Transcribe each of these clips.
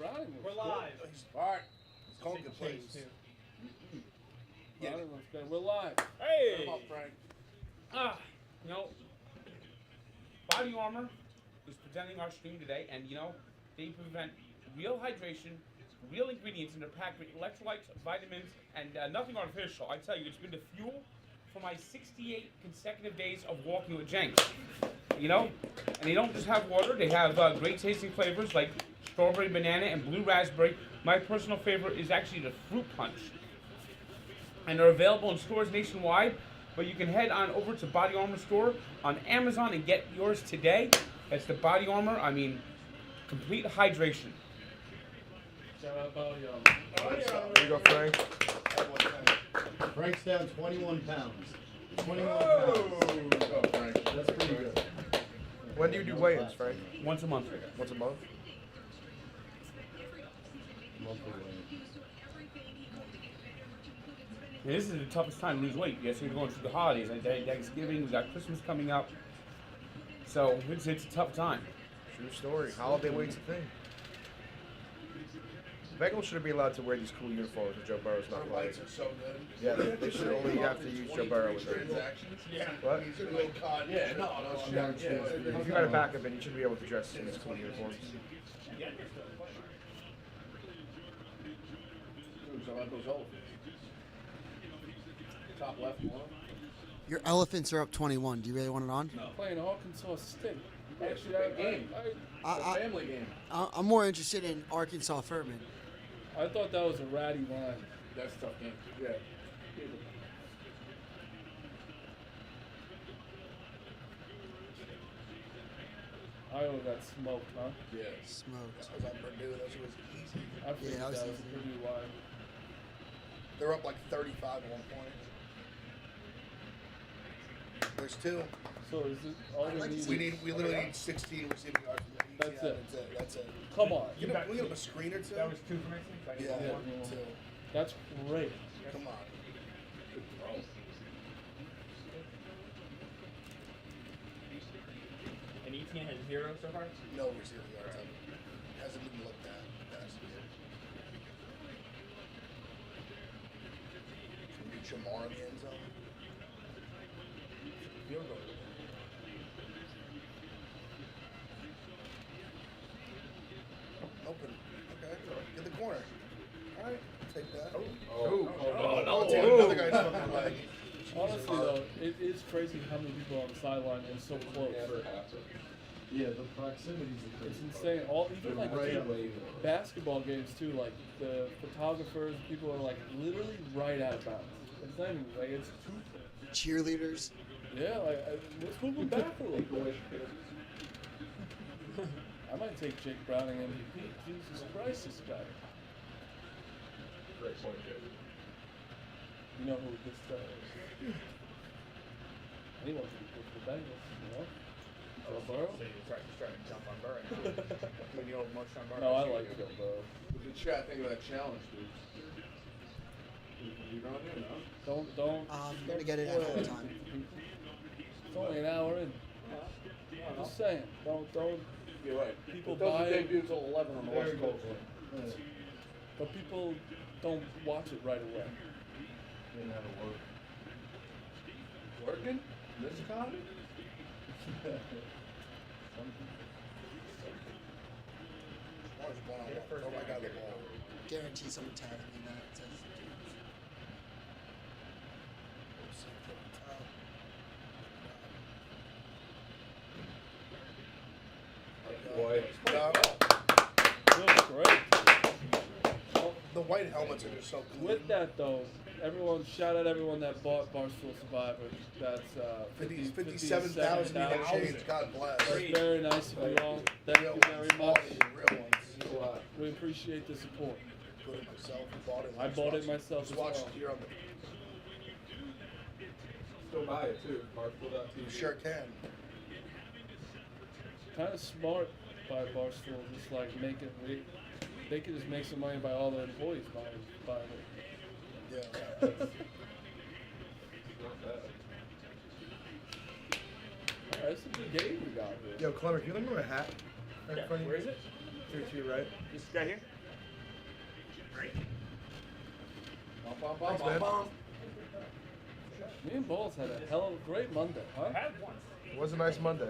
Browning We're looks live. All right. It's called good plays. good. Browning looks good. We're live. Hey! Come on, Frank. You know, Body Armor is presenting our stream today, and you know, they prevent real hydration, real ingredients, and they're packed with electrolytes, vitamins, and nothing artificial. I tell you, it's been the fuel for my 68 consecutive days of walking with Jenks. You know, and they don't just have water; they have great tasting flavors like strawberry, banana, and blue raspberry. My personal favorite is actually the fruit punch. And they're available in stores nationwide, but you can head on over to Body Armor store on Amazon and get yours today. That's the Body Armor. I mean, complete hydration. Shout out Body There you go, Frank. Frank's down 21 pounds. 21 Oh, pounds. Frank. That's pretty good. When do you do weigh-ins, Frank? Once a month. Once a month? Monthly weight. Yeah, this is the toughest time to lose weight. Yes, we're going through the holidays. Like Thanksgiving, we got Christmas coming up. So it's a tough time. True story. Holiday weight's a thing. Bengals shouldn't be allowed to wear these cool uniforms if Joe Burrow's not Our playing. lights are so good. Yeah, they should only have to use Joe Burrow with it. Transactions. Yeah. What? He's gonna go caught. Yeah, no, shit. Yeah. If you got a backup in, you should be able to dress in these cool uniforms. So about those elephants. Top left one. Your elephants are up 21. Do you really want it on? Playing Arkansas State. Actually, that game. It's a family game. I'm more interested in Arkansas Furman. I thought that was a ratty line. That's a tough game. Yeah. Iowa got smoked, huh? Yeah. Smoked. That was at Purdue. That shit was easy. I figured that was that was easy. pretty wide. They're up like 35 at one point. There's two. So is it all they need? We literally need 16 receiving yards. That's it. That's it. Come on. We get him a screen or two. That was two for me. Yeah, Yeah. two. That's great. Come on. Good throw. And ETN has 0 so far? No receiving yards. Hasn't even looked at past year. Can we Jamar in the end zone? Field goal. Open. Okay. Get the corner. All right. Take that. I'll take another guy's fucking leg. Honestly, though, it is crazy how many people are on the sideline and so close. Yeah, the proximity is It's insane. Even like right the on the basketball games too. Like the photographers, people are like literally right out of bounds. It's not even like it's too. Cheerleaders. Yeah, like let's move it back a little bit. I might take Jake Browning MVP. Jesus Christ, this guy. Great point, Jake. You know who this guy is. And he wants to be good for the Bengals, you know? Joe Burrow? He's trying to jump on Burrow. You know, most on Burrow. No, I like Joe Burrow. What did chat think of that challenge, dude? You on there, no? Don't. I'm gonna get it at halftime. It's only an hour in. Just saying. Don't. You're right. People It doesn't buy it. debut until 11 on the West Coast. But people don't watch it right away. Didn't have to work. Working? In this economy? Oh my God, the ball. Guarantee someone tagged me in that. Boy. Feels great. The white helmets are just so clean. With that though, shout out everyone that bought Barstool Survivor. That's 57,000 change. God bless. That's very nice of you all. Thank you very much. Real ones. We appreciate the support. Put it myself. Bought it. I bought it myself Just as watch well. it here on the. Still buy it, too. You sure can. Kind of smart by Barstool, just like they could just make some money by all their employees buying it. Yeah. Alright, it's a good game we got here. Yo, Clemmer, can you lend me my hat? Yeah, where is it? To your right. This guy here? Thanks, man. Me and Balls had a hell of a great Monday, huh? I had one. It was a nice Monday.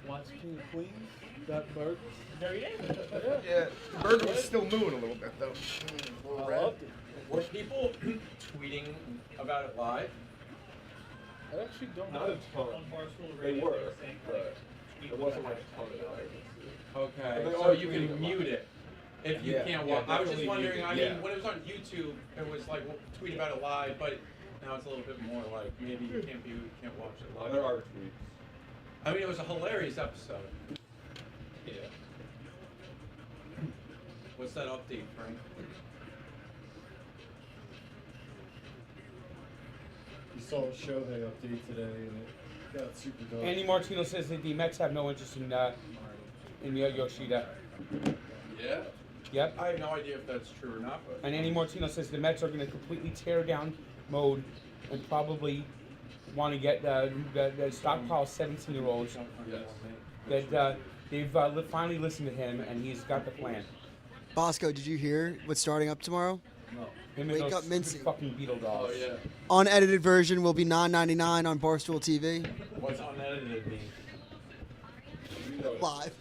Watched King of Queens, got burgers. There you go. Yeah, the burger was still moving a little bit, though. I loved it. Were people tweeting about it live? I actually don't Not know. a ton. They were, but it wasn't like a ton of it. Okay, They so are you tweeting can it mute live. it if you Yeah, can't yeah, watch. I was just definitely wondering. mute I it, mean, yeah. when it was on YouTube, it was like tweet about it live, but now it's a little bit more like maybe you can't watch it live. There are tweets. I mean, it was a hilarious episode. Yeah. What's that update, Frank? You saw a Shohei update today, and it got super dope. Andy Martino says that the Mets have no interest in Yoshida. Yeah. Yep. I have no idea if that's true or not, but And Andy Martino says the Mets are going to completely tear down mode and probably want to get the stockpile 17-year-olds that they've finally listened to him and he's got the plan. Bosco, did you hear what's starting up tomorrow? No. Him Wake and those up, Mincy. stupid fucking Beetle dolls. oh yeah. Unedited version will be $9.99 on Barstool TV. What's unedited mean? You know it. Live.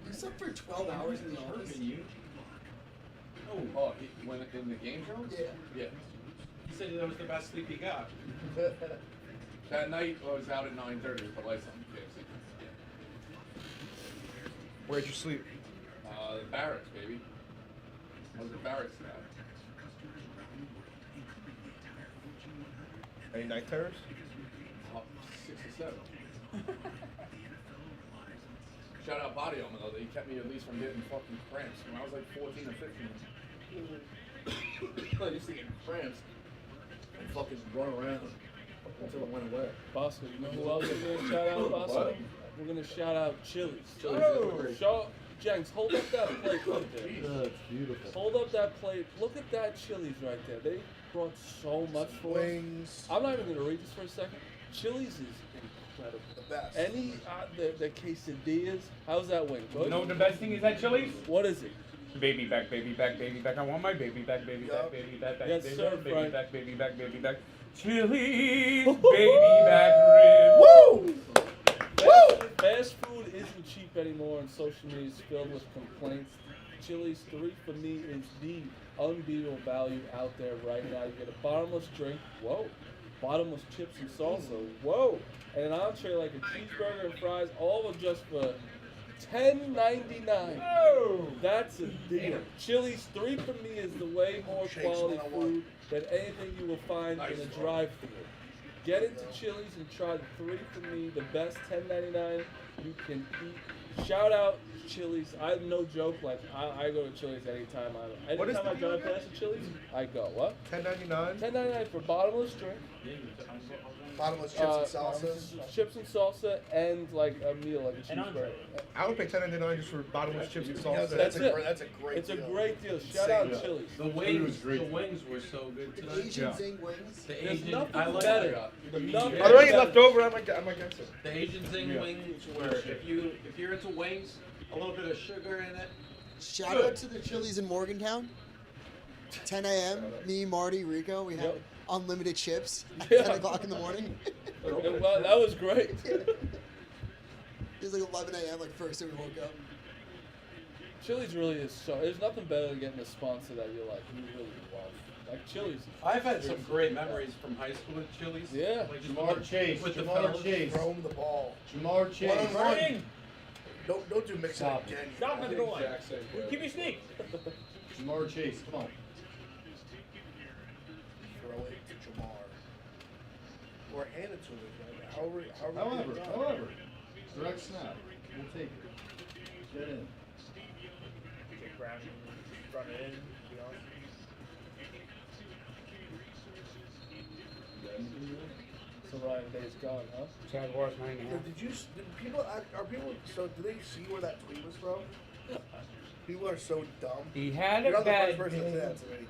You slept for 12 hours in the office? Oh, he went in the game show? Yeah. Yeah. He said that was the best sleep he got. That night I was out at 9:30 with the lights on. Where'd you sleep? The barracks, baby. I was at barracks now. Any night terrors? 6 or 7. Shout out Body Armor though, they kept me at least from getting fucking cramps when I was like 14 or 15. I used to get cramps and fucking run around until it went away. Bosco, you know who else we're gonna shout out, Bosco? What? We're gonna shout out Chili's. Chili's Oh, is great. show, Jenks, hold up that plate right there. That's beautiful. Hold up that plate. Look at that Chili's right there. They brought so much for us. Wings. I'm not even gonna read this for a second. Chili's is incredible. The best. Any the quesadillas. How's that wing? Good? You know what the best thing is at Chili's? What is it? Baby back, baby back, baby back. I want my baby back, baby back, Yup. baby back, Yes, baby sir, back, baby Frank. back, baby back, baby back. Chili's baby back rib. Woo! Fast food isn't cheap anymore, and social media is filled with complaints. Chili's 3 for me is the unbeatable value out there right now. You get a bottomless drink, whoa, bottomless chips and salsa, whoa, and an entree like a cheeseburger and fries, all of just for $10.99. Oh! That's a deal. Chili's 3 for me is the way more Shakes quality 101. food than anything you will find in a drive-thru. Get into Chili's and try the 3 for me, the best $10.99 you can eat. Shout out Chili's. I'm no joke. Like I go to Chili's anytime What is anytime I the deal drive again? past a Chili's, I go. What? $10.99. $10.99 for bottomless drink, Bottomless chips and salsa. chips and salsa, and like a meal, like a cheeseburger. I would pay $10.99 just for bottomless chips and Yeah, salsa. That's it. That's a great It's a deal. great deal. Shout out Yeah. Chili's. The was wings, great. the wings were so good The tonight. Asian Yeah. Zing wings. The There's Asian, nothing I like better. that. Nothing Are there any better. left over? I might get some. The Asian zing Yeah. wings where if you're into wings, a little bit of sugar in it. Shout out to the Chili's in Morgantown. 10 a.m. Me, Marty, Rico, we had Yep. unlimited chips at Yeah. 10 o'clock in the morning. Well, that was great. It was like 11 a.m. like first thing we woke up. Chili's really is so. There's nothing better than getting a sponsor that you really love. Like Chili's. I've had some great memories from high school at Chili's. Yeah. Like just Jamar Chase. with the Jamar fellas. Chase. Throw him the ball. Jamar Chase. One-on-one. Don't do mixing Stop it. again. Stop you it, know? go on. Give me a sneak. Jamar Chase. Come on. Throw it to Jamar. Or hand it to him. However However, direct snap. We'll take it. Get in. So Ryan Day's gone, huh? Jaguars 9.5. Did people are people so do they see where that tweet was from? People are so dumb. He had You're a not the first bad person to say day. that to me.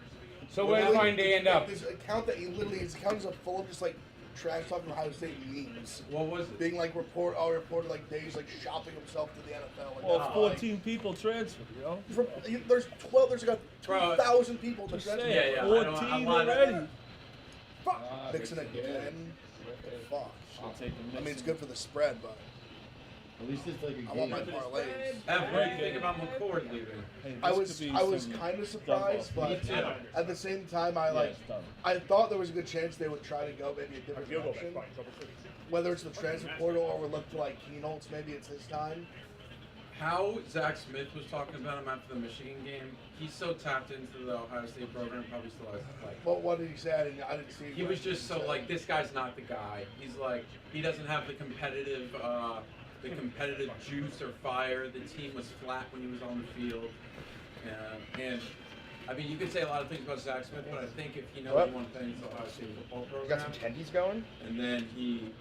So where did Ryan Day end up? This account that he literally his account is full of just like trash talking Ohio State memes. What was it? Being like reported like Dave's like shopping himself to the NFL. Like, Well, 14 people transferred, you know? There's like 2,000 people in the Just transfer. saying, yeah, 14 a lot of- already. Fuck. Nixon again. Fuck. I'll take the I mean, it's good for the spread, but At least it's like a I want my game. parlays. Ev, what do you think about McCord leaving? Hey, I this was could be some kind of dump surprised, off. but Me too. at the same time, I Yeah, it's done. I thought there was a good chance they would try to go maybe a different direction. Whether it's the transfer portal or we look to like Keenholz, maybe it's his time. How Zach Smith was talking about him after the Michigan game. He's so tapped into the Ohio State program, probably still has like. Well, what did he say? I didn't see. He was just so like, this guy's not the guy. He's like, he doesn't have the competitive juice or fire. The team was flat when he was on the field, and I mean, you could say a lot of things about Zach Smith, but I think if you know one thing, it's the Ohio State football You program. got some tendies going? And then he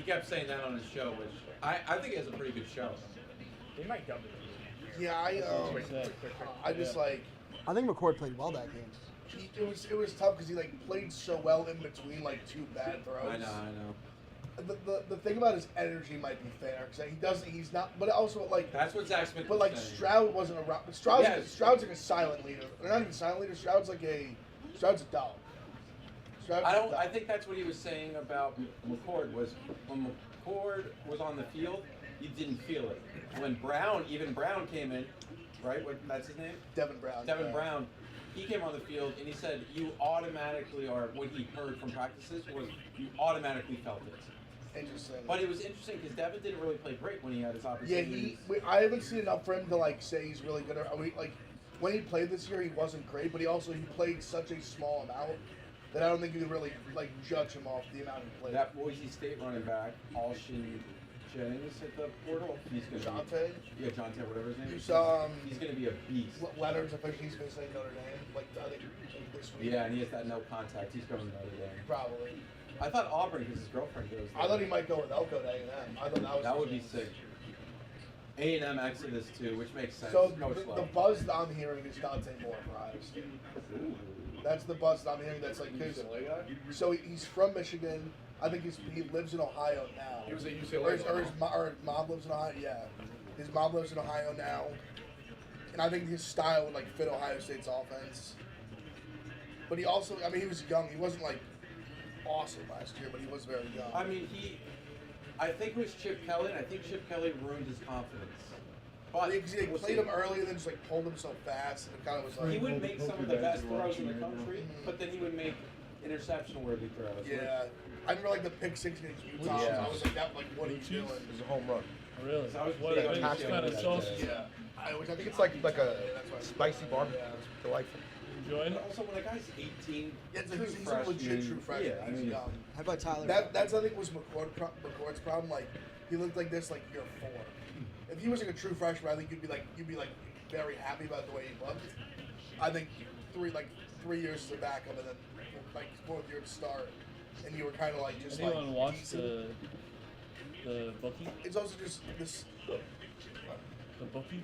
kept saying that on his show, which I think he has a pretty good show. They might dump it. Yeah, I just like I think McCord played well that game. it was tough because he like played so well in between like two bad throws. I know. The thing about his energy might be fair because he's not, but also like. That's what Zach Smith But was like saying. Stroud wasn't around. Stroud's like a silent leader. Or not even a silent leader. Stroud's a dog. I think that's what he was saying about McCord was when McCord was on the field, you didn't feel it. When Brown came in, right? That's his name? Devin Brown. Devin yeah. Brown. He came on the field and he said you automatically, or what he heard from practices was you automatically felt it. Interesting. But it was interesting because Devin didn't really play great when he had his Yeah, opportunities. I haven't seen enough for him to like say he's really good. Like when he played this year, he wasn't great, but he played such a small amount that I don't think you could really like judge him off the amount he played. That Boise State running back, Alshon Jennings at the portal. He's gonna Jonte? Yeah, Jonte, whatever his name is. You saw He's gonna be a beast. Leonard's officially he's gonna say Notre Dame. Like I think this week. Yeah, and he has that no contact. He's going to Notre Dame. Probably. I thought Auburn because his girlfriend goes there. I thought he might go with Elko to A&M. I thought That would be sick. A&M Exodus too, which makes sense. So Coach the Love. buzz that I'm hearing is Dante Moore for Ohio State. That's the buzz that I'm hearing. That's like his. So he's from Michigan. I think he lives in Ohio now. He was at UCLA. Or his mom lives in Ohio. Yeah, his mom lives in Ohio now, and I think his style would like fit Ohio State's offense. But he also, I mean, he was young. He wasn't like awesome last year, but he was very young. I mean, I think it was Chip Kelly, and I think Chip Kelly ruined his confidence. But He played him early and then just like pulled him so fast, and it kind of was like. he would make some of the best throws in the country, but then he would make interception-worthy throws. Yeah, I remember like the pick six against Utah. Yeah. I was like, that like, what are you doing? It was a home run. Really? So I was What big a on big Chip kind of Kelly sauce. that day. Yeah, I I think it's like a spicy barbecue. It's delightful. Enjoying But it? also, when a guy's 18, Yeah, it's true he's a legit true freshman. Yeah, I He's mean, young. How about Tyler? That's I think was McCord's problem. Like he looked like this like year 4. If he was like a true freshman, I think you'd be like very happy about the way he looked. I think 3 years to back him and then like 4th year to start, and you were kind of like just Anyone like watch decent. the bookie? It's also just this. The bookie?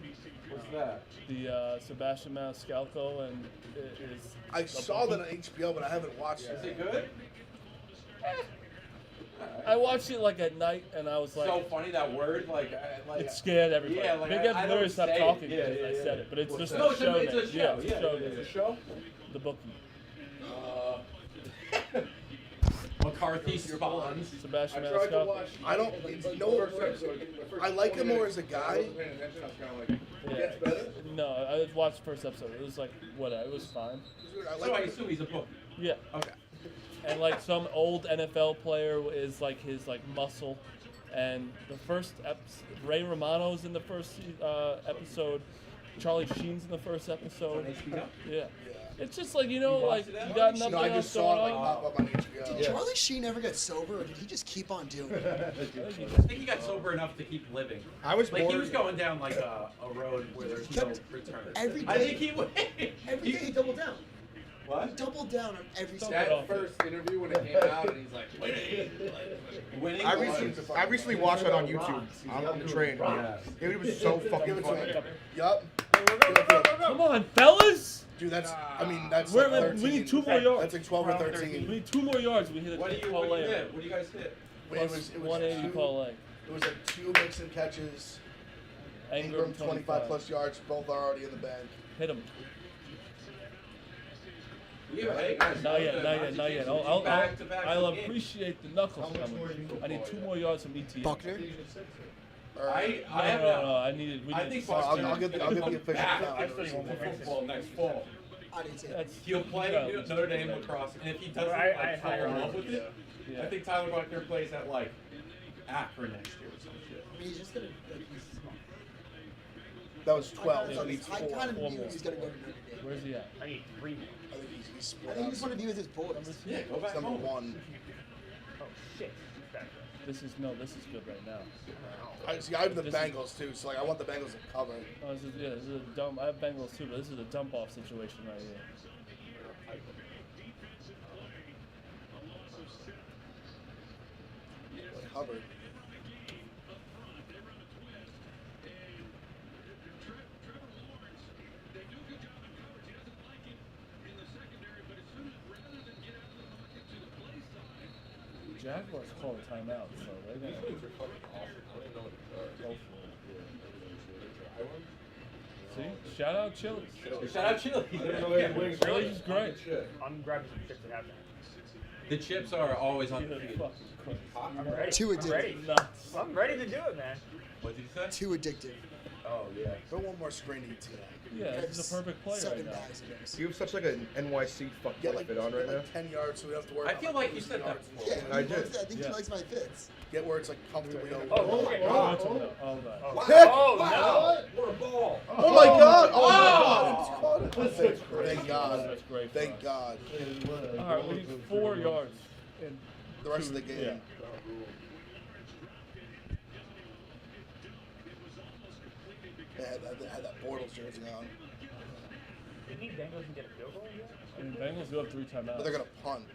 what's that? The Sebastian Maniscalco and is. I the saw that bookie. on HBO, but I haven't watched Is it. it good? I watched it like at night and I was like, So funny that word, like it scared everybody. Yeah, like, Big I Ed don't literally stopped say it. talking Yeah, because yeah, I yeah. said it, but it's What's just that? a No, it's show. a name. show. Yeah, it's a Yeah, show. yeah, name. it's a show? The bookie. McCarthy spawns. Sebastian I tried to Maniscalco. watch. I don't. No, I like him more as a guy. Yeah. No, I watched the first episode. It was like whatever. It was fine. I So I like him. assume he's a book. Yeah. Okay. And like some old NFL player is like his like muscle, and the first Ray Romano's in the first episode, Charlie Sheen's in the first episode. On HBO? Yeah, it's just like you know, You like watched it, you Ed? got No, nothing I else just saw it going like on. pop up on HBO. Did Charlie Sheen ever get sober, or did he just keep on doing it? I think he got sober enough to keep living. I was Like he more- was going down like a road where there's no kept- return. every I day- think he would. Every day he doubled down. He What? doubled down on every single. That That first interview when it came out, and he's like, winning. I was- recently watched it on YouTube. I'm on the train. Yeah. It was so fucking Give it to funny. me. Yup. Come on, fellas. Dude, that's. I mean, that's. We're like like, we 13. need 2 more yards. That's like 12 or We 13. need 2 more yards. We hit a What do you parlay. hit? What do you guys hit? Wait, it was 180 two, parlay. It was like 2 Mixon catches. Ingram Ingram 25 plus yards. Both are already in the bank. Hit him. Guys, Not yet. I'll games. appreciate the knuckles coming. I need 2 more yards from ETA. Buckner? I have No. I needed. I think I'll get the official back count. for football next fall. I didn't say That's, He'll play Notre Dame lacrosse, and if he doesn't fall in love with it, Yeah. I think Tyler Buckner plays at like Akron next year or some shit. I mean, he's just gonna. He's smart. That was 12. So I he needs 4. kind of Four knew more. he was gonna go to Notre Dame. Where's he at? I need 3 more. I think he's I split think he up. just wanted to be with his boys. Yeah, go back He's number home. 1. Oh, shit. This is good right now. I have the This is- Bengals too, so like I want the Bengals to cover. Oh, this is a dump. I have Bengals too, but this is a dump off situation right here. Like Hubbard. Jaguars call a timeout, so they're gonna go for it. See, shout out Chili's. Shout out Chili. Chili's is great. I'm grabbing some chips and having The chips are always on the Jesus field. fucking Christ. I'm ready. Too I'm ready. addictive. Nuts. I'm ready to do it, man. What did you say? Too addictive. Oh yeah. Go one more screen to ETA. Yeah, this is a perfect play 7 right now. bags of those. You have such like an NYC fuck Get play like, fit on right now. like 10 yards so we don't have to worry I about feel like you said that losing before. yards. Yeah, I he did. loves it. I think Yeah. he likes my fits. Get where it's like comfortably over. Oh, okay. Oh, God. Pick! Oh, What a ball! Oh my god! Oh my god! It's caught it. Thank God. That's great. for Thank us. God. All right, we need 4 yards. And The rest of the game. Yeah. They had that Bortles jersey on. You think Bengals can get a field goal here? I mean, Bengals do have 3 timeouts. But they're going to punt.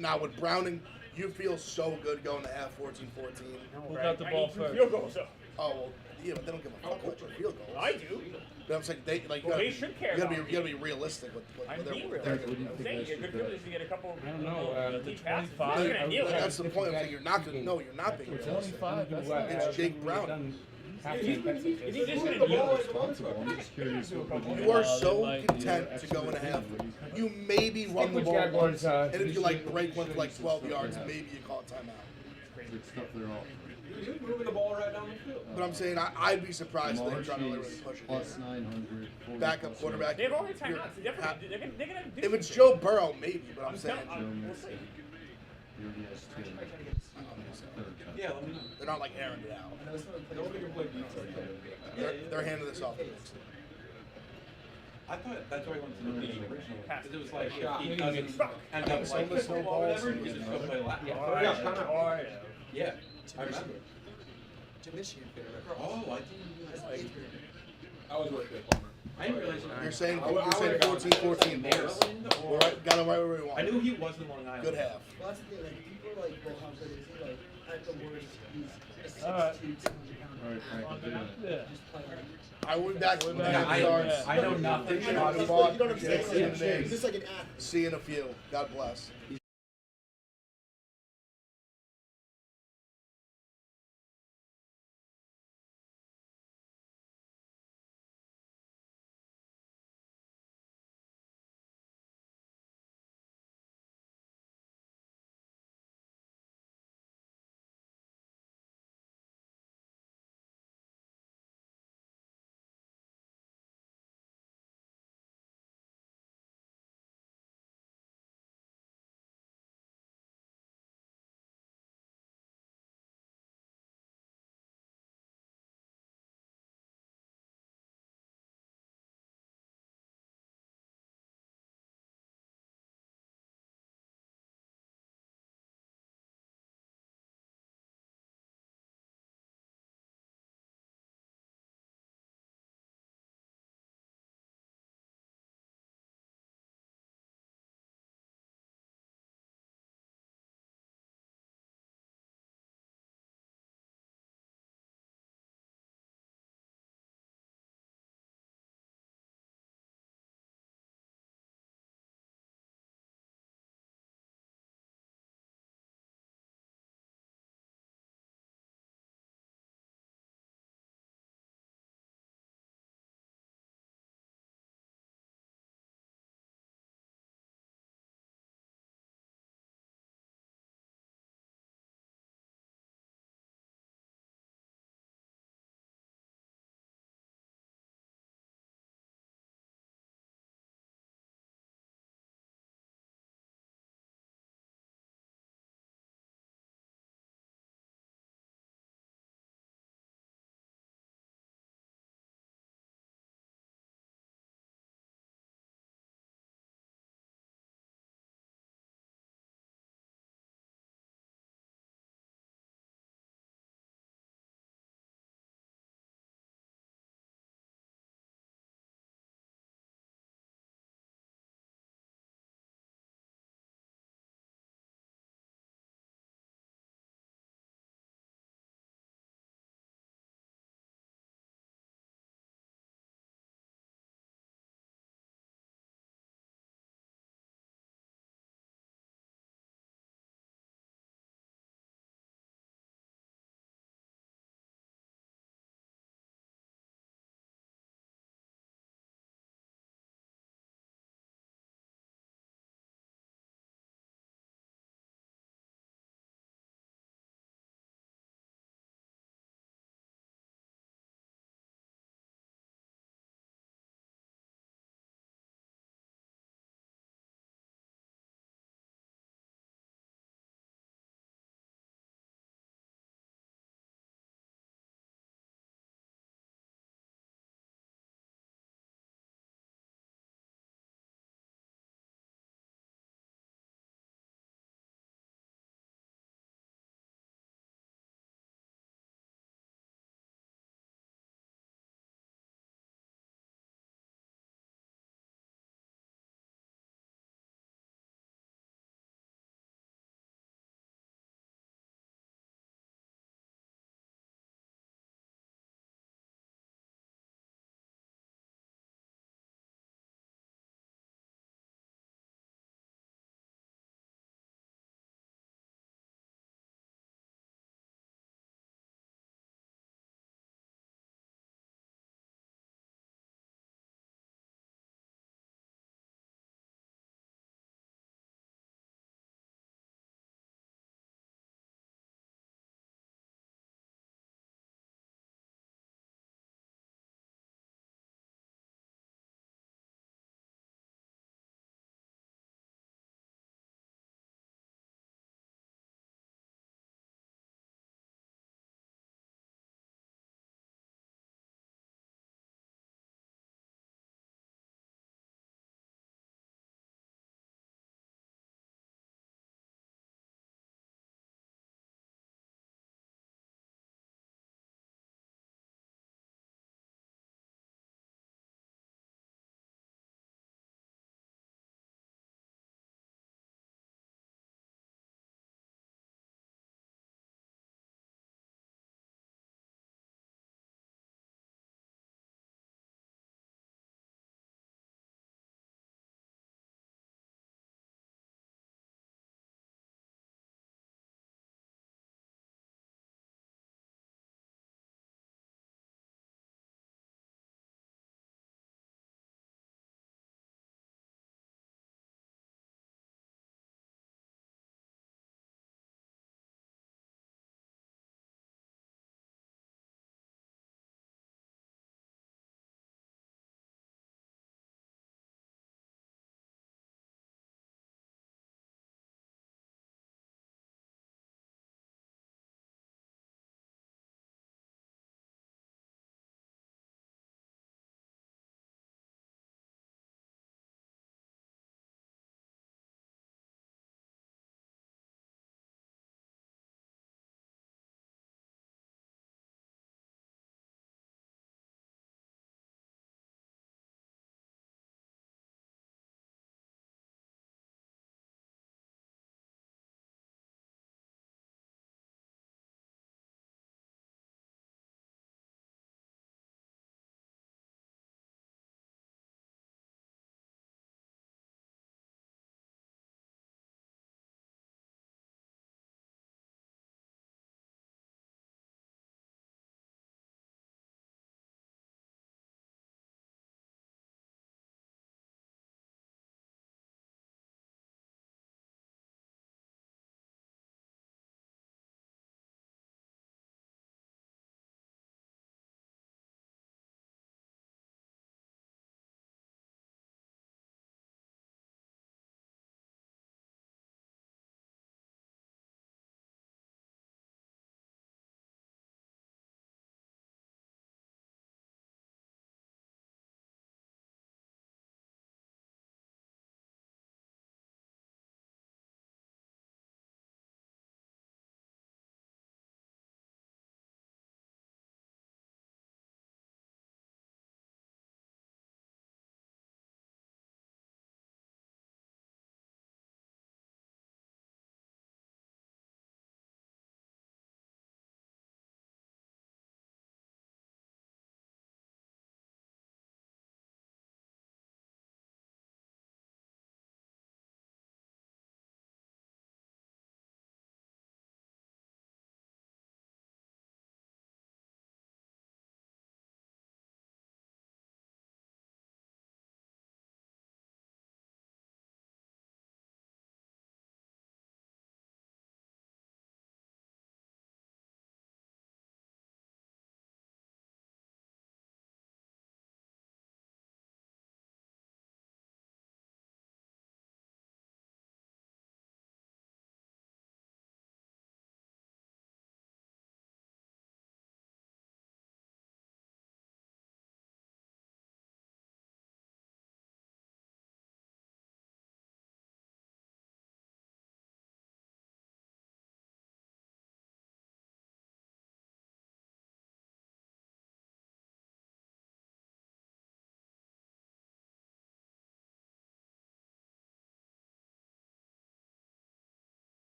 Now, with Browning, you feel so good going to half 14-14. Who got the I ball need 2 first? field goals, though. Oh, well, yeah, but they don't give a fuck about your field goals. I do. But I'm saying, they, like, Well, they should care you gotta about be, you gotta be realistic with I'm their, being their, realistic. what do you I'm think saying I a should good bet? privilege to get a couple. I don't know, deep passes. the I'm not gonna deal with it. that's the point. I'm saying you're not gonna. No, you're not being realistic. 25. That's not It's Jake Brown. Is he just I'm gonna deal with responsible. I'm just curious. You are they so might, content to go in a half. You maybe run the ball once, and if you like break one for like 12 yards, maybe you call it timeout. Good stuff they're all. He was moving the ball right down the field. But I'm saying I'd be surprised if they try to really Marchie's push it. plus Here. 900. 40 Backup plus quarterback. They have all the you're- timeouts. They're gonna do If it's something. Joe Burrow, maybe. But I'm saying We'll see. He already has 2. Yeah, let me know. they're not like airing it out. Nobody can play defense. They're handing this off. to the Knicks. I thought that's why I wanted to know the original. Because it was like, if he Yeah. doesn't end up Some like of the football or whatever, snowballs. he's just going to play last. Yeah. Yeah, I remember. To Michigan. Oh, I didn't That's realize. eighth grade. I didn't realize You're saying 14-14 Bulls. We're right, got him right where we want. I knew he was in Long Island. Good half. Well, that's the thing. Like, people are like, well, how good is he? Like, at the worst, he's a 6'2", All right. 200 All right, Frank, I'm doing it. Yeah. Just play like. I went back. Yeah, I know nothing. You know about what it. I'm He's saying? just like an athlete. See you in a few. God bless.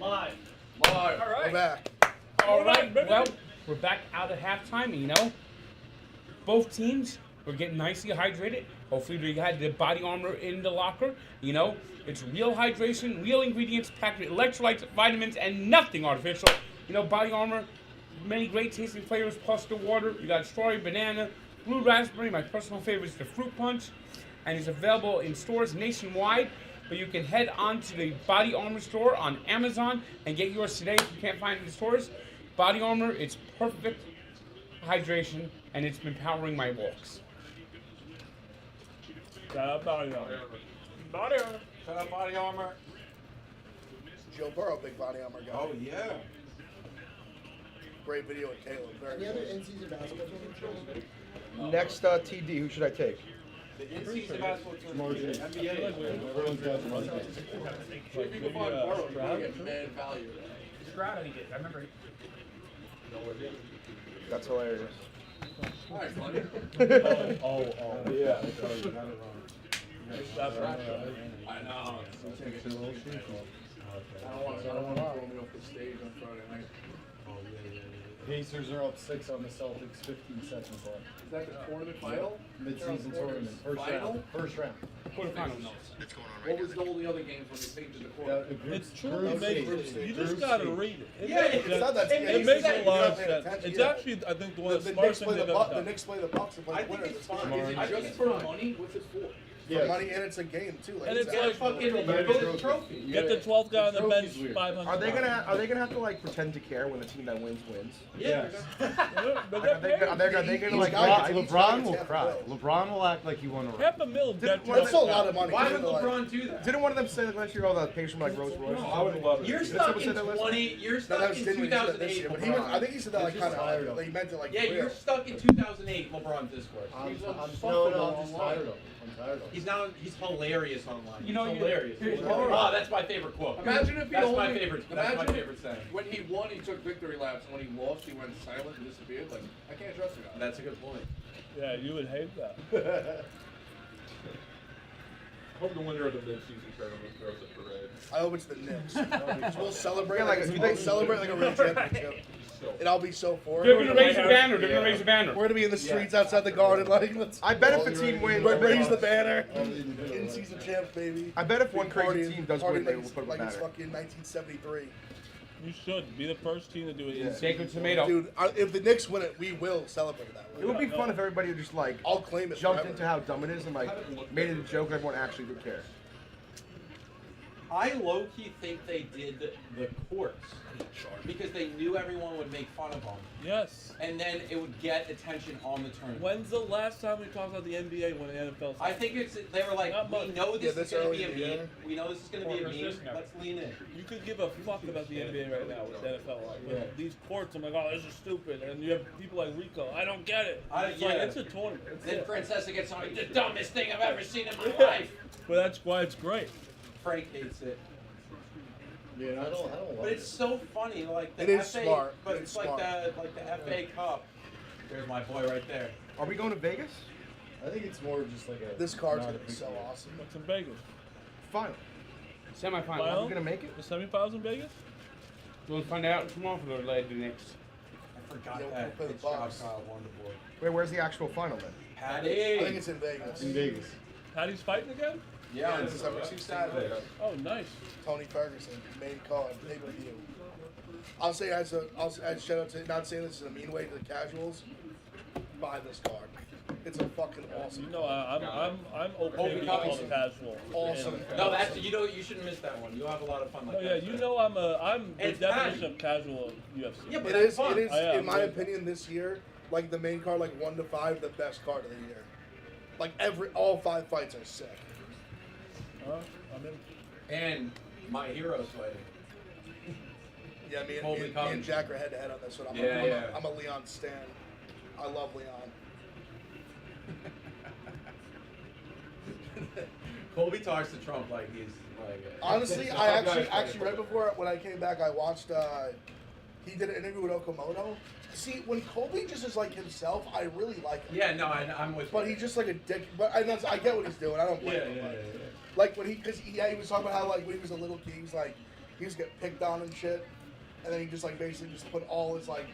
Live. All right. We're back. All right. Well, we're back out of halftime. You know, both teams were getting nicely hydrated. Hopefully, they had the body armor in the locker. You know, it's real hydration, real ingredients packed with electrolytes, vitamins, and nothing artificial. You know, body armor, many great tasting flavors plus the water. You got strawberry, banana, blue raspberry. My personal favorite is the fruit punch, and it's available in stores nationwide. But you can head on to the Body Armor store on Amazon and get yours today if you can't find it in the stores. Body Armor, it's perfect hydration, and it's been powering my walks. Shout out Body Armor. Body Armor. Shut up, Body Armor. Joe Burrow, big body armor guy. Oh yeah. Great video with Caleb. Very Any other good. in-season basketball tournaments? Next TD, who should I take? The in-season basketball tournament, NBA. Everyone's got the money. If you can find Burrow, you can get mad value. Stroud, I did. I remember. That's hilarious. All right, buddy. Yeah. That's right. I know. I don't want to throw me off the stage on Friday night. Pacers are up 6 on the Celtics, 15 seconds left. Is that the tournament final? Mid-season tournament, first Final? round. First round. Quarterfinal notes. What was all the other games when they painted the Yeah, court? the group- It's true. group You stage. just Group gotta stage. read it. Yeah, It's not that- It makes a sense. lot of You're not paying sense. attention, It's yeah. actually, I think, one of the The smartest Knicks play things the they've ever the done. Knicks play the Bucks and play I the think winners. it's It's fine. fine. Is it For just for money? What's it for? Yeah. For money, and it's a game too. Like And it's it's like- Fucking Trophy. the trophy. Get the 12th guy on the bench, Trophy's weird. $500. Are they gonna have to like pretend to care when the team that wins wins? Yeah. But Are they gonna like guy- LeBron, each LeBron guy will gets half a cry. bill. LeBron will act like he won a ring. half a mil. Didn't- That's still a lot of money. Why would Even like- LeBron do that? Didn't one of them say like last year all the patients were like Rolls Royce? I would love it. You're Did stuck someone in say that last 20. You're No, stuck that was in Dinwiddie said that this 2008. year, but he was, I think he said that like He's kind just tired of of like he meant it like Yeah, real. you're stuck in 2008 LeBron discourse. I'm He's no, fucking I'm just online. tired of him. I'm tired of him. He's now he's hilarious online. You know, he's you- hilarious. here's- Oh, that's my favorite quote. Imagine if he That's only, my favorite. That's my imagine favorite saying. when he won, he took victory laps, and when he lost, he went silent and disappeared. Like I can't trust the guy. That's a good point. Yeah, you would hate that. Hope the winner of the mid-season tournament throws a parade. I hope it's the Knicks. 'Cause we'll celebrate Yeah, like, like, we'll celebrate like a real championship. And I'll be so for They're it. gonna raise a banner. They're gonna raise a banner. We're gonna be in the streets outside the garden, like let's I bet if the team wins, raise the banner. All the individuals. In season champs, baby. I bet if one Big crazy party- team does party win, they like will it's- put up a like it's banner. fucking 1973. You should be the first team to do it. Yeah. Sacred tomato. Dude, if the Knicks win it, we will celebrate it that It way. would be fun if everybody just like I'll claim it jumped forever. into how dumb it is and like made it a joke and everyone actually would care. I low-key think they did the courts because they knew everyone would make fun of them, Yes. and then it would get attention on the tournament. When's the last time we talked about the NBA when the NFL? I think they were like, Not we much. know Yeah, this is this going to early be a in the year. meme. We know this is going to be a meme. Let's lean in. You could give a fuck about the NBA right now with the NFL. Like, these courts, I'm like, oh, this is stupid. And you have people like Rico, I don't get it. It's like, it's a tournament. It's Then it. Francesca gets on the dumbest thing I've ever seen in my Yeah. life. But that's why it's great. Frank hates it. Yeah, I don't love But it's so funny, like the It is FA, smart. but It it's is like smart. the FA Cup. There's my boy right there. Are we going to Vegas? I think it's more just like a. This card's not gonna a be big so deal. awesome. What's in Vegas? Final. Semifinal. Are Final? we gonna make it? The semifinals in Vegas? We'll find out tomorrow for the lady Knicks. I forgot Yeah, we'll that. play the It's Josh Bucks. Kyle Wonderboy. Wait, where's the actual final then? Patty. I think it's in Vegas. In Vegas. Patty's fighting again? Yeah, It's December 2 Saturday. Oh, nice. Tony Ferguson, main card, pay per view. I'll say as shout out to, not saying this in a mean way to the casuals, buy this card. It's a fucking awesome. You know, I'm okay Colby with all the Covington. casual. Awesome. Yeah. No, that's you shouldn't miss that one. You'll have a lot of fun like Oh, that. yeah, you know I'm the It's definition Patty. of casual UFC. Yeah, but It that's is, fun. it is, Oh, yeah, in my I'm opinion, this year, like the main card, like 1 to 5, the best card of the year. Like all 5 fights are sick. I'm in. And my hero's fighting. Yeah, me Colby and Covington. Jack are head to head on this one. Yeah. I'm a Leon stan. I love Leon. Colby talks to Trump like he's like. Honestly, I actually right before when I came back, I watched. He did an interview with Okamoto. See, when Colby just is like himself, I really like him. Yeah, no, I'm with. But you. he's just like a dick. But I get what he's doing. I don't blame Yeah, him. yeah, but, yeah. Like when he was talking about how like when he was a little kid, he was like, he used to get picked on and shit, and then he just like basically just put all his like,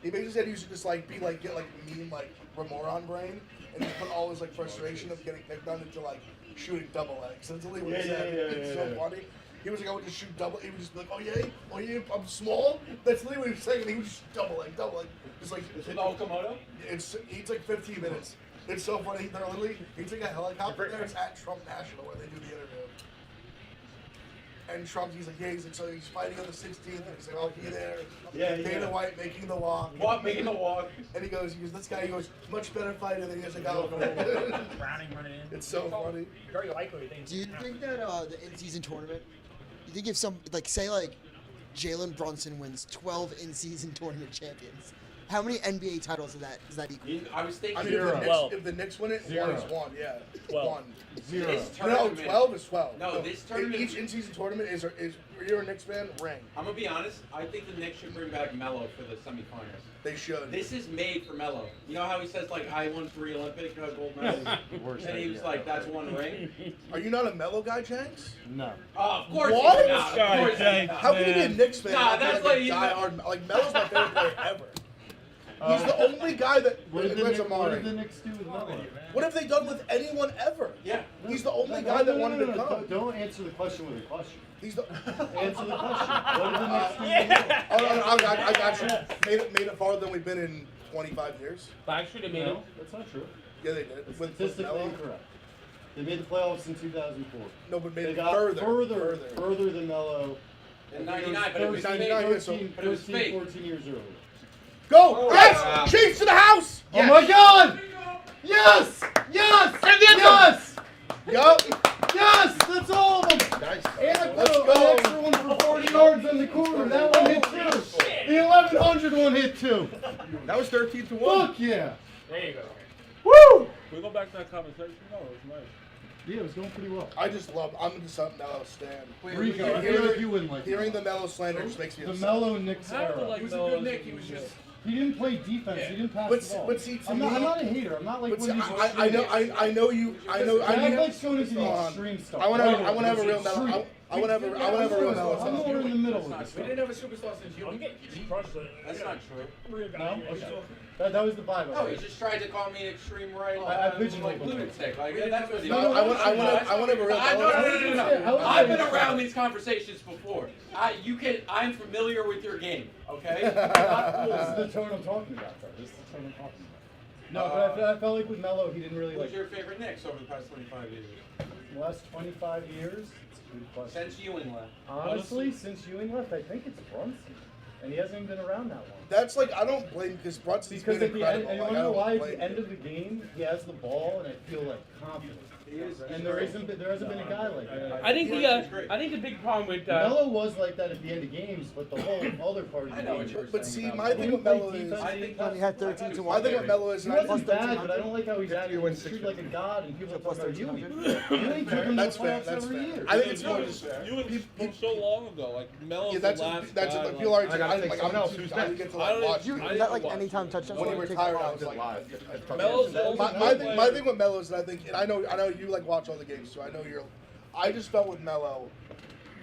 he basically said he used to just like be like get like mean like Remoron brain, and just put all his like frustration of getting picked on into like shooting double legs. That's literally what he said. It's so funny. He was like, I would just shoot double. He would just be like, oh yeah, I'm small. That's literally what he was saying. And he would just shoot double leg. Just like Is it Okamoto? It's like 15 minutes. It's so funny. They're literally he's like a helicopter there. It's at Trump National where they do the interview. And Trump, he's like, so he's fighting on the 16th. And he's like, I'll be there. Dana White making the walk. Making the walk. And he goes, this guy, much better fighter than he is a guy. Browning running in. It's so funny. Very likely. Do you think that the in-season tournament? You think if some say Jalen Brunson wins 12 in-season tournament champions, how many NBA titles is that equal? I was thinking if the Knicks win it, 1 is 1. Yeah, 1. 0. No, 12 is 12. No, this tournament. Each in-season tournament is you're a Knicks fan, ring. I'm gonna be honest. I think the Knicks should bring back Melo for the semifinals. They should. This is made for Melo. You know how he says like I won 3 Olympic gold medals, and he was like, "That's 1 ring." Are you not a Melo guy, Jenks? No. Oh, of course What? he's not. Of course he's not. How can you be a Knicks fan? Nah, and that's be like a diehard. Like Melo's my favorite player ever. He's the only guy that. What did the Knicks do with Melo? What have they done with anyone ever? Yeah. He's the only guy that wanted to come. Don't answer the question with a question. He's the. Answer the question. What did the Knicks do with Melo? I got you. Made it farther than we've been in 25 years. But actually, they made No, that's not true. Yeah, they did. It's With statistically Melo. incorrect. They made the playoffs in 2004. No, but made They it got further than Melo. In '99, but it was 99, fake. yeah, so- But it was fake. 14 years earlier. Go! Reds! Chiefs to the house! Oh my God! Yes! Yes! Yes! Yup. Yes! That's all of them! Nice. And I Let's put go. an extra one for 40 yards on the corner. That one hit 2. The 1100 one hit 2. That was 13-1. Fuck yeah! There you go. Woo! Can we go back to that conversation? No, it was nice. Yeah, it was going pretty well. I'm just a Melo stan. Rico, I feel like you wouldn't like Hearing him. the Melo slander just makes me The upset. Melo Knicks Half the, era. like, He was a Melos good Nick. and He was shit. just. He didn't play defense. He didn't pass But the ball. see, to I'm me, not a hater. I'm not like But one see, of these. I know you. I know. Bad likes going into the Hold on. extreme stuff. I want to have a real Extreme. Melo. I want to have a real Melo. I'm more in the middle of this We stuff. didn't have a superstar since you. I'm getting crushed. That's not true. No? Okay. That was the vibe. No, he just tried to call me extreme right, I pigeonholed like him. lunatic. Like that's what he. No, I want to have a real Melo. No. I've been around these conversations before. I'm familiar with your game. Okay. Not This is cool. the tone I'm talking about, though. This is the tone I'm talking about. No, but I felt like with Melo, he didn't really Who's like. your favorite Knicks over the past 25 years? The last 25 years, it's a good question. Since Ewing left. Honestly, since Ewing left, I think it's Brunson, and he hasn't even been around that long. That's like I don't blame because Brunson's Because been at the end, incredible. and you Like, want I to know don't why? At blame the end him. of the game, he has the ball, and I feel like confident. He is. And there hasn't been a guy like that. I think Brunson's great. I think the big problem with Melo was like that at the end of games, but the whole other part of the I know game. what you're But saying see, about my Melo. thing with Melo is, I think When he had 13 to 1. my thing with Melo is, He and I wasn't think- bad, but I don't like how he's acting. win He's treated like a god, and people Plus talk about Ewing. 1300. Ewing took him to the That's fair. playoffs That's every fair. year. I think it's more just. You was from so long ago, like Melo's Yeah, the that's last that's guy. like like, people are. I gotta take someone else. Who's I next? didn't get to I like don't- watch. You, I is that like didn't anytime touchdowns? When he Or take retired, the I ball? was like, Melo's the only my thing with Melo is that I think, and I know you like watch all the games, so I know you're. I just felt with Melo,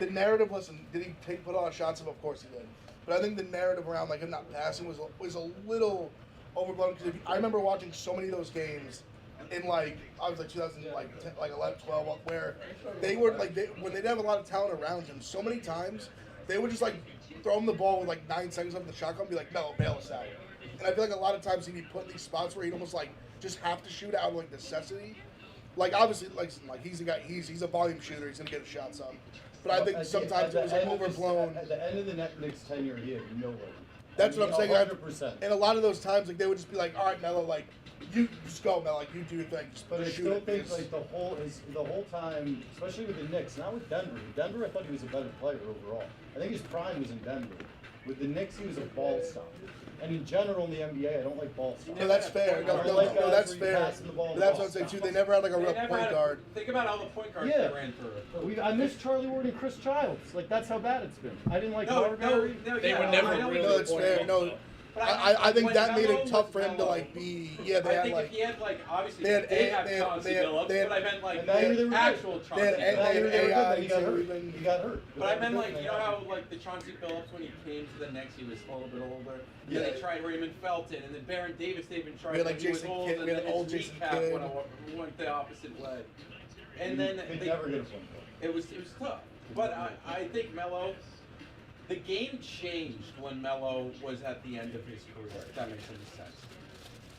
the narrative. Listen, did he put a lot of shots? Of course he did. But I think the narrative around like him not passing was a little overblown because I remember watching so many of those games in like I was like 11, 12, where they were like when they didn't have a lot of talent around him. So many times they would just like throw him the ball with like 9 seconds left in the shotgun, and be like, "Melo, bail us out." And I feel like a lot of times he'd be put in these spots where he'd almost like just have to shoot out of like necessity. Like obviously, like he's a guy. He's a volume shooter. He's gonna get his shots up. But I think sometimes it was like overblown. At the end of the Knicks tenure, he had no way. That's what I'm saying. 100%. And a lot of those times, like they would just be like, "All right, Melo, like you just go, Melo, like you do your thing." Just But I shoot still it, think because- like the whole time, especially with the Knicks, not with Denver. With Denver, I thought he was a better player overall. I think his prime was in Denver. With the Knicks, he was a ball stopper. And in general, in the NBA, I don't like ball stoppers. No, that's fair. No, that's fair. But that's what I'm saying too. They never had like a real point guard. Think about all the point guards Yeah. they ran through. I miss Charlie Ward and Chris Childs. Like that's how bad it's been. I didn't like No, Marbury. They were never I know really No, that's fair. No, I think when that made Melo it tough was for him to Melo, like be. Yeah, they I had think like. if he had like obviously they had they A- have they had- Chauncey they had- Billups, they had- but I meant like And now they were actual good. Chauncey They had Billups. Now they were good, AI then he got too, hurt. even. He got hurt. But I meant like you know how like the Chauncey Billups when he came to the Knicks he was a little bit older. And then they Yeah. tried Raymond Felton, and then Baron Davis they even tried We had, when like, he was Jason old, Kidd, and we had then old his Jason kneecap Kidd. went the opposite way. And then They they, never get a phone call. it was tough. But I think Melo, the game changed when Melo was at the end of his career. If that makes any sense.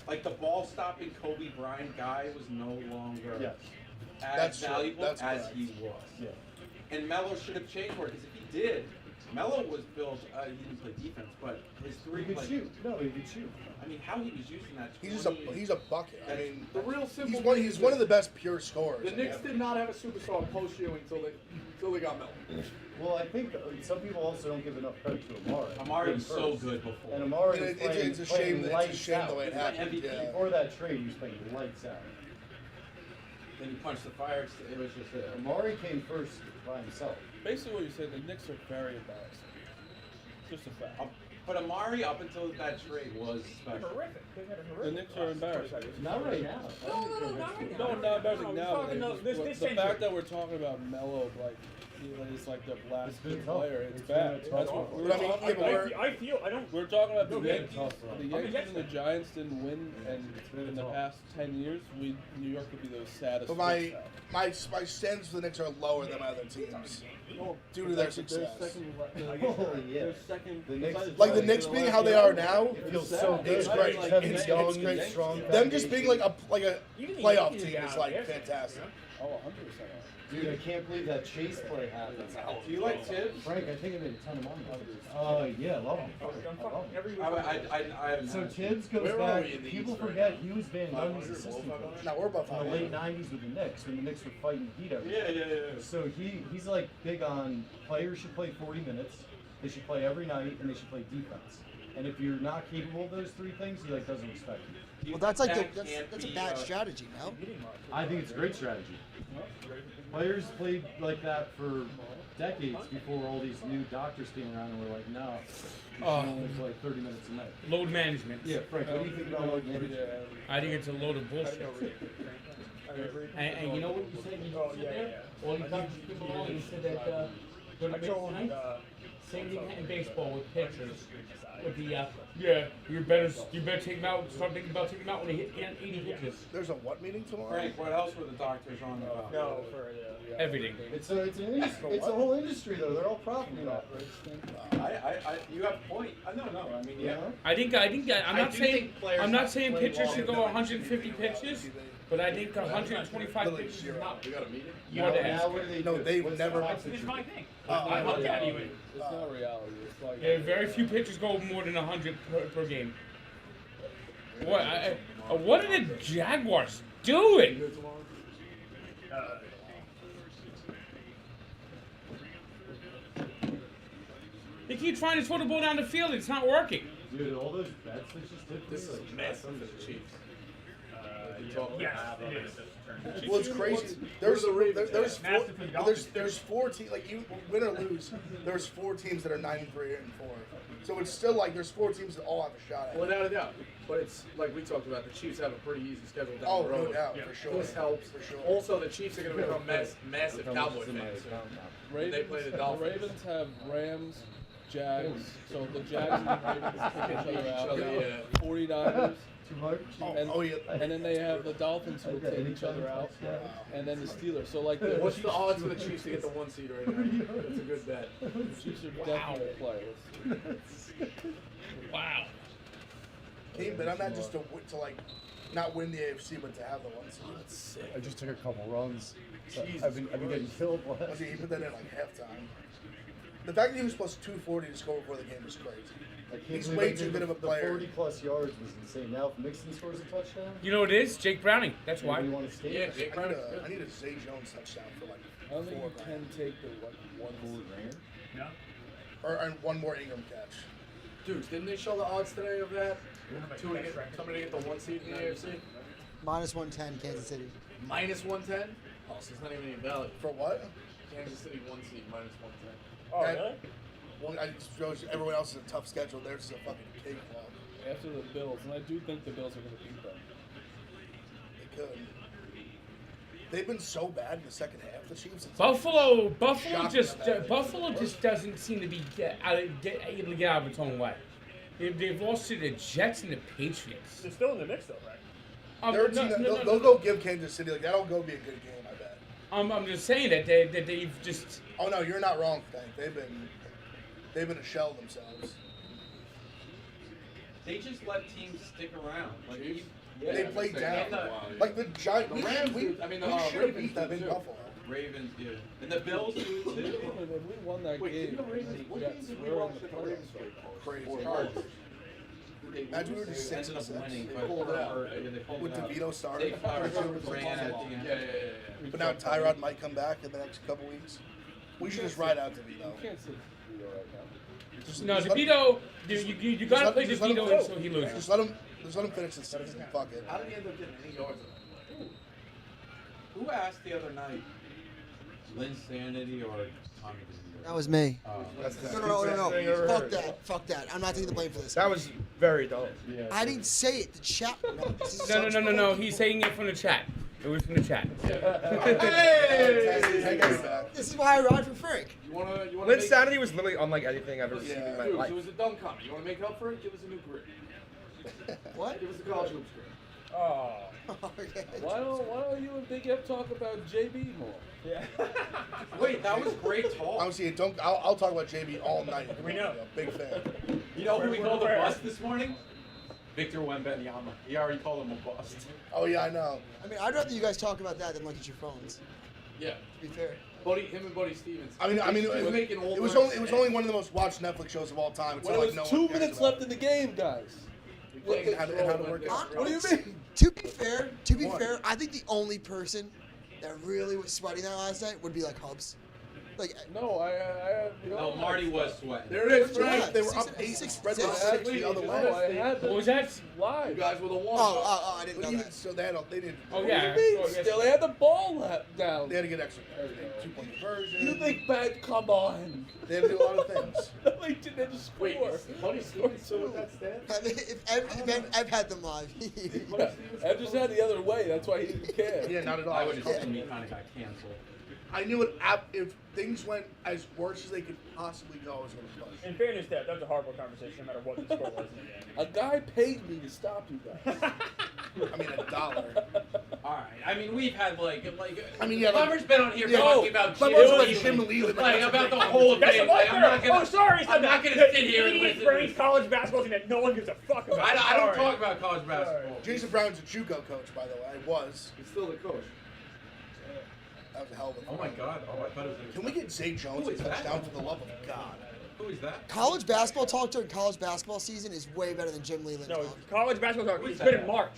Like the ball stopping Kobe Bryant guy was no longer Yes. as That's true. valuable That's as correct. he was. Yeah. And Melo should have changed more because if he did, Melo was built. He didn't play defense, but his He three. could Like, shoot. No, he could shoot. I mean, how he was using that. He's just a 20 he's a bucket. I mean, The real simple he's one. thing He's is one of this. the best pure scorers. The Knicks did not have a superstar post you until they got Melo. Well, I think some people also don't give enough credit to Amari. Amari was He so first. good before. And Amari was It's playing, a shame. playing It's a lights shame out. the way it He's like happened. MVP. Yeah. Before that trade, he was playing lights out. Then he punched the fire. It was just a. Amari came first by himself. Basically, what you're saying, the Knicks are very embarrassing. Just a fact. But Amari, up until that trade, was They're special. horrific. They had a The horrific Knicks are embarrassing. Not right now. No, not right now. No, not embarrassing No, now. we're But talking it's this the century. fact that we're talking about Melo, like he is like the last It's been good tough. player, it's It's been bad. a tough That's run. what we're But I mean, talking yeah, but about. I feel I don't. We're talking about the No, Yankees. tough run. The I'm Yankees against and the that. Giants didn't win, and been in the tough. past 10 years, New York would be the saddest. But my stands for the Knicks are lower than my other teams due to their success. Oh, yeah. They're second. The Knicks- Like the Knicks being how they are now, It feels so good. It's great. Having It's young, great. strong them just being like a Even the playoff Yankees team are is down like there. fantastic. Oh, 100%. Dude, I can't believe that chase play happened. Do you like Tibbs? Frank, I think I made a ton of money. Yeah, I love him. I love him. Every week. I haven't. So Tibbs goes Where are back. we in the People East right forget he was Van Gundy's assistant coach Now we're above in the late 500. '90s with the Knicks when the Knicks were fighting heat every Yeah, yeah, yeah. So he's like big on players should play 40 minutes, they should play every night, and they should play defense. And if you're not capable of those three things, he like doesn't respect you. Well, that's like That that's can't a be, bad strategy, no? I think it's a great strategy. Players played like that for decades before all these new doctors came around and were like, no, you should only play 30 minutes a night. Load management. Yeah, Frank, what do you think about load management? I think it's a load of bullshit. And you know what you said? You Oh, said yeah, there? yeah. All you talked about, you said that go to bed tonight. Same thing in baseball with pitchers. With the you better take him out. Start thinking about taking him out when they hit 80 pitches. There's a what meeting tomorrow? Frank, what else were the doctors on about? No, for Everything. It's a whole industry though. They're all profiting off it. You have a point. No, I mean, yeah. I think I'm not do saying think players I'm not have to saying play pitchers should go longer. 150 pitches, but I think 125 pitches is not. We got a meeting? You want to Now ask. what do they No, do? they've What's never- the This is opposite? my thing. I look at you. It's not reality. It's like Yeah, very few pitchers go more than 100 per game. What are the Jaguars doing? They keep trying to throw the ball down the field. It's not working. Dude, all those bets they just did. This is like, a mess for the Chiefs. Yes, it is. Well, it's crazy. There's Massive for the Dolphins. there's 4 teams. Like you win or lose, there's 4 teams that are 9-3 and 4. So it's still like there's 4 teams that all have a shot at it. Without a doubt. But it's like we talked about, the Chiefs have a pretty easy schedule down Oh, the road. no doubt, for sure. This helps. For sure. Also, the Chiefs are going to become massive Cowboy fans. Ravens, They play the the Dolphins. Ravens have Rams, Jags. So the Jags and the Ravens kick each other out. Yeah. 49ers. Too much. And then they have the Dolphins who will take each other out, and then the Steelers. So like the What's the odds for the Chiefs to get the 1 seed right now? That's a good bet. Chiefs are definitely players. Wow. But I'm not just to like not win the AFC, but to have the 1 seed. That's sick. I just took a couple runs. So Jesus I've been getting killed. I mean, he put that in like halftime. The fact that he was plus 240 to score before the game was crazy. I can't He's believe way I too did good of a the player. 40 plus yards was insane. Now if Mixon scores a touchdown, You know what it is? Jake Browning. That's why. you want to stay. Yeah, Jake Brown. I need a Zay Jones touchdown for like I don't think 4 you grand. can take the like one seed. Or and one more Ingram catch. Dudes, didn't they show the odds today of that? Somebody to get the 1 seed in the AFC? Minus 110, Kansas City. Minus 110? Oh, so it's not even any value. For what? Kansas City 1 seed, minus 110. Oh, And- really? Well, I just shows you everyone else is a tough schedule. Theirs is a fucking cakewalk. after the Bills, and I do think the Bills are going to beat them. They could. They've been so bad in the second half. The Chiefs. Buffalo Shocking. just doesn't seem to be able to get out of its own way. They've lost to the Jets and the Patriots. They're still in the mix, though, right? They're a team they'll go give Kansas City like that'll go be a good game. I bet. I'm just saying that they've just. Oh no, you're not wrong, Frank. They've been a shell themselves. They just let teams stick around. Like They played down. Like the Giants. The Rams. We should have beat them in Buffalo. Ravens, yeah. And the Bills do too. If we won that game, What Jets, games did we're we in watch the that the playoffs. Ravens played? Crazy. Chargers. Imagine we were just They 6 ended up and 6. winning, They but pulled it out. they pulled With it out. DeVito starting. They ran at the end. Yeah. But now Tyrod might come back in the next couple weeks. We should just ride out DeVito. You can't sit DeVito right now. No, Just let him- DeVito, you gotta let- play just let him DeVito go. until he loses. Just let him finish the season. Fuck it. How did he end up getting any yards? Who asked the other night? Lynn Sanity or Tommy DeVito? That was me. That's No. Fuck that. I'm not taking the blame for this. That was very dull. Yeah. I didn't say it. The chat. No. He's saying it from the chat. It was from the chat. This is why I ride for Frank. You wanna Lynn make, Sanity was literally unlike anything I've ever seen Yeah. in my dude, life. it was a dumb comment. You wanna make up for it? Give us a new career. What? Give us a college hoops career. Oh. Okay. Why don't you and Big F talk about JB more? Yeah. Wait, that was great talk. Honestly, I'll talk about JB all night. We know. Big fan. You know who we called a Where? bust this morning? Victor Wembanyama. He already called him a bust. Oh yeah, I know. I mean, I'd rather you guys talk about that than look at your phones. Yeah. To be fair. Him and Buddy Stevens. I mean, He's it making old was times. only one of the most watched Netflix shows of all time. It's When not it like was no 2 one cares minutes about left in the game, guys. And how to work it. What do you mean? To be fair, What? I think the only person that really was sweating that last night would be like Hubs. Like, No, No, Marty was sweating. There it is, Yeah. Frank. They were up Six- 8, six- spread six- the six- 6 the other No, way. I had What was that? You live. guys were the one. I didn't What know do you that. so they didn't. Oh What yeah. do you Oh, mean? yes. Still, they had the ball down. They had to get extra 2-point conversion. You think bad? Come on. They had to do a lot of things. They didn't just Wait, score. Buddy Stevens still with that stat? I mean, if I've had them live. I just had the other way. That's why he didn't care. Yeah, not at all. I would have assumed he kind of got canceled. I knew it. If things went as worse as they could possibly go, I was going to push. In fairness, that was a horrible conversation, no matter what the score was in the game. A guy paid me to stop you guys. I mean, $1. All right. I mean, we've had I mean, yeah, Plummer's been on here yeah, talking about Plummer's Jim like Leland. Jim Leland, Like, that's a about great the whole That's thing. the Like, I'm not gonna. Oh, sorry. I'm not gonna sit here and listen to Brains this. college basketball team that no one gives a fuck about. I don't Sorry. talk about college basketball. Jason Brown's a JUCO coach, by the way. Was. He's still the coach. That was a hell of a Oh my God! Oh, I thought it was. Can we get Zay Jones Who a is that? touchdown for the love of God? Who is that? College basketball talk during college basketball season is way better than Jim Leland No, talk. college basketball talk. Who is It's good that? in March.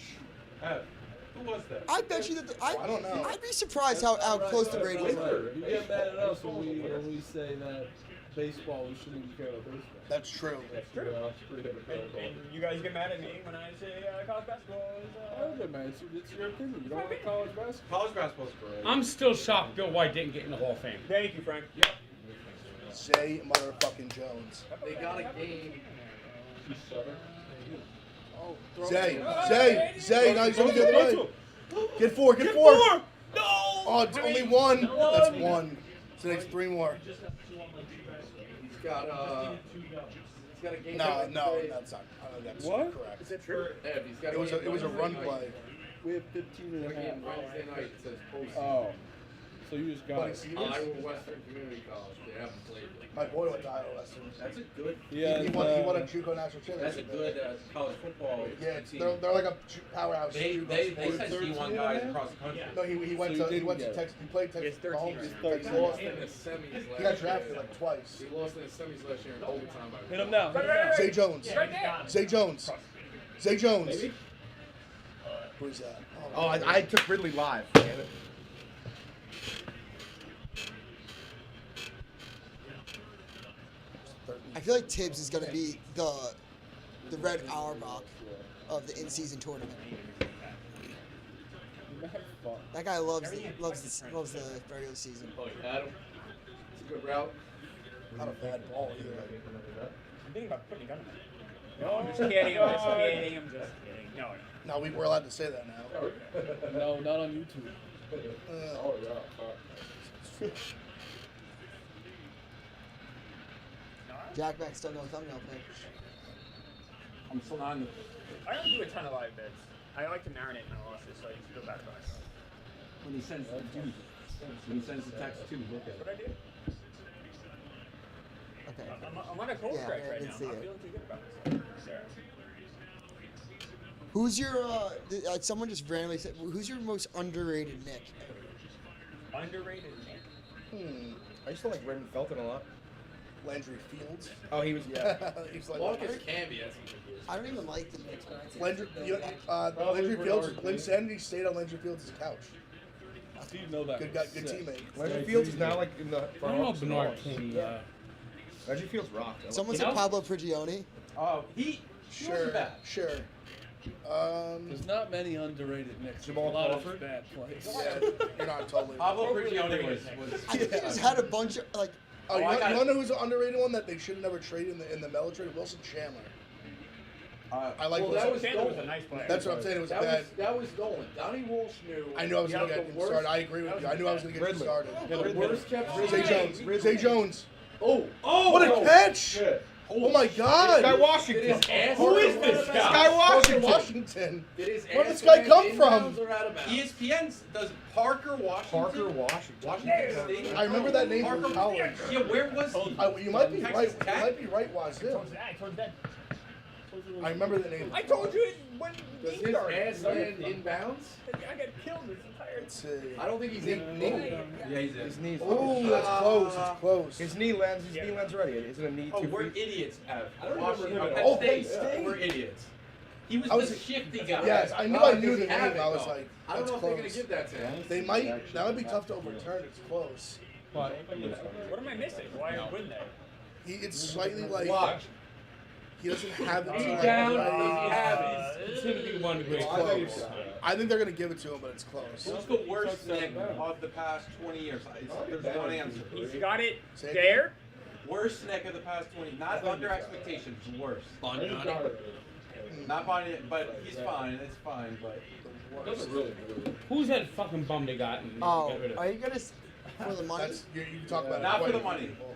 Who was that? I bet you that I don't know. I'd be surprised how close the ratings are. You get mad at us when we say that baseball, we shouldn't even care about baseball. That's true. That's true. And you guys get mad at me when I say college basketball is. I don't get mad. It's your opinion. You don't like college basketball. College basketball's great. I'm still shocked Bill White didn't get in the Hall of Fame. Thank you, Frank. Zay motherfucking Jones. They got a game. Oh, Zay, now he's only the other way. Get four. No! Oh, it's only one. That's one. So next 3 more. He's got a game. No, today. that's not. That's What? correct. Is that true? Yeah, he's got It was a run Wednesday play. night. We have 15 and a Again, half. Wednesday night it says postseason. Oh. So you just got Buddy it. Stevens? Iowa Western Community College. They haven't played yet. My boy went to Iowa Western. That's a good. Yeah, He won a JUCO national championship. That's a good college football Yeah, team. they're like a powerhouse. They JUCO sport. sent D1 guys across the country. No, he went So to you he went to didn't get it. Texas. He played Texas. It's 13. Mahomes. It's Texas. 13. Lost in the semis last He got year. drafted like twice. He lost in the semis last year in overtime. Hit him now. Hit him now. Zay Jones. Zay Jones. Zay Jones. Maybe? Who is that? Oh, I took Ridley live. Damn it. I feel like Tibbs is gonna be the Red Auerbach of the in-season tournament. That guy loves the regular season. Adam. It's a good route. Not a bad ball either. I'm thinking about putting a gun in it. No, I'm just kidding. I'm just kidding. I'm just kidding. No, no. No, we're allowed to say that now. No, not on YouTube. Oh yeah. Jack Mac still no thumbnail pic. I'm still not in the. I don't do a ton of live bits. I like to marinate my losses, so I just feel bad about myself. When he sends the dude, when he sends the text too, look at That's what it. I do. Okay. I'm on a cold Yeah, stretch I right did now. see I'm not it. feeling too good about myself. Sarah. Who's your someone just randomly said who's your most underrated Nick? Underrated Nick. I used to like Raymond Felton a lot. Landry Fields. Oh, he was He's like Marcus Camby has some good years. I don't even like the Knicks. But I Landry, Probably Landry Bernard Fields. King. Linsanity stayed on Landry Fields' couch. Steve Novak. Good guy, good Sick. teammate. Landry Fields is now like in the. I don't know if Bernard King. Landry Fields rocked. Someone You said know? Pablo Prigioni. Oh, he wasn't bad. Sure. There's not many underrated Knicks. Jamal a lot Crawford? of bad plays. Yeah, you're not totally. Pablo Prigioni was. I think he just had a bunch of like. Oh, you I want got to it. know who's an underrated one that they should have never traded in the Melo trade? Wilson Chandler. I like Well, Wilson. that was Chandler was a Dolan. nice player. That's what I'm saying. It was bad. That was Dolan. Donnie Walsh knew. I knew I was he going to had get the him worst- started. I agree with you. I knew I was going to get him Ridley. started. The worst kept Zay secret. Jones. Zay Jones. Oh, What a no. catch! Shit. Oh my Sky God! Washington. Did his ass Who is out this of guy? bounds? Sky Washington. Washington. Did his Where did ass this guy land come in from? bounds or out of bounds? ESPN does Parker Washington. Parker Washington. Washington State. I remember that name from Parker- college. Yeah, where was he? You might be Texas right. You Tech? might be right, Wazoo. Towards that. I remember the name. I told you it when Does he his started. ass land in bounds? I got killed this entire. Let's see. I don't think he's in. Yeah, he's His in. knees. Oh, that's close. It's close. His knee lands. His knee lands ready. Isn't a knee Oh, too we're free? idiots at I don't remember Washington. him at Penn all. State. Penn State. We're idiots. He was I was- the shifty guy. Yes, I knew Oh, I knew does the he have name. it, I was though? like, I don't that's know if they're gonna close. give that to him. They might. That would be tough to overturn. It's close. What am I missing? Why wouldn't they? It's slightly like Watch. he doesn't have it. Deep To down, like, does he have It's going to be one great. It's close. I think they're gonna give it to him, but it's close. Who's the worst Nick of the past 20 years? There's one answer. He's got it Say it there. Worst Nick of the past 20. Not under expectations. Worst. Not Bonnie, but he's fine. It's fine, but. Those are really good. Who's that fucking bum they got? And Oh, got rid of? are you gonna for the money? That's you can talk about it. Not for quite the a few money. people.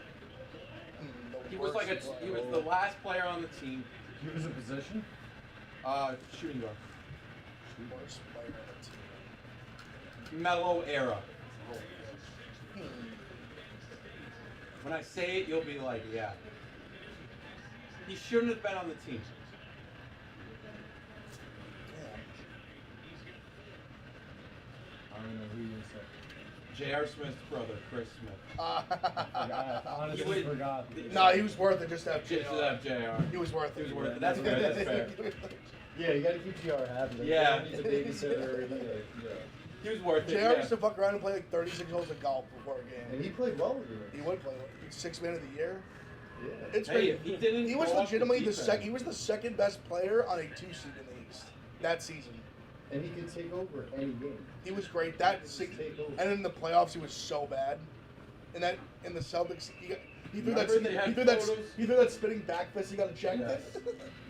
He was like he was the last player on the team. He was a position. Shooting guard. Worst player on the team. Mellow era. When I say it, you'll be like, yeah. He shouldn't have been on the team. I don't know who you said. J.R. Smith's brother, Chris Smith. I honestly He would- forgot. No, he was worth it just to have Just to have J.R. He was worth it. He was worth it. That's fair. That's fair. Yeah, you gotta keep JR happy. Like, Yeah. He's a babysitter. Yeah. He was worth it. JR Yeah. used to fuck around and play like 36 holes of golf before a game. And he played well with He you. would play sixth man of the year. Yeah. It's Hey, great. he didn't. He was go off legitimately the defense. second. He was the second best player on a 2 seed in the East that season. And he could take over any game. He was great. That six, and in the playoffs he was so bad. And that in the Celtics he threw that Remember they had photos? he threw that spinning back fist. He got ejected. Yes.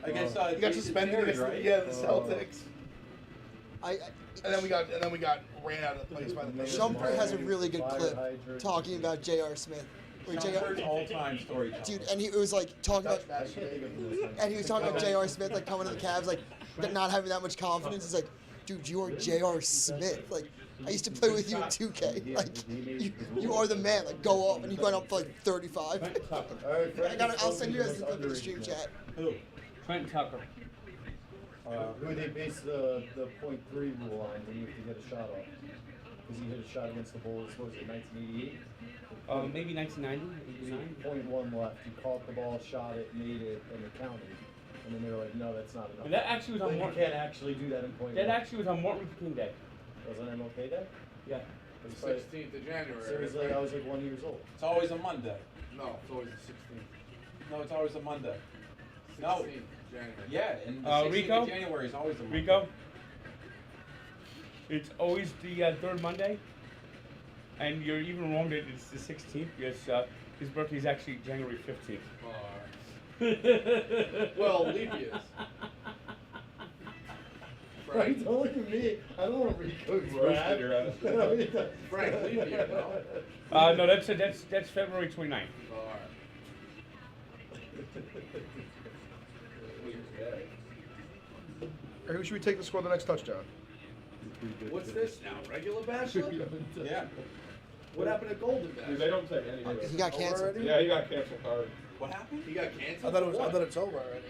Against He got Jason suspended Terry, against right? the Celtics. I And then we got ran out of the place by the Pacers. Shumpert has a really good Fire clip hydrant. talking about J.R. Smith. Where Shumpert's all-time storyteller. Dude, and he was like talking about, That's I can't think of who and he was talking about J.R. Smith like coming to the Cavs like not having that much confidence. He's like, dude, you are J.R. Smith. Like, I used to play with you in 2K. Like, you are the man. Like, go up, and he went up for like 35. I'll send you guys the clip in the stream chat. Who? Trent Tucker. Who they base the .3 rule on when you have to get a shot off. Because he hit a shot against the Bulls, what was it, 1988? Maybe 1990, 89. .1 left. He caught the ball, shot it, made it, and it counted. And then they were like, no, that's not enough. But that actually was on Like, you Martin. can't actually do that in .1. That actually was on Martin Luther King Day. Was it MLK Day? Yeah. It's probably- 16th of January. Seriously, I was like 1 year old. It's always a Monday. No, it's always the 16th. No, it's always a Monday. 16th No. January. Yeah, and the 16th Rico? of January is always a Monday. Rico? It's always the third Monday. And you're even wrong that it's the 16th because his birthday is actually January 15th. Well, leap years. Frank, don't look at me. I don't want to recode Roasted your ass. Frank, leap year, no? No, that's February 29th. Alright. Who should we take to score the next touchdown? What's this now? Regular Bachelor? Yeah. What happened to Golden Dude, Bachelor? they don't take anything. He got canceled. Yeah, he got canceled hard. What happened? He got I canceled? thought it was. For I what? thought it's over already.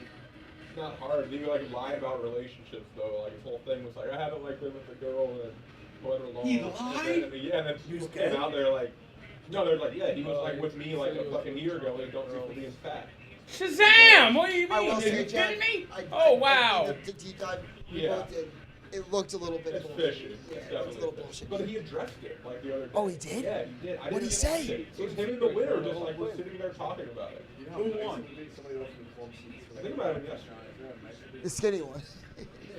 Not hard. He like lied about relationships though. Like his whole thing was like, I haven't like been with a girl and put her along. He lied? And then He was people came gay? out there like, no, they're like, yeah, he was like with me like a fucking year ago and don't seem to be in fat. Shazam! What do you I mean? will Are say, you Jack, kidding me? I Wow. the deep dive we Yeah. both did, it looked a little bit It's bullshit. fishy. Yeah, It's it looked a little definitely bullshit. But he addressed it like the other day. Oh, he did? Yeah, he did. I What'd he didn't say? even watch it. It was him and the winner just like we're sitting there talking about it. You know Who how nice won? it would be if somebody offered me club seats for Think that? about it yesterday. The skinny one.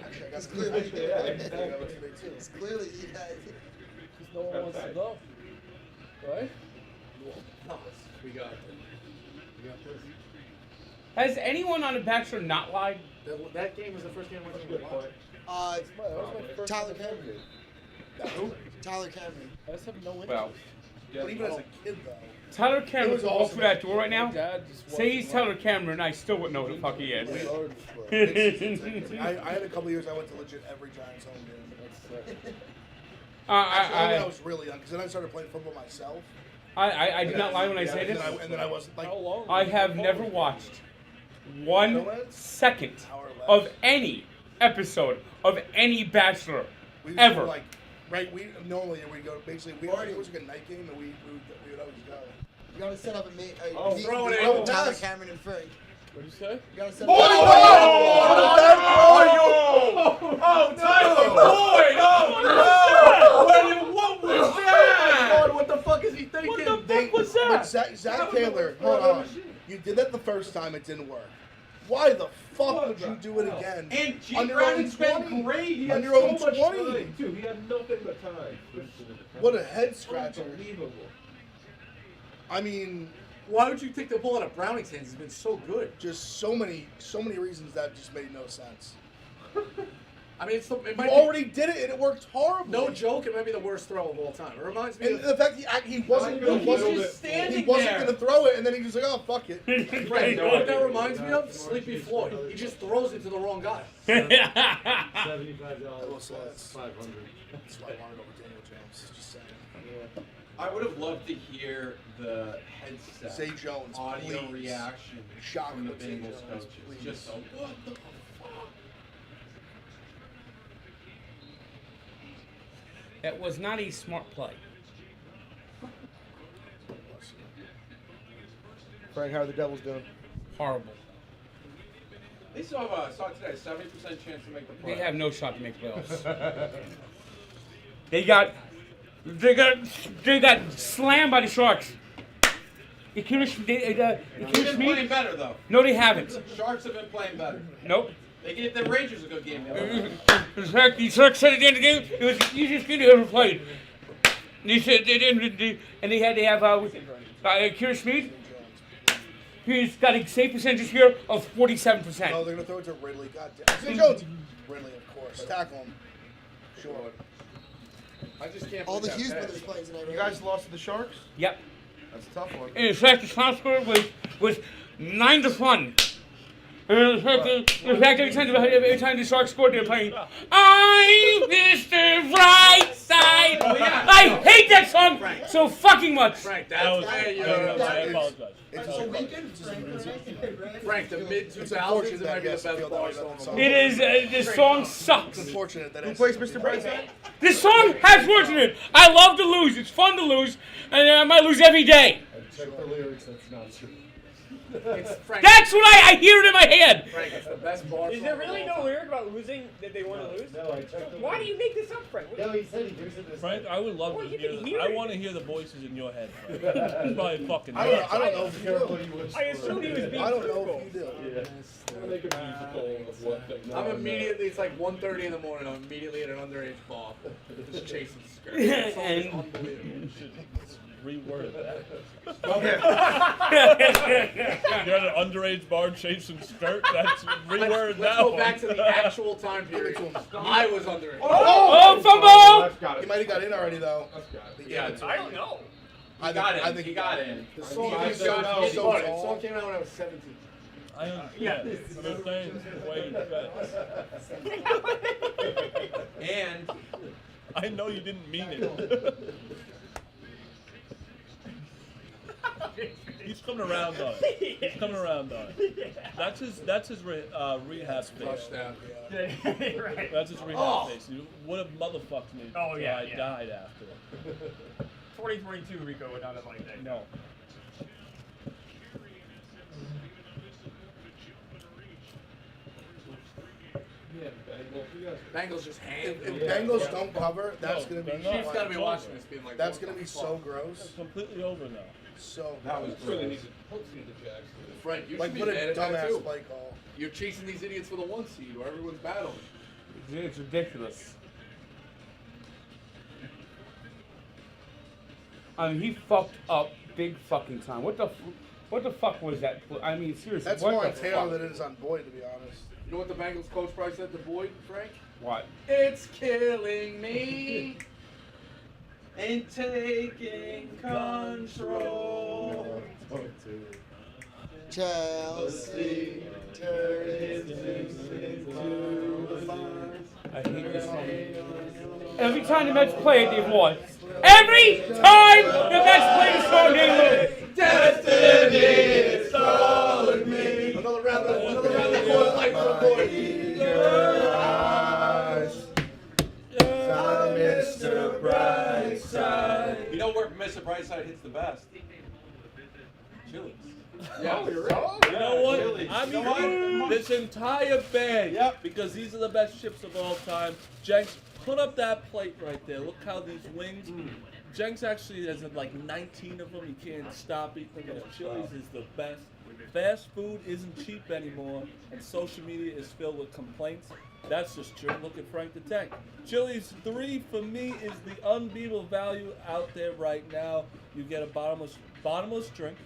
Actually, I got It's some clearly, Yeah, exactly. I got today too. it's clearly you guys. Because no one wants to go. Right? We got this. Has anyone on The Bachelor not lied? That game was the first game I went That's a to good watch. point. That was my first Tyler time Cameron. Who? Tyler Cameron. I just have no interest. Well, But even as a kid, though. Tyler It Cameron was walks awesome. through that door right My now. dad just Say he's wasn't Tyler like- Cameron, I still wouldn't know who the fuck he is. I had a couple years I went to legit every Giants home game. That's sick. Actually, I I was really young because then I started playing football myself. did not lie when I Yeah, say and this. then I wasn't like How long? I have never watched 1 second hour left. of any episode of any Bachelor We used ever. To, like, right? We normally we go basically. It was like a night game, and we would always go. You gotta set up a meet. Oh, meet throw it with in. Tyler Cameron and Frank. What'd you say? You gotta set Oh, What was that? What the fuck is he thinking? What the fuck was that? But Zach Taylor, hold on. You did that the first time, it didn't work. Why the fuck would you do it again? And G. On your own Brannon's been 20? great. He On had your so own much 20? time. Dude, he had nothing but time. What a head scratcher. Unbelievable. I mean, Why would you take the ball out of Browning's hands? He's been so good. just so many reasons that just made no sense. I mean, it You might be, already did it, and it worked horribly. no joke, it might be the worst throw of all time. It reminds me And of the fact he wasn't Look, going he's to just standing he wasn't there. going to throw it, and then he was like, oh fuck it. Frank. You know what that reminds me of? Sleepy Floyd. He just throws it to the wrong guy. $75 plus plus 500. That's why I wanted over Daniel Jones. Just saying. I would have loved to hear the headset Zay Jones, audio please. reaction Shock from the with Zay Bengals Jones, coaches. please. Just a what the fuck? That was not a smart play. Frank, how are the Devils doing? Horrible. They still have saw today 70% chance to make the They playoffs. have no shot to make the playoffs. They got slammed by the Sharks. Akira They've been playing Schmid? better though. No, they haven't. Sharks have been playing better. Nope. They gave the Rangers a good game the other night. The Sharks said at the end of the game it was the easiest game they ever played. They said they didn't, and they have Akira Schmid. He's got a save percentage this year of 47%. No, they're going to throw it to Ridley. God damn. Zay Jones. Ridley, of course. Tackle him. Sure. I just can't All the believe Hughes that brothers playing tonight, right? You guys lost to the Sharks? Yep. That's a tough one. And in fact, the final score was 9-1. And in fact, every time the Sharks scored, they were playing, I'm Mr. Brightside. I hate that song so fucking much. Frank, That was, that's I apologize. It's So a weekend, Frank. Frank, the mid It's 2000s, unfortunate it that might be he the has to best feel that bar way song. about the song. It is, this song sucks. It's unfortunate that Who it plays has to Mr. be- Brightside? This song has words in it. I love to lose. It's fun to lose. And I might lose every day. Check the lyrics, that's not true. It's Frank. That's what I hear it in my head. Frank, it's the best bar Is song there of really all no time. lyric about losing that they want to lose? No, I checked the Why do you make this up, Frank? No, he said he thinks it is. Frank, I would love Well, to you hear can this. hear I it. want to hear the voices in your head, Frank. It's probably fucking I don't know if you Careful, do. you wish I assume he was being I don't know truthful. if you do. Yeah. Make a musical of what thing. I'm immediately, it's like 1:30 in the morning, I'm immediately at an underage bar. Just chasing skirts. That song is And- unbelievable. reword that. Okay. You're at an underage bar chasing skirt. That's reword Let's that go one. back to the actual time period. I was under it. Oh, fumble! Got He it. might have got in already though. That's got it. He gave Yeah, it to I him. don't know. I think He got in. The song I came said out- no. so So the tall. song came out when I was 17. I understand. But I'm saying it's way better. And I know you didn't mean it. He's coming around on it. He's coming around on it. That's his rehab face. Flushed out. Right. That's his rehab Oh. face. You would have motherfucked me Oh, till yeah, I yeah. died after it. 2022 Rico would not have liked that. No. Yeah, Bengals. You guys. Bengals just hand. If Bengals don't cover, that's No, gonna be. they're not. Chiefs gotta be It's watching over. this, being like, That's what gonna the be fuck? so gross. It's completely over now. So that was Really gross. need to post the Jacksonville. Frank, you like should be what a mad at that dumbass too. play call. You're chasing these idiots for the 1 seed, where everyone's battling. It's ridiculous. I mean, he fucked up big fucking time. What the fuck was that? I mean, seriously, That's what more the on Taylor fuck? than it is on Boyd, to be honest. You know what the Bengals coach probably said to Boyd, Frank? What? It's killing me. And taking control. Chelsea turns into the fire. I hate this song. Every time the Mets play it, they've lost. Every time the Mets play the song, they lose. Destiny is calling me. Another round of the court, like for Boyd. Mr. Brightside. You know where Mr. Brightside hits the best? Chili's. Yeah, you're right. You know what? Really? I'm You know what? eating this entire bag. Yep. Because these are the best chips of all time. Jenks, put up that plate right there. Look how these wings. Jenks actually has like 19 of them. You can't stop eating them. Chili's is the best. Fast food isn't cheap anymore, and social media is filled with complaints. That's just true. Look at Frank the Tank. Chili's 3 for me is the unbeatable value out there right now. You get a bottomless drink.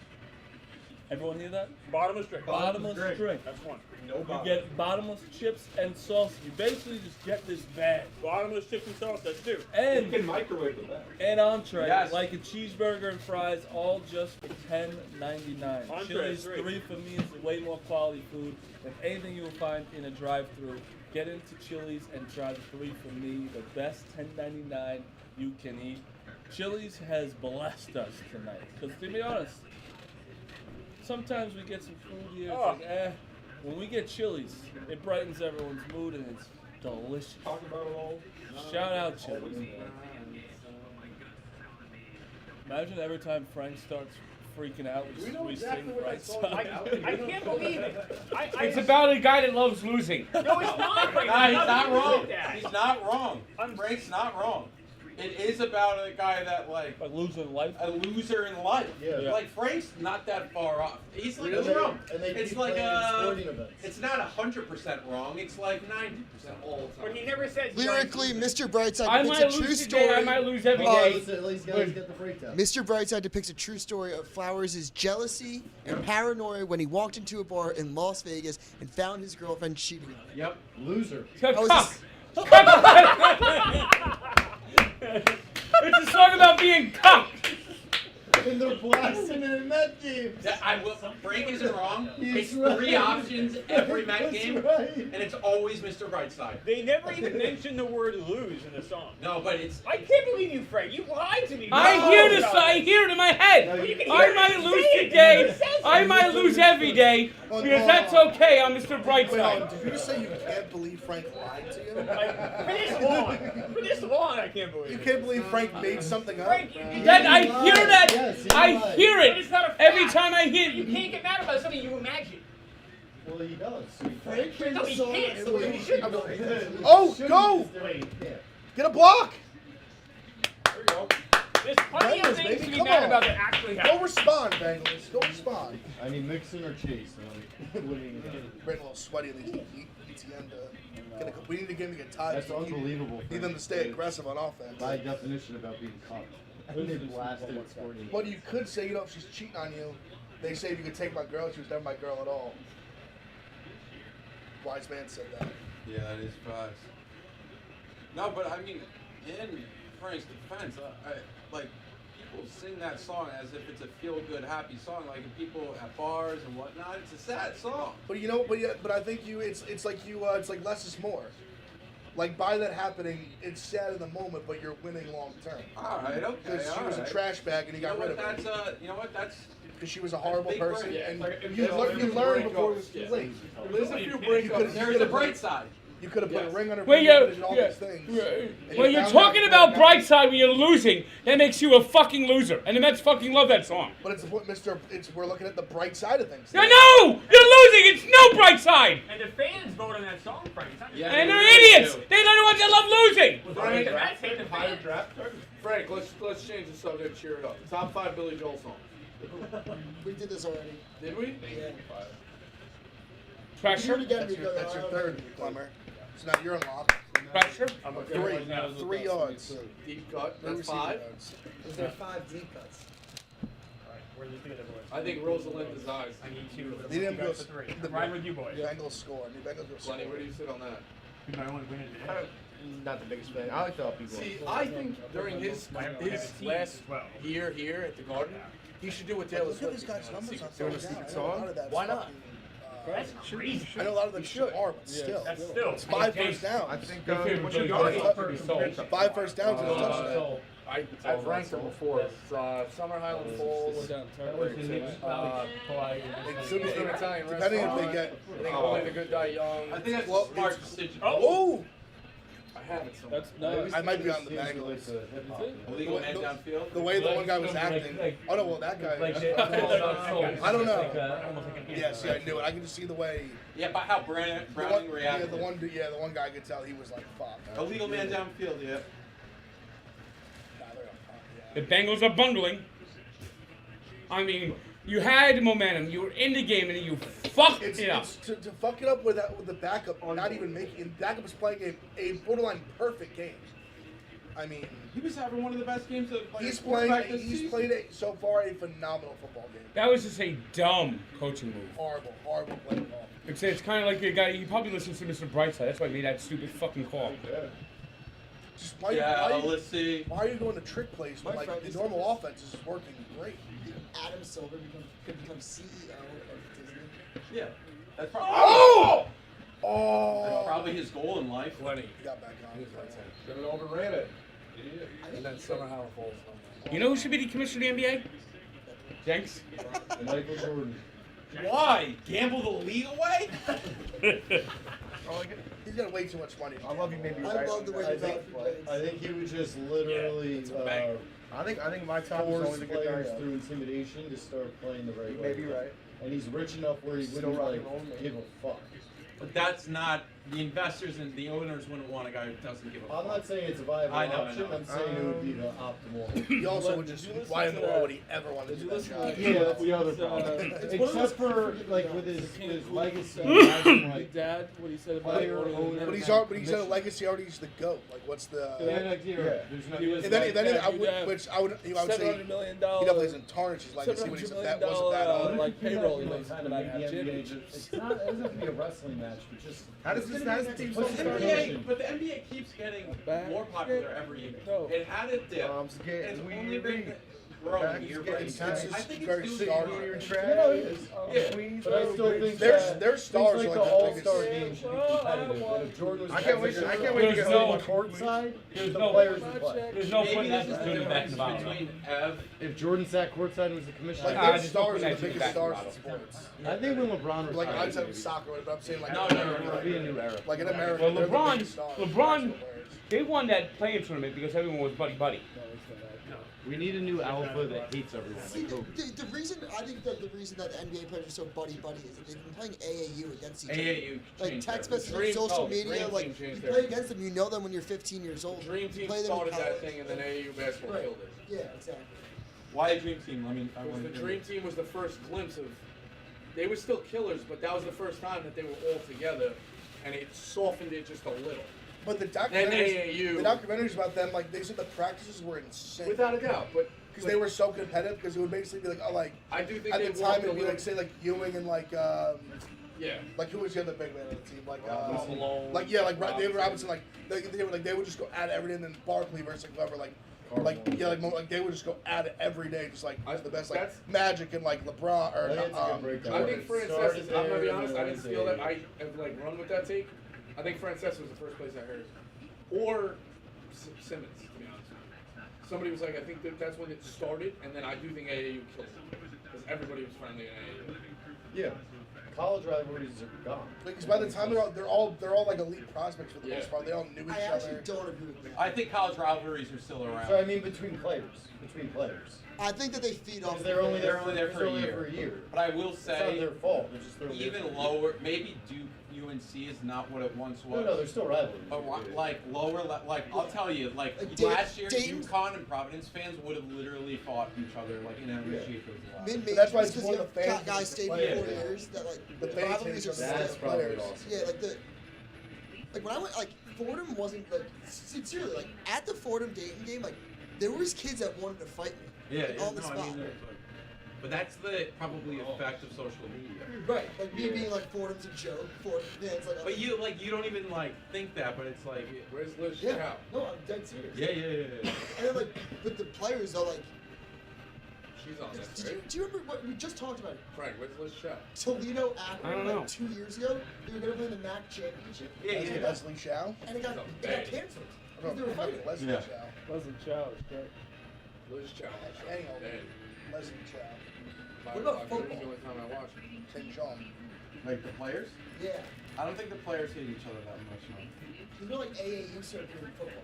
Everyone hear that? Bottomless drink. Bottomless drink. That's one. You get bottomless chips and sauce. You basically just get this bag. Bottomless chips and sauce. That's two. You And can microwave the bag. entree, Yes. like a cheeseburger and fries, all just for $10.99. Entree, Chili's three. 3 for me is way more quality food than anything you will find in a drive-thru. Get into Chili's and try the 3 for me, the best $10.99 you can eat. Chili's has blessed us tonight. Because to be honest, sometimes we get some food here, it's like, when we get Chili's, it brightens everyone's mood and it's delicious. Talk about it all. Shout out Chili's. Imagine every time Frank starts freaking out, We know we exactly sing what right that song is side. about. I can't believe it. It's about a guy that loves losing. No, it's not. Frank. Nah, he's It's not nothing to do wrong. with that. He's not wrong. Frank's not wrong. It is about a guy that like Like losing life. a loser in life. Yeah. Like Frank's not that far off. He's like Really? wrong. And they It's keep like playing in sporting events. it's not 100% wrong. It's like 90% all the But time. he never says. Lyrically, Mr. Brightside I depicts might a true lose today, story. I might lose every Oh, day. Listen, at least guys get the breakdown. Mr. Brightside depicts a true story of Flowers' jealousy and paranoia when he walked into a bar in Las Vegas and found his girlfriend cheating on him. Yep. Loser. How is Cock. It's a song about being cocked. And they're blasting it in Met games. Frank isn't wrong. He's It's right. 3 options every Met That's game, right. and it's always Mr. Brightside. They never even mention the word lose in the song. No, but it's I can't believe you, Frank. You lied to me. I hear this. I hear it in my head. No, you can I hear might it. lose Say it. today. It says I it. might lose every day because that's okay. I'm Mr. Wait, hold on. Brightside. Did you just say you can't believe Frank lied to you? Like, for this long, I can't believe You it. can't believe Frank made something up? Frank, That I hear that. Yes, he I lied. hear But it it's not a fact. every time I hear You it. can't get mad about something you imagine. Well, he does. Frank made No, a he song. can't. So he shouldn't. Oh, go! Get a block! There you go. There's plenty of Bengals, things baby, to be come mad on. about that actually Go happen. respond, Bengals. Go respond. I need Mixon or Chase. Winning. Brandon a little sweaty and he ETN to get a, we need to get him to get tied. That's unbelievable. Need them to stay aggressive on offense. By definition about being cocked. They blasted it 40. But you could say, if she's cheating on you, they say if you could take my girl, she was never my girl at all. Wise man said that. Yeah, that is fast. No, but I mean, in Frank's defense, like people sing that song as if it's a feel-good, happy song. Like people at bars and whatnot, it's a sad song. But but I think it's like less is more. Like by that happening, it's sad in the moment, but you're winning long term. All right, okay. Because she was a trash bag and he got rid of her. You know what? That's because she was a horrible big person, break. and Like, you learned before it was too late. There's a few breakups. There's a bright side. You could have put a ring on her Well, finger and all these things. When you're talking about bright side when you're losing, that makes you a fucking loser. And the Mets fucking love that song. But it's the point, we're looking at the bright side of things. No, you're losing. It's no bright side. And the fans vote on that song, Frank. Yeah, And they they're really idiots. do. They don't know what they love losing. Frank, The Mets hate the fans. Frank, let's change the subject. Cheer it up. Top 5 Billy Joel songs. We did this already. Did we? Yeah. Pressure. Do it again, That's your third, Plumber. So now you're in lock. Pressure. I'm a 3 yards. Deep cut. No That's 5. receiving yards. Was there 5 deep cuts? I think Rosalinda's eyes. I need two. They didn't go for three. the Right with you boys. Bengals score. New Bengals will score. Lenny, where do you sit on that? My only win today. Not the biggest fan. I like the upbeat See, I think during his last year here at the Garden, he should do what Taylor Look at this Swift guy's did on numbers on Secret Secret Song. Song. I know a lot of that's Why not? fucking, That's crazy. I know a lot of them should are, but still. That's still. It's 5 first I downs. think What's your yardage? 5 first downs and a touchdown. I've ranked them before. Summer Highland Falls. Super Italian Depending if restaurant. they get. I think Only the Good Die Young. I think that's Well, a smart decision. Oh! I have it somewhere. That's no. I might be on the Bengals. Illegal man downfield. The way the one guy was acting. Oh no, well that guy. I don't know. Yeah, see, I knew it. I could just see the way. Yeah, but how Browning Yeah, reacted. the one guy I could tell he was like, fuck. Illegal man downfield, yeah. Nah, they're up top, The yeah. Bengals are bungling. I mean, you had momentum. You were in the game, and then you fucked It's it up. to fuck it up with the backup, not even making. Backup is playing a borderline perfect game. I mean, He was having one of the best games of like, he's quarterback playing. this He's season. played so far a phenomenal football game. That was just a dumb coaching move. Horrible play call. It's kind of like a guy. He probably listens to Mr. Brightside. That's why he made that stupid fucking call. Just Yeah, let's see. why are you going to trick plays when My like friend the is- normal offense is working great? Adam Silver could become CEO of Disney. Yeah. That's probably, Oh! that's Oh! probably his goal in life. Lenny. He got back on. Should have overran it. And then Summer Highland Falls. You know who should be the commissioner of the NBA? Jenks. Michael Jordan. Why? Gamble the league away? He's got way too much money. I love you. Maybe I right. love the way I you think, play. I think he would just literally I think my top is force only the good players guy. through intimidation to start playing the right You way. may be right. And he's rich enough where he Still wouldn't rock like and roll, maybe. give a fuck. But that's not the investors and the owners wouldn't want a guy who doesn't give a I'm fuck. not saying it's a viable I know, I option. know. I'm saying it would be the optimal. He also would Did just. you listen Why in to the world that? would he ever want to Did do you that listen job? to Yeah, that's the other It's, problem. it's one of those- Except for like with his legacy, Big having, like Dad, what he said about player ordering the owner- But he's net. already. But he's had a legacy. Already. He's the goat. Like, what's the? there's no. He was And then, like, then yeah, I you'd would, have which I would say $700 million. he definitely doesn't tarnish his legacy when he's $700 that million wasn't that old. like payroll. He Kind makes of when I make have the NBA. championships. It's not. It doesn't have to be a wrestling match, but just. How does this team But What's the the NBA, definition? but the NBA keeps getting Back. more popular every year. No. It had a dip. It's getting It's only weird. been growing Back year is by getting year. tense. I think Very it's doing star- good. You're Yeah, trash. it is. Yeah. But I still think Their stars like are the like the All-Star biggest. game should be competitive. And if Jordan was I can't wait. I can't wait to There's get no home. courtside, There's the no- players would play. There's no Maybe point in this that is the doing it back in the difference bottom. between Ev. If Jordan sat courtside and was the commissioner, Like Ah, their just don't stars put are that the to the biggest back stars of in the sports. I think when LeBron was Like outside of soccer, but I'm saying like No, in no, no, America, no. it'll be a new era. like in America, Well, they're the LeBron, biggest stars. LeBron, they won that playing tournament because everyone was buddy. We need a new alpha that hates everyone. See, Like Kobe. the reason I think that the reason that the NBA players are so buddy is that they've been playing AAU against each other. AAU Like changed text that. messages, Dream- social oh, media, Dream like Team changed you play against them, you know them when you're 15 years old. Dream You Team play them in started that college. thing, and then AAU basketball Right. killed it. Yeah, exactly. Why a dream team? I mean, I Because want the to Dream Team was the first glimpse of. They were still killers, but that was the first time that they were all together, and it softened it just a little. But the And documentaries, AAU. the documentaries about them, like they said, the practices were insane. Without a doubt, but Because they were so competitive. Because it would basically be like, oh, like I do think at they the time walked it'd a be little. like say like Ewing and like Yeah. like who was the other big man on the team? Like Malone, like yeah, like David Robinson. Robinson. Like they would just go at everything. And then Barkley versus like whoever like they would just go at it every day, just like the best like That's- Magic and like LeBron or That's a good breakdown. I think Started Frances, I'm gonna be there, honest, I didn't and steal then that. I have like run with that take. I think Frances was the first place I heard, or Simmons. To be honest, somebody was like, I think that's when it started, and then I do think AAU killed it because everybody was friendly in AAU. Yeah. College rivalries are gone. Because by the time they're all like elite prospects for the Yeah. most part. They all knew each I actually other. don't agree with that. I think college rivalries are still around. So I mean, between players. I think that they feed off. Because they're only there for a year. But I will It's not say, their fault. They're just throwing even lower, maybe Duke UNC is not what it once was. No, they're still rivalries. But like lower, like I'll tell you, like last year, UConn and Providence fans would have literally fought each other like in every shape of the Mid-majors, But that's why it's because more you the have fans guys than stay the for 4 players. years. That like The the fans rivalries hate are each other. still That's probably players. awesome. Yeah, like when I went, like Fordham wasn't like sincerely like at the Fordham Dayton game, like there was kids that wanted to fight me. Yeah, like, on the no, spot. I mean, but that's the probably effect of social media. Right, like me being like Fordham's a joke. Fordham fans like. But you don't even like think that, but it's like Where's Liz Yeah, Chow? no, I'm dead serious. yeah. And then like, but the players are like. She's on this, Do right? you remember what we just talked about? Frank, where's Liz Chow? Toledo I Akron don't like know. 2 years ago. They were gonna play the MAC championship. Yeah. Leslie Chow. And it got canceled because they were fighting. Leslie Yeah. Chow. Leslie Chow is great. Liz Chow. Hang on. Dead. Leslie Chow. What about That was football? the only time I watched it. St. John. Like the players. Yeah, I don't think the players hate each other that much. No. there's no like AAU circuit in football.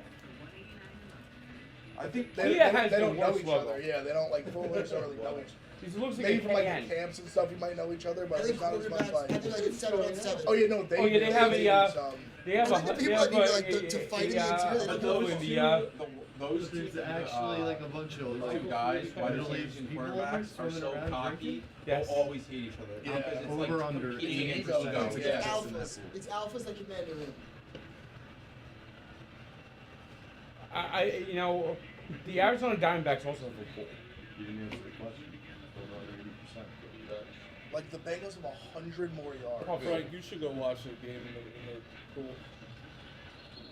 I think They, Kia they, has they the don't know worst each logo. other. Yeah, they don't like full players don't really know each other. It looks like Maybe a from like KN. the camps and stuff, you might know each other, but I think it's not as much quarterbacks. I think like. like it's 7-on-7. Oh yeah, no, they. Oh, yeah, they have a, They have I think the people that need, like, to fight in the interior, they But don't those know. two, those two, There's actually like a bunch of two like guys, wide Middle receivers East and people quarterbacks are swimming so around cocky. drinking. Yes. They'll always hate each other. Yeah. Because it's Over like under competing against 80%. ego. It's Yeah. alphas. It's alphas that command the room. You know, the Arizona Diamondbacks also have a pool. You didn't answer the question. Still not 80%. Like the Bengals have 100 more yards. Probably. Frank, you should go watch the game in the pool.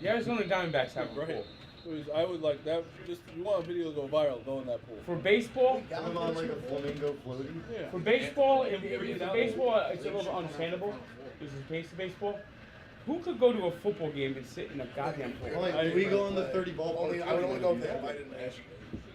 The Arizona Diamondbacks have a Right. pool. Please, I would like that. Just if you want a video to go viral, go in that pool. For baseball, Put them on like a flamingo floaty. Yeah. for baseball, it's a little understandable. This is case of baseball. Who could go to a football game and sit in a goddamn pool? Well, like, we go on the 30 ball Only, I would only go if they invited me.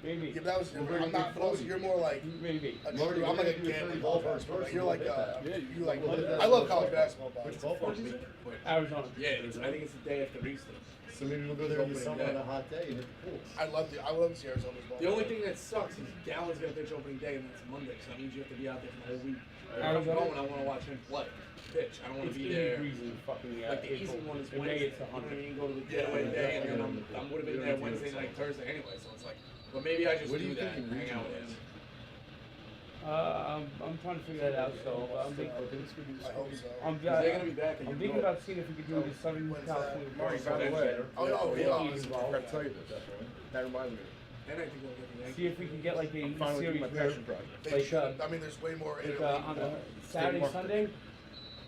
Maybe. Yeah, but that was. I'm not. But also, you're more like. Maybe. A Marty, true, I'm we're like a gonna do gambling 30 ballparks podcast, but first. you're like Yeah, you like. Well, I love college basketball. Which ballpark is it? Arizona. Yeah, I think it's the day after Easter. So maybe we'll go there in the summer on a hot day and hit the pools. I love to see Arizona's ball. The only thing that sucks is Gallen's gonna pitch opening day, and that's Monday, so that means you have to be out there for the whole week. If I'm Arizona? going, I want to watch him play, pitch. I don't want It's to 80 be there. degrees in fucking Like the easy April. one is In May Wednesday. it's You know what I 100. mean? Go to the getaway day, and then I would have been there Wednesday night, Thursday anyway. So it's like, but maybe I just What do do you that think and hang out with him. I'm trying to figure that out. So I'm thinking. I hope so. I'm, Because they're gonna be back. I'm thinking about seeing if we could do the Southern When's California. that? Marty, by the Southern way, Center. Oh, yeah. I forgot to tell you this. That reminded me. And I think we'll get the See if we can get like a I'm finally doing series my where, passion project. They like, should. I mean, there's way more. like on a Saturday, Sunday,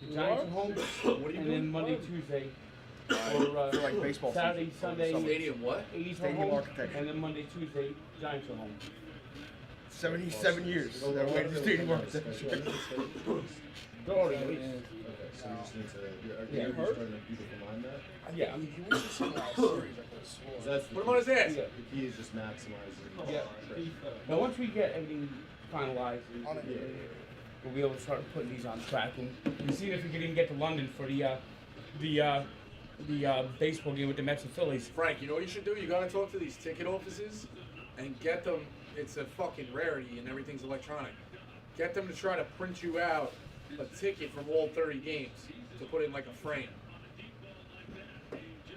the Giants are home, What are you and then doing? Monday, Tuesday, or For like baseball Saturday, season. Sunday, Stadium what? 80s are Stadium home, architecture. and then Monday, Tuesday, Giants are home. 77 years. That way the stadium architecture. They're already leased. Okay, so you just need to. Yeah. You're just trying to beautiful mind that. Yeah. He was just in last series. I could have sworn. 'Cause that's the Put him on his ass. Yeah. The key is just maximizing. Yeah. But once we get everything finalized, On it. we'll be able to start putting these on track and see if we can even get to London for the baseball game with the Mets and Phillies. Frank, you know what you should do? You gotta talk to these ticket offices and get them. It's a fucking rarity and everything's electronic. Get them to try to print you out a ticket from all 30 games to put in like a frame.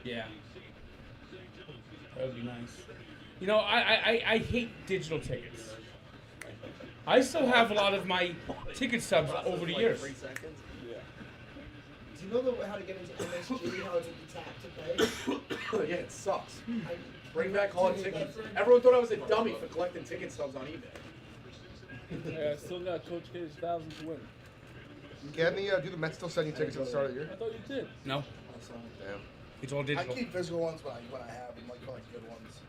Yeah. That would be nice. You know, I hate digital tickets. I still have a lot of my ticket stubs over the years. 3 seconds. Yeah. you know how to get into MSG? How it's a tap to pay? Yeah, it sucks. Bring back hard tickets. Everyone thought I was a dummy for collecting ticket stubs on eBay. Yeah, I still got Coach K's 1,000 to win. Do the Mets still send you tickets at the start of the year? I thought you did. No, Damn. it's all I digital. keep physical ones when I have them, like good ones.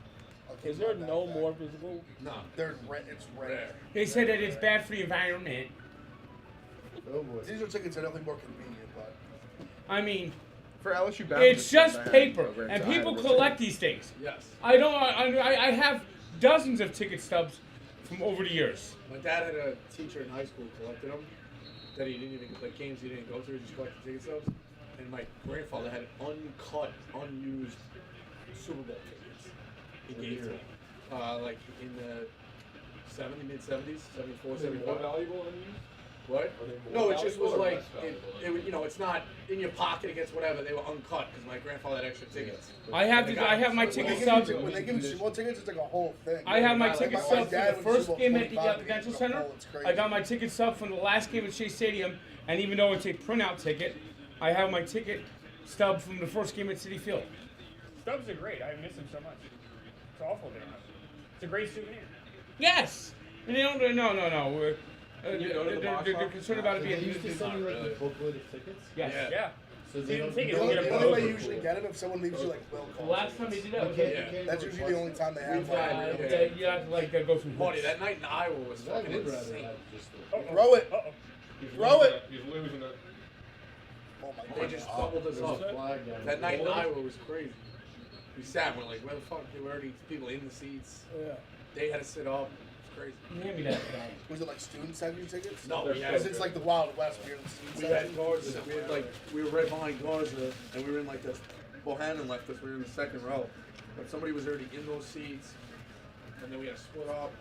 I'll keep Is there my no backpack. more visible? No. It's rare. They said that it's bad for the environment. Oh boy. Digital tickets are definitely more convenient, but I mean, For LSU bound, it's just I had paper, programs and I had people with collect these things. Yes. I have dozens of ticket stubs from over the years. My dad had a teacher in high school who collected them. That he didn't even like games he didn't go to. He just collected ticket stubs. And my grandfather had uncut, unused Super Bowl tickets. He gave to him, like in the mid 70s, 74, Is it more 75. valuable than you? What? Are they No, more it just valuable was or like less valuable? it would, it's not in your pocket against whatever. They were uncut because my grandfather had extra tickets. I have my when ticket they stubs. give you, when they give you Super Bowl tickets, it's like a whole thing. I have my Like, ticket my stub from dad the went first Super Bowl game at the 25 Prudential games, Center. it's crazy. I got my ticket stub from the last game at Shea Stadium, and even though it's a printout ticket, I have my ticket stub from the first game at Citi Field. Stubs are great. I miss them so much. It's awful they don't have them. It's a great souvenir. Yes! And they don't. No. We're, You go to the box they're office? concerned about it They being used to used. send you like the booklet of tickets. Yes. Yeah. So they Season don't. tickets, The you only, get a the only way book. you usually get them if someone leaves you like will The call. last time they did that was That's usually the only time they have. We've one. had- you have to like go through. Marty, that night in Iowa was I fucking would rather insane. have just the. Throw it. Throw it. He's losing it. Oh my They god. just doubled us There's up. a flag down That there. night in Iowa was crazy. We sat, we're like, where the fuck? There were already people in the seats. Yeah. They had to sit up. It's crazy. Hand me that. Was it like student section tickets? No, we had- Because it's like the Wild West. We were in the student We section. had Garza. We were right behind Garza, and we were in like the Bohannon left us. We were in the second row, but somebody was already in those seats, and then we had to split up.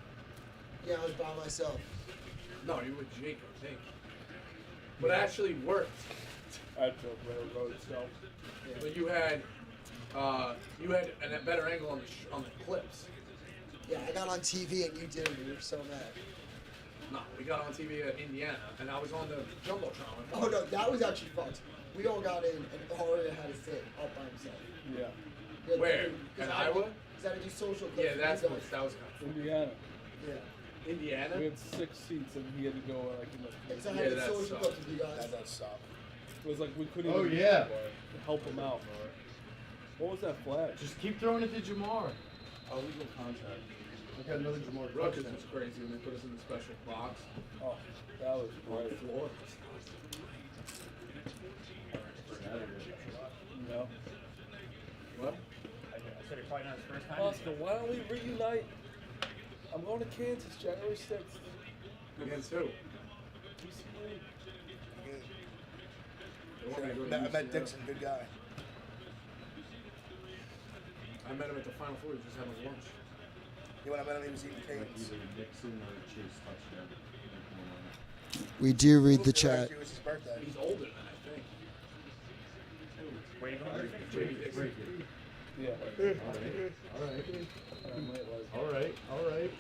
Yeah, I was by myself. No, you were with Jake, I think. But it actually worked. I drove railroad itself. But you had a better angle on the clips. Yeah, I got on TV and you didn't. You were so mad. No, we got on TV at Indiana, and I was on the jumbotron. Oh no, that was actually fucked. We all got in and Aria had to sit all by himself. Yeah. Yeah, Where? because In I Iowa? Because I had to do social clips. Yeah, for that you was guys. kind of Indiana. Yeah. Indiana. We had 6 seats and he had to go like in the. Because I Yeah, had to that social sucked. clips with you guys. That does stop. It was like we couldn't Oh, even yeah. help him out. What was that flag? Just keep throwing it to Jamar. Illegal contact. I got another Jamar. Rutgers touchdown. was crazy when they put us in the special box Oh, that was on the great. floor. No. What? I said it probably not his first time. Oscar, why don't we reunite? I'm going to Kansas January 6th. Against who? TCU. They want me to go to I met UCLA. Dixon, good guy. I met him at the Final Four. He was just having lunch. Yeah, when I met him, he was eating Like cakes. either Nixon or Chase touchdown. We do read the It chat. was his birthday. He's older than I think. Where you going? J.B. Dixon. Yeah. All right. All right.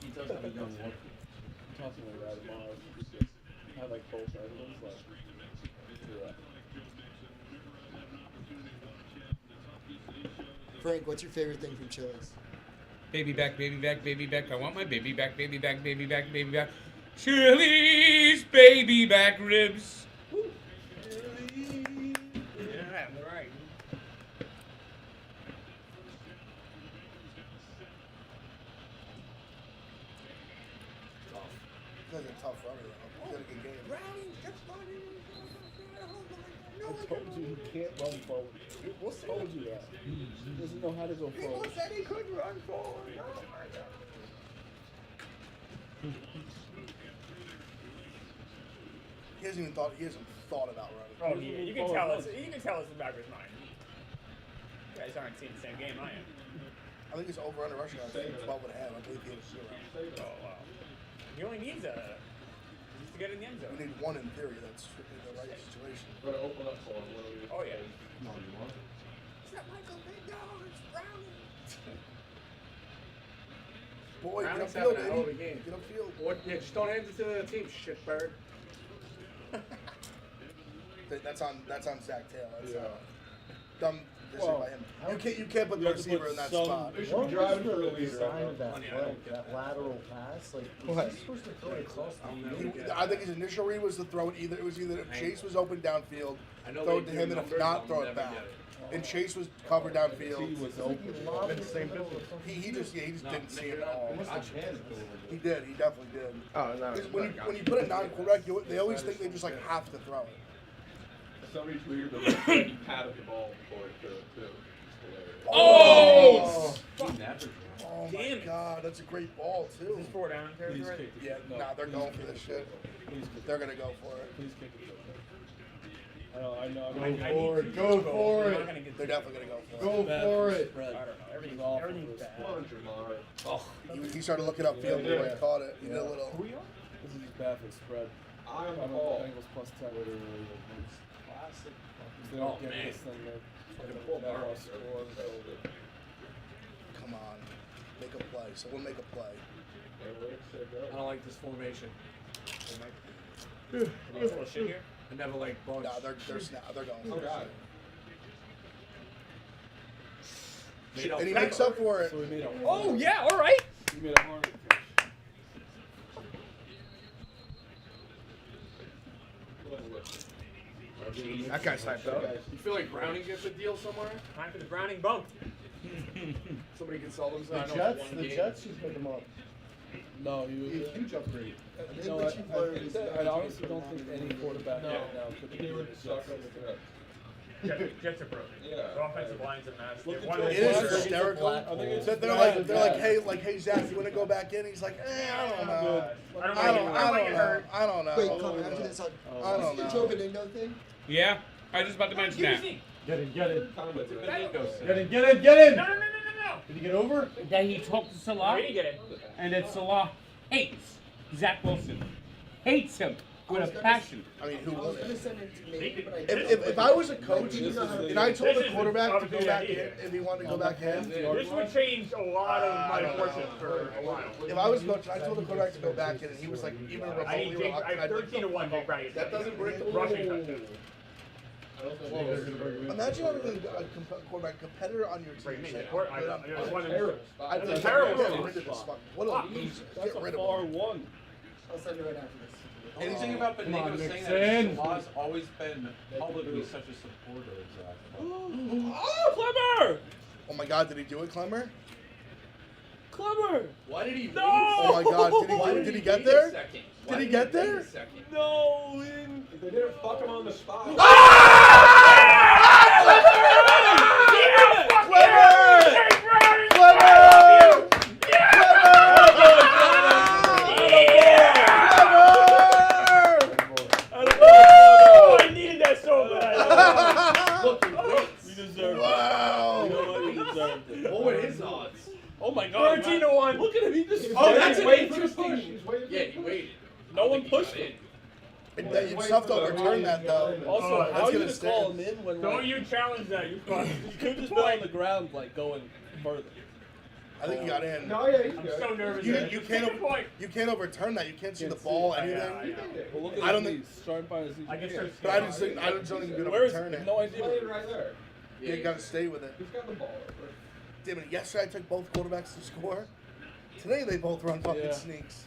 He does have a young look. Talking like that tomorrow. Have like both angles, like. Yeah. Frank, what's your favorite thing from Chili's? Baby back, baby back, baby back. I want my baby back, baby back, baby back, baby back. Chili's baby back ribs. Yeah, right. That's a tough run. He had a good game. I told you he can't run forward. Who told you that? He doesn't know how to go forward. said he could run forward. He hasn't thought about running. Oh yeah, you can tell us. You can tell us the back of his mind. You guys aren't seeing the same game I am. I think it's over under rushing. I think it's 12 and a half. I believe he had a 0. Oh wow. He only needs a just to get in the end We zone. need one in theory. That's strictly the right situation. Gotta open up for him. What do we- Oh yeah. No, you want? Boy, get Browning's upfield, having a hell of a Eddie. game. Get upfield. Or, yeah, just don't hand it to the team, shitbird. That's on Zach Taylor. That's dumb decision Well, by him. You can't put the you have to receiver put in that some- spot. They should What be was driving for the the leader. design of that play, that lateral pass? Like, was he supposed to throw it across the field? I think his initial read was to throw it either. It was either if Chase was open downfield, I know throw they it to do him, and if numbers, not, I'll throw it never back. get it. And Chase was covered He downfield. was open. He just didn't see it at all. He must have panicked a little He bit. did. He definitely did. Oh no. Because when you put a non-quarterback, they always think they just like have to throw it. Somebody tweeted that he patted the ball before it threw it too. Oh! Oh my God, that's a great ball too. Is this 4 down Please territory? kick it. Yeah, No, nah, they're please going kick for it. this shit. Please kick it. They're gonna go for it. Please kick it. I know. I Go need for to it. Go for We're it. not gonna get They're definitely gonna go for Go Bad for the it. spread. I don't know. Everything's Awful everything's for the bad. Come on, Jamar. Oh. He started looking upfield before he caught it. He did a little. This is just bad for the spread. I'm I don't know. Paul. Bengals plus 10. Classic. If they don't get this thing, they're never gonna score. Come on, make a play. Someone make a play. I don't like this formation. Any little shit here? I never like bunch. Nah, they're going Oh, for God. it. And he makes up for it. So we made a Oh yeah, all right. We made a horn catch. That guy's hyped up. You feel like Browning gets a deal somewhere? Time for the Browning bump. Somebody can sell them. The Jets should pick him up. No, he He was. a huge upgrade. You know, I honestly don't think any quarterback right now could They were be stuck on the Jets. Jets are broken. Yeah. Their offensive line's a mess. Look They've at won It Joe is Flacco. hysterical. I think it's They're like, hey, Zach, you want to go back in? He's like, I don't know. I don't know. Wait, come after this on. I don't The know. Joe Benigno thing? Yeah, I was just about to mention that. Get in, get in. What's it Benigno say? Get in, get in, get in! No. Did he get over? That he talked to Salah, We didn't get it. and that Salah hates Zach Wilson. Hates him with a passion. I mean, who I was won gonna it? send it to me, but I If I was a coach and I told This the is quarterback to obviously go back the in, idea. if he wanted to go back in, This would change a lot of my fortune for a while. if I was a coach and I told the quarterback to go back in and he was like, even I need remotely, I have 13 to 1 Jake Brown. That doesn't break the rushing rules. touchdown. imagine having a quarterback competitor on your Right, team. me. saying, I won Terrible. I'd That's a get terrible rid spot. of this fuck. What a loser. That's Get a rid far of him. one. I'll send it right after this. Anything about Come on, Benigno saying Nixon. that Salah's always been publicly such a supporter of Zach? Oh, Clemmer! Oh my God, did he do it, Clemmer? Clemmer! Why did he No! Oh my God, did he get there? Did he get there? No! He didn't. If they didn't fuck him on the spot. I needed that so bad. Look, he waits. You deserve Wow. it. You know what? You deserved it. What were his odds? Oh my God. 13 to 1. Look at him. He just. Oh, that's an waiting for the interesting. push. He's waiting for Yeah, the he push. waited. No one pushed him. It's tough to overturn that though. Also, That's how are you gonna gonna call stand. him in when Don't like, you challenge that, you fuck. you could just be on the ground like going further? I think he got in. No, yeah, he's I'm good. so nervous. You can't Take a point. you can't overturn that. You can't see the Can't ball, see it. anything. I know. Well, look at I don't his think- knees. Try and find his knees. I guess Yeah. there's. But I just think you can Where is overturn it? it. No He's idea. playing right there. You gotta stay with it. He's got the ball. Damn it! Yesterday I took both quarterbacks to score. Today they both run fucking Yeah. sneaks.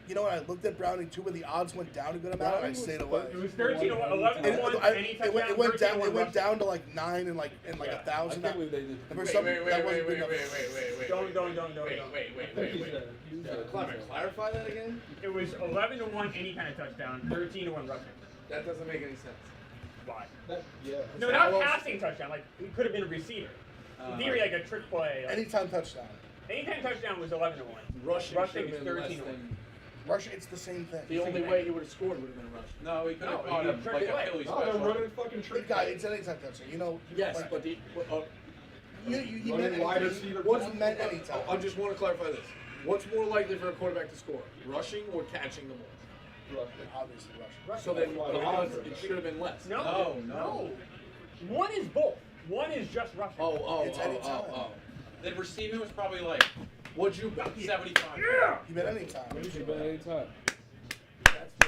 You know what? I looked at Browning too, when the odds went down a good amount, and I stayed away. It was 13 to 1, 11 to 1. Any touchdown, It went 13 down. to 1 It went rushing. down to like 9 and like Yeah. a I thousand. can't believe they did. And for Wait, some, wait, that wait, wasn't wait, good wait, enough. wait. Don't. Clemmer, clarify that again? It was 11 to 1 any kind of touchdown, 13 to 1 rushing. That doesn't make any sense. Why? Yeah. No, not passing touchdown. Like it could have been a receiver. In theory, like a trick play. Like, Anytime touchdown. anytime touchdown was 11 to 1. Rushing Rushing should is have been less 13 to 1. than. Rush, it's the same thing. The only way he would have scored would have been a rush. No, he could have No, caught he him tried like to a play. Philly No, they're special. running fucking trick. It's anytime touchdown. You know. Yes, but the. You Running meant wide anytime. receiver. What's meant anytime? I just want to clarify this. What's more likely for a quarterback to score? Rushing or catching the ball? Obviously, rush. So then the odds, it should have been less. No. One is both. One is just rushing. It's anytime. Then receiving was probably like What'd you bet? 75. Yeah! You bet anytime. You bet anytime.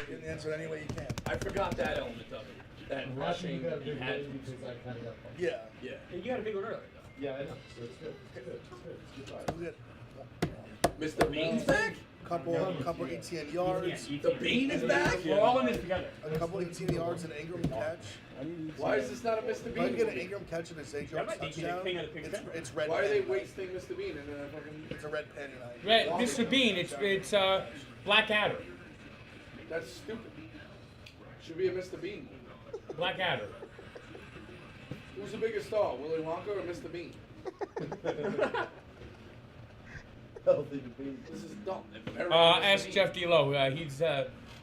Get the answer any way you can. I forgot that element of it. That rushing got a big had. lead because I kind of got pumped. Yeah. Yeah. And you had a big one earlier, though. Yeah, I know. So it's good. It's good. It's good. It's good. Good. Mr. Bean's back? Couple 18 yards. The Bean is back? We're all in this together. A couple 18 yards and Ingram catch. Why is this not a Mr. If I Bean? get an Ingram catch and a Zay Jones might be touchdown, king of the Big Ten. it's red. Why are pen they night. wasting Mr. Bean and then I fucking. It's a red pen night. Red, Mr. Bean, it's Blackadder. That's stupid. Should be a Mr. Bean. Blackadder. Who's the biggest star, Willy Wonka or Mr. Bean? Healthy to be. This is dumb. Very Ask Mr. Bean. Jeff D'Lo. He's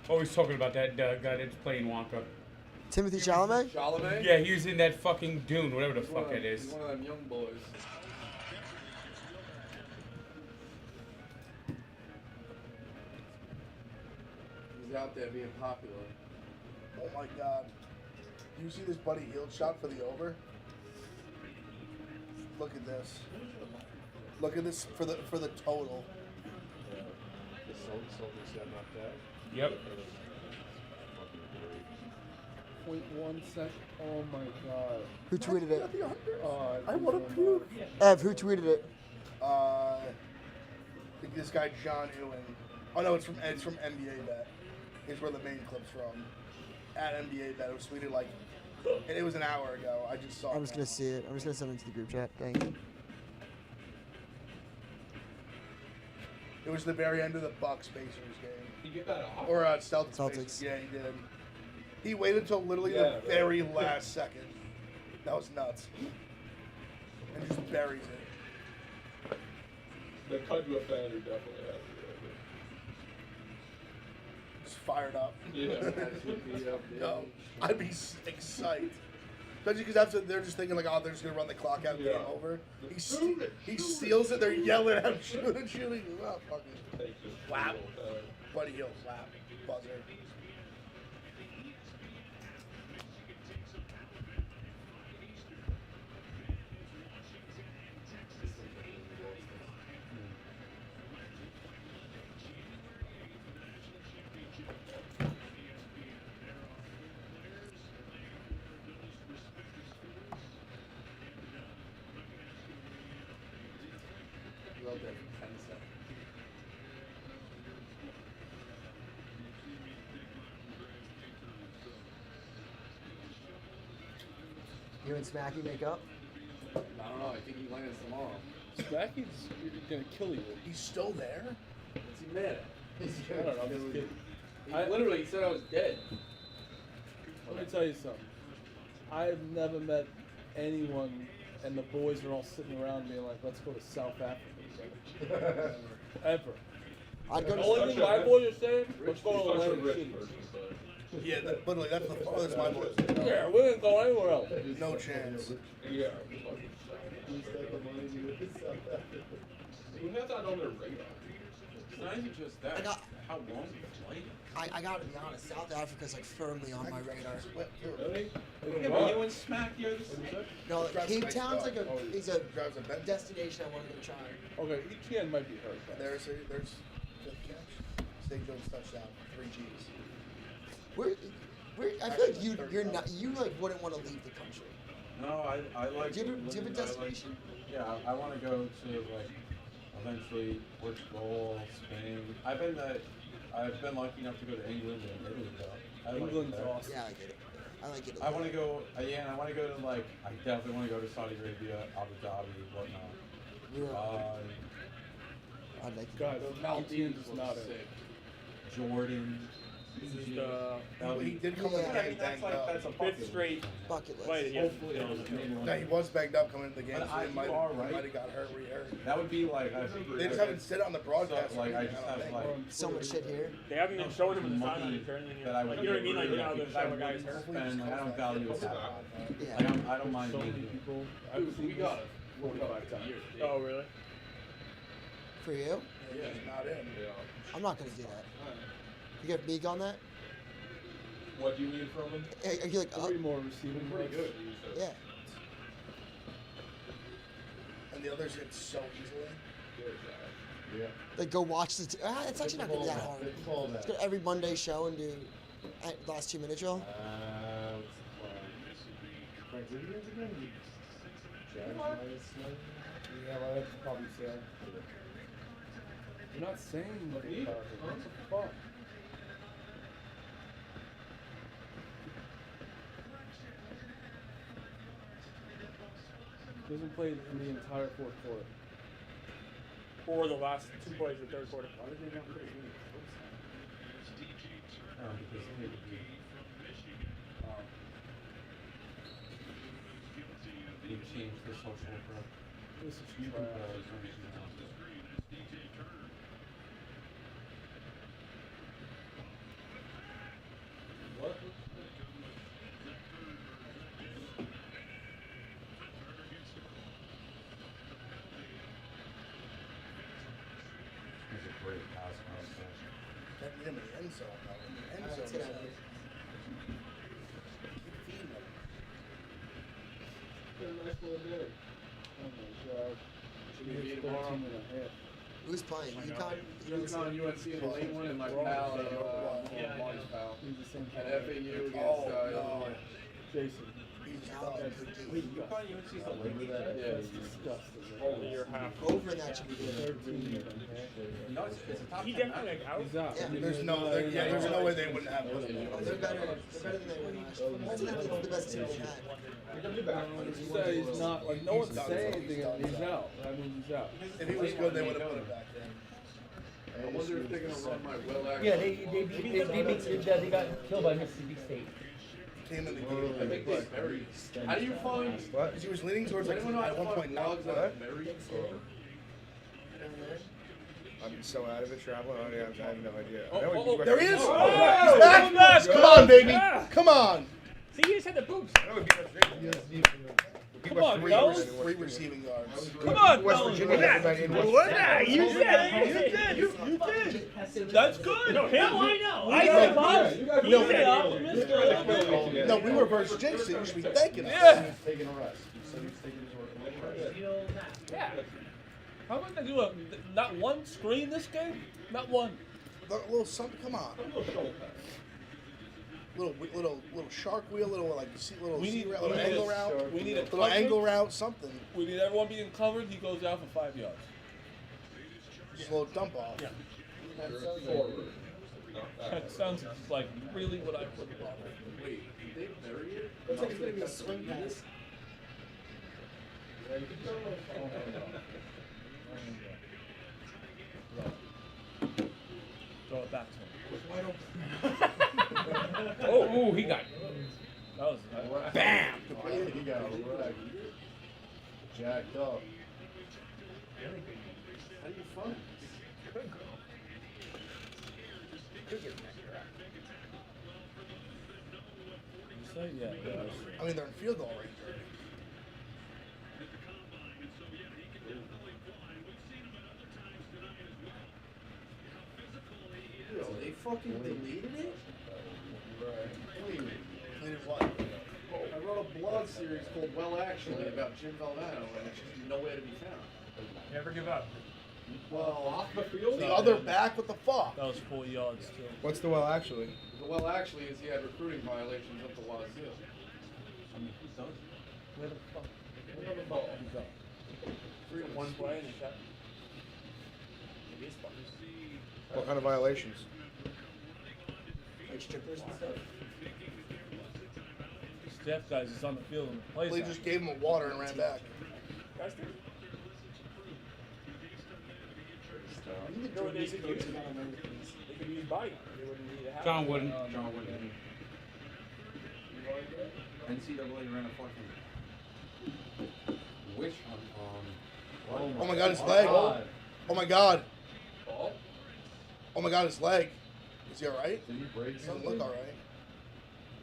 always talking about that guy that's playing Wonka. Timothy Chalamet? Chalamet? Yeah, he was in that fucking Dune, whatever the He's one fuck of it them- is. He's one of them young boys. He's out there being popular. Oh my God. Do you see this Buddy Hield shot for the over? Look at this. Look at this for the total. Yep. 0.1 second. Oh my god. Who tweeted it? Oh, I want to puke. Ev, who tweeted it? I think this guy John Ewing. Oh no, it's from NBA Bet. Is where the main clip's from. At NBA Bet, it was tweeted like, and it was an hour ago. I just saw. I'm just gonna see it. I'm just gonna send it to the group chat. Dang it. It was the very end of the Bucks Pacers game. You get that off? Or Celtics. Celtics. Pacers. Yeah, he did. He waited until literally Yeah, the very last second. That was nuts. And just buries it. The Kudra fan who definitely has it. Just fired up. Yeah. No, I'd be excited. Especially because they're just thinking like, oh, they're just gonna run the clock out, game Yeah. over. He steals it. They're yelling at him, shooting. Well, fucking Take this Wow. little, Buddy Hill slap buzzer. He's out there for 10 seconds. You and Smacky make up? I don't know. I think he lands tomorrow. Smacky's gonna kill you. He's still there. What's he mad at? I don't know. I'm just kidding. He literally said I was dead. Let me tell you something. I've never met anyone, and the boys are all sitting around being like, "Let's go to South Africa together." Ever. I'd go The to only thing my boys are saying, let's go to Such a Atlantic rich City. person, but Yeah, literally, that's the farthest my boys. Yeah, we didn't go anywhere else. No chance. yeah. He's got the money to do this stuff. Who has that on their radar? It's not even just I that. got- How long is the flight? I gotta be honest, South Africa's like firmly on my radar. Really? Yeah, but you and Smack, you're the same. No, like, Drives a Cape nice Town's car. like a Oh, is a Drives a Bentley. destination I want to go try. Okay, Etienne might be hurt. but- There's fifth catch. St. Jones touchdown. 3 G's. I feel like you're not you like wouldn't want to leave the country. No, I like. Do you have a living- I like- destination? Yeah, I want to go to like eventually Portugal, Spain. I've been lucky enough to go to England and Italy though. I like England's that. awesome. Yeah, I get it. I like it. I want to go. And I want to go to like. I definitely want to go to Saudi Arabia, Abu Dhabi, whatnot. Yeah. I like it. God, Maldives Etienne's just was not sick. Jordan. Egypt. That would He be- did come Yeah. in the I game mean, that's banged like up. that's a Fifth bucket straight Bucket list. fight. Hopefully, it doesn't. No, he was banged up coming into the game, But so he might you are right. have got hurt, re-hurt. That would be like. They just haven't said it on the broadcast. So, like, or I anything, just don't have think. like. So much shit here. They haven't been showing him in the money sideline turning. that I would Like, you know what I mean? Like, you know, really there's that guy's hurt. spend. Like, I don't value it that much. Yeah. Like, I don't mind So many being. people. I've Dude, seen we this got it. 45 times. Oh, really? For you? Yeah, he's not in. Yeah. I'm not gonna do that. You get Meek on that? What do you need from him? Are you like, oh, 3 more receiving Pretty yards. good. yeah. And the others hit so easily. Good guy. Yeah. Like go watch the. It's actually not gonna be that hard. Let's go to every Monday show and do the last 2 minute show. What's the plan? Frank, what are you guys again? Jags minus 9? Yeah, well, that's probably sad. You're not saying what the fuck? He hasn't played in the entire fourth quarter. Or the last 2 plays of the third quarter. Why did they not put his name because he he changed the social for This is you can trash. What? He's a great pass concept. Can't get him in the end zone. Though. In the end Alright, let's zone. get out of here. Keep feeding him. Got a nice little day. Oh my god. Should be It's meeting 13 tomorrow. and a half. Who's playing? UConn. UConn, UNC in the late one, and my pal, Marty's pal. He's the same At kind. FAU against Oh, Illinois. Jason. He's Now, done. Wait, you thought UNC's the late that? Yeah. That's disgusting. Over your half. Over that should be good. 13 and a half. No, it's a top He 10 definitely like out. He's out. Yeah. I mean, There's no way they wouldn't have him. They're better than they were last year. I think it's the best team they've had. He said he's not, like, no one's saying anything, and he's out. I mean, he's out. If he was good, they would have put him back in. I wonder if they're gonna run my Will Action. Yeah, they got killed by Mississippi State. Came in the I game. think they buried. How do you find? What? He was leaning towards Does like anyone know how at to one find point. blogs that are buried? I'm so out of it traveling. I have no idea. Oh, I know oh, it'd be There he West is! Virginia. He's back! Come on, baby! Come on! See, you just had the boots. I know it'd be West Virginia. Come on, fellas. 3 receiving yards. Come on, West fellas. Virginia never been in West What? Virginia. You said it. You did. That's good. No, him. I know. I said Bob. No, He said optimist. No, we were versus Jinx, so you should be thanking us. Yeah. He's taking a rest. He said he's taking his work. Yeah. How about they do not one screen this game? Not one. A little something, come on. Little shark wheel, little angle route. We need a Little angle route, something. We need everyone being covered. He goes out for 5 yards. Just a little dump off. Yeah. That sounds like really what I would love. Wait, did they bury it? Looks like it's gonna be a swing pass. Throw it back to him. Oh, he got. That was Bam. He got wrecked. Jacked up. How do you find You say? Yeah. I mean, they're in field goal range. Yo, they fucking deleted it? Deleted what? I wrote a blog series called Well Actually about Jim Valvano, and it's just nowhere to be found. Never give up. Well, off the field? The other back, what the fuck? That was 4 yards too. What's the well actually? The Well Actually is he had recruiting violations up the wazoo. I mean, who does? Where the fuck? Where the ball? He's up. 3 and 1 play and he shot. What kind of violations? Like strippers and stuff. Steph guys is on the field and plays. They out. just gave him a water and ran back. John Wooden. John Wooden. NCAA ran a fucking wish on Oh my god, his leg. Oh my god. Oh my god, his leg. Is he alright? Did he break Doesn't something? look alright.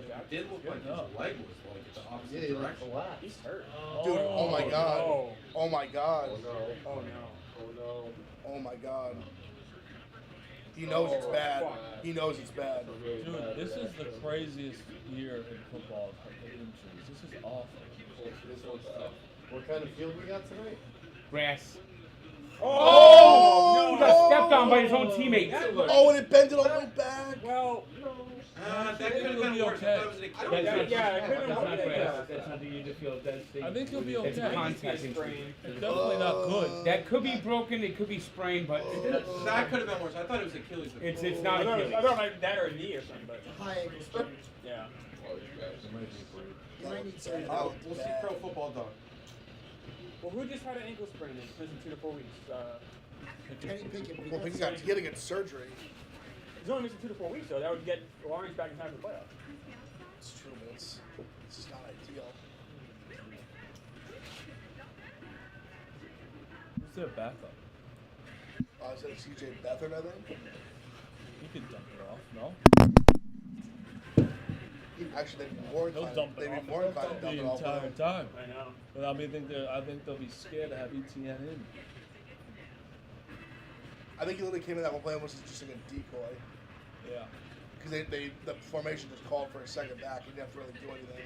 It did look like his leg was like the Yeah, opposite he like direction. collapsed. He's hurt. Dude, oh my god. No. Oh my god. Oh no. Oh my god. He knows it's bad. He knows it's bad. Dude, this is the craziest year in football for injuries. This is awful. What kind of field we got tonight? Grass. Oh! He got stepped on by his own teammates. Oh, and it bent it all the way back. Well, that could have been worse. okay. I thought it was an Achilles. That's not grass. That's not the field. That's I think he'll be It's okay. a contact injury. It's definitely not good. That could be broken. It could be sprained, but That could have been worse. I thought it was Achilles. it's not Achilles. I thought it might be that or a knee or something, but High ankle sprain. yeah. You might need surgery. Oh, we'll see Pro Football Dog. Well, who just had an ankle sprain and missing 2 to 4 weeks? Kenny Pickett. Well, he had to get surgery. He's only missing 2 to 4 weeks, so that would get Lawrence back in time for the playoffs. It's true, but it's just not ideal. Who's their backup? Is that CJ Beathard, I think? He could dump it off, no? Actually, they'd be more They'll inclined. dump it They'd off. be more inclined to dump the it off. entire time. I know. But I think they'll be scared to have ETN in. I think he literally came in that one play almost as just like a decoy. Yeah. Because the formation just called for a second back. He didn't have to really do anything.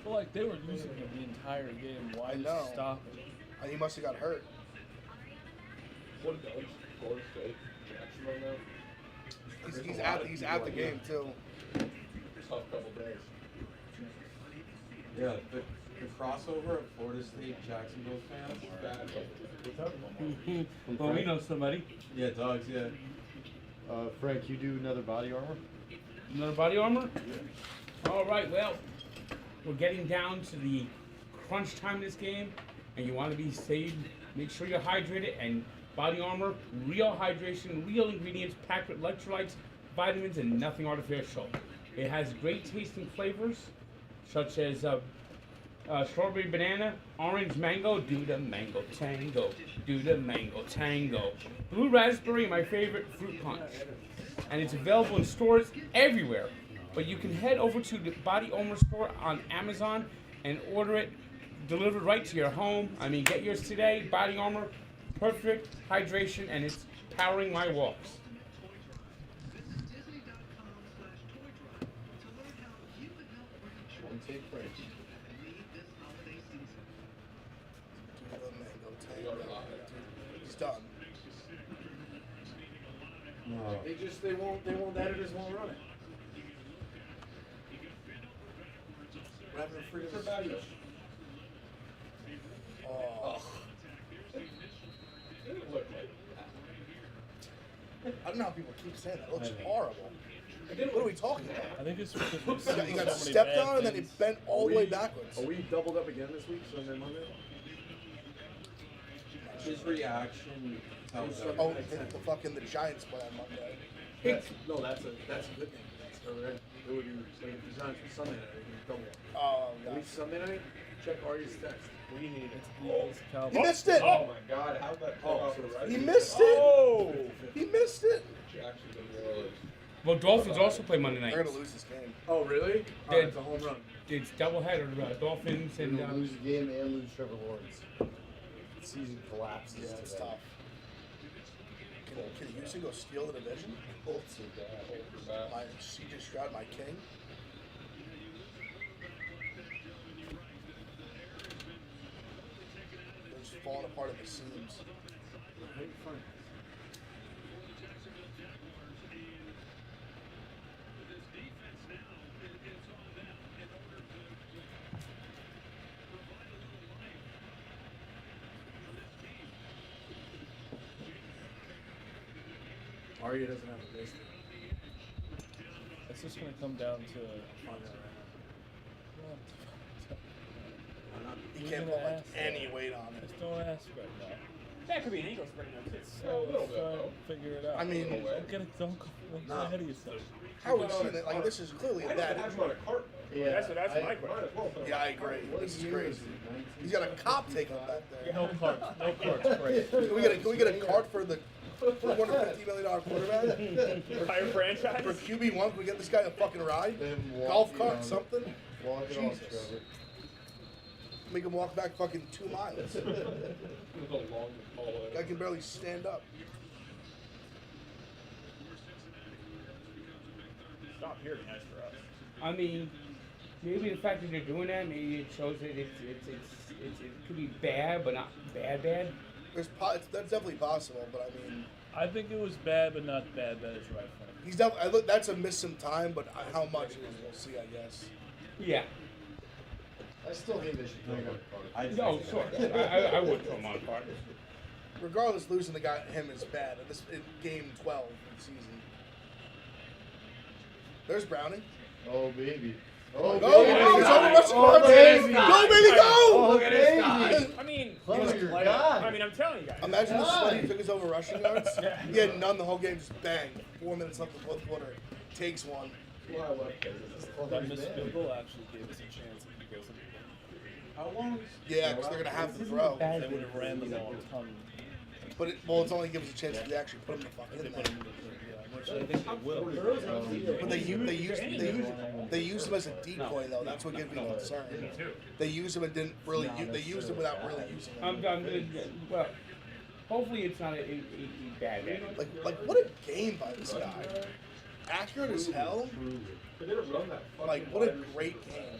Well, like they were using him the entire game. Why I just know. stop it? And he must have got hurt. What does Florida State? Jacksonville now? He's at the game too. Tough couple days. Yeah, the crossover of Florida State Jacksonville fans. Bad. Well, we know somebody. Yeah, dogs. Yeah. Frank, you do another body armor? Another body armor? Yeah. All right, well, we're getting down to the crunch time of this game, and you want to be safe. Make sure you're hydrated, and body armor, real hydration, real ingredients, packed with electrolytes, vitamins, and nothing artificial. It has great tasting flavors, such as strawberry banana, orange mango, do the mango tango, do the mango tango. Blue raspberry, my favorite fruit punch. And it's available in stores everywhere. But you can head over to the Body Armor store on Amazon and order it delivered right to your home. I mean, get yours today. Body Armor, perfect hydration, and it's powering my walks. One take, Frank. He's done. No. they won't editors won't run it. What happened to freedom of speech? Oh. I don't know how people keep saying that. It looks horrible. What are we talking about? I think it's because He got stepped on and then he bent all the way backwards. Are we doubled up again this week, Sunday, Monday? His reaction tells us. Oh, the fucking the Giants play on Monday. That's a good thing. It would be designed for Sunday night. We can double. At least Sunday night. Check Arya's text. What do you need? He missed it. Oh my God! How'd that come out? He missed it. Oh! He missed it. Jackson didn't realize. Well, Dolphins also play Monday night. They're gonna lose this game. Oh, really? Oh, it's a home run. It's doubleheader, Dolphins and They're gonna lose the game and lose Trevor Lawrence. The season collapses. Yeah, it's today. tough. Can Houston go steal the division? Colts are bad. My CJ Stroud, my king. They're just falling apart at the seams. Arya doesn't have a base. It's just gonna come down to. He can't put like any weight on it. Just don't ask right now. That could be an ankle sprain, though, too. So try and figure it out. I mean, don't go ahead of yourself. How would you it? Like this is clearly a bad injury. Yeah, that's my question. Yeah, I agree. This is crazy. He's got a cop taking him back there. No carts. No carts. Great. Can we get a cart for the $450 million quarterback? Entire franchise? For QB1, can we get this guy a fucking ride? Then walk Golf it cart, on. something? Walk it off, Jesus. Trevor. Make him walk back fucking 2 miles. It was a long hallway. Guy can barely stand up. Stop here, nice for us. I mean, maybe the fact that they're doing that, maybe it shows that it could be bad, but not bad. That's definitely possible, but I mean, I think it was bad, but not bad. That is right. he's definitely. That's a miss some time, but how much we'll see, I guess. Yeah. I still think they should throw him on a card. No, sure. I would throw him on a card. Regardless, losing the guy him is bad. And this in game 12 of the season. There's Browning. Oh baby. Oh, baby. it's over Russell Oh, Brunson. baby. Go, baby, go! Oh, Look at this baby. guy. I mean, Oh, your God. I mean, I'm telling you guys. Imagine the sweat he took his over rushing yards. He had none the whole game, just bang. 4 minutes left in the fourth quarter. Takes one. That missed field goal actually gave us a chance if he goes in. How long? Yeah, because they're going to have to throw. They would have ran the ball a ton. But it's only gives us a chance if they actually put him the fuck in there. Which I think they will. But they used him as a decoy though. That's what gives me concern. They used him and didn't really. They used him without really using him. Well, hopefully it's not a bad. Like what a game by this guy. Accurate as hell. Like what a great game.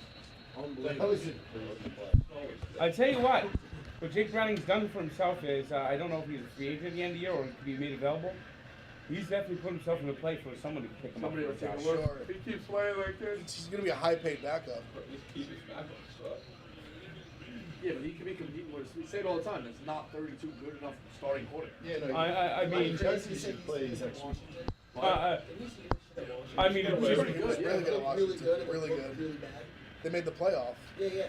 That was it. I tell you what Jake Browning's done for himself is I don't know if he's a free agent at the end of the year or could be made available. He's definitely put himself in a play for someone to pick him up. Somebody will take a look. If he keeps playing like this. He's gonna be a high-paid backup. Yeah, but he can be competing with. We say it all the time. It's not 32 good enough starting quarterback. Yeah, no. I mean, Chelsea should play his next week. I mean, it's just, Pretty good. Really good. Really good. Really good. Really bad. They made the playoff. Yeah, yeah.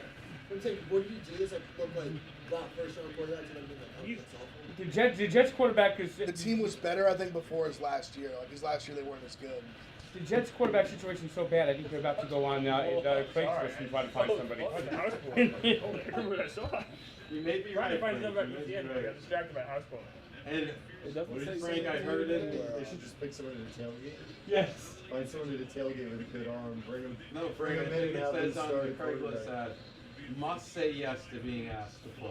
I'm saying, what do you do? Is like look like got first round quarterback and then being like, oh, that's awful. the Jets quarterback is The team was better, I think, before his last year. Like his last year, they weren't as good. the Jets quarterback situation is so bad. I think they're about to go on Craigslist and try to find somebody. You may be Trying right. to find Frank. somebody You at the may end. be I got right. distracted by house phone. And what did Frank? I heard it. They should just pick someone at the tailgate. Yes. Find someone at a tailgate with a good arm. Bring them. No, Frank. I think it says on the Craigslist ad, must say yes to being asked to play.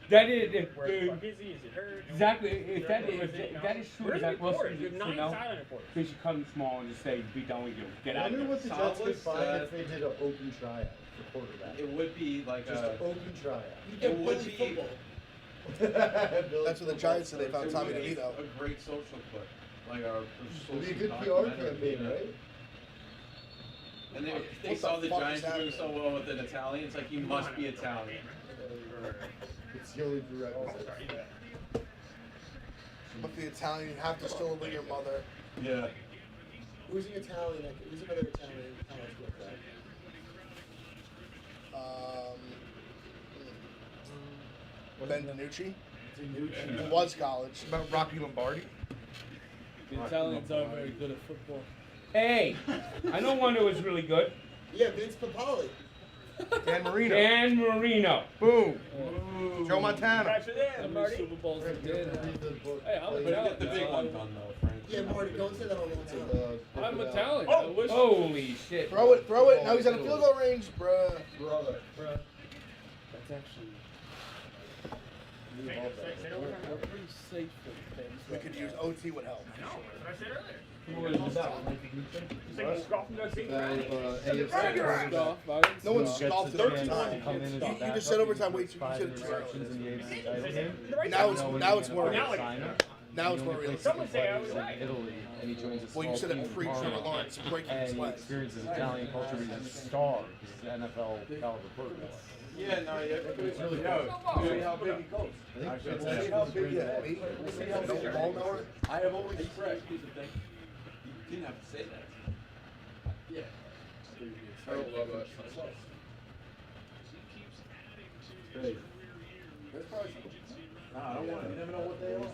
That is Where the fuck is he? Is he hurt? exactly. If that is true, Where's the Zach Wilson, reporters? We have 9 silent reporters. they should come small and just say, "Be done with you. Get I out." wonder what the Jets Solid could find set. if they did an open tryout for quarterback. It would be like Just a. an open tryout. You It would be. That's what the Giants said they found It Tommy would be DeVito. a great social clip, like our It'd be a good PR documentary. campaign, right? And they What saw the the fuck Giants is doing happening? so well with an Italian. It's like you must be Italian. It's the only prerequisite. But the Italian, you have to still live with your mother. Yeah. Who's the Italian? Who's another Italian college quarterback? Ben DiNucci. It was college. About Rocky Lombardi. The Italians are very good at football. Hey, I know one that was really good. Yeah, Vince Papali. Dan Marino. Dan Marino. Boom. Joe Montana. Catch it How in, many Marty. Super Bowls did Dan have? Read the book. Hey, I'm You Italian. get the big one done though, Frank. Yeah, Marty, don't say that on the I'm Italian. Oh, I wish. Holy shit. Throw it. Now he's out of field goal range, bruh. Brother. That's actually Say it over time. pretty safe for things. We could use OT would help. No, that's what I said earlier. What is that? Just like scoffing at St. Brown. AFC. Scoff, I didn't No one's scoff. scoffed at overtime. You just said overtime way too. You said it too early. in the AFC title game. Now it's more Now, realistic. Now it's more realistic. Someone say I was right. Italy, and he joins a small Well, you said team it in pre-Trevor Parma, Lawrence breaking and his he leg. experiences Italian culture. He's a star. He's an NFL caliber quarterback. Yeah, no, it's really See how big he goes. See how big he is. See how big ball knower. I have always expressed people think. You didn't have to say that. Yeah. I don't love that. There's probably some. No, I don't want You it. never know what they are.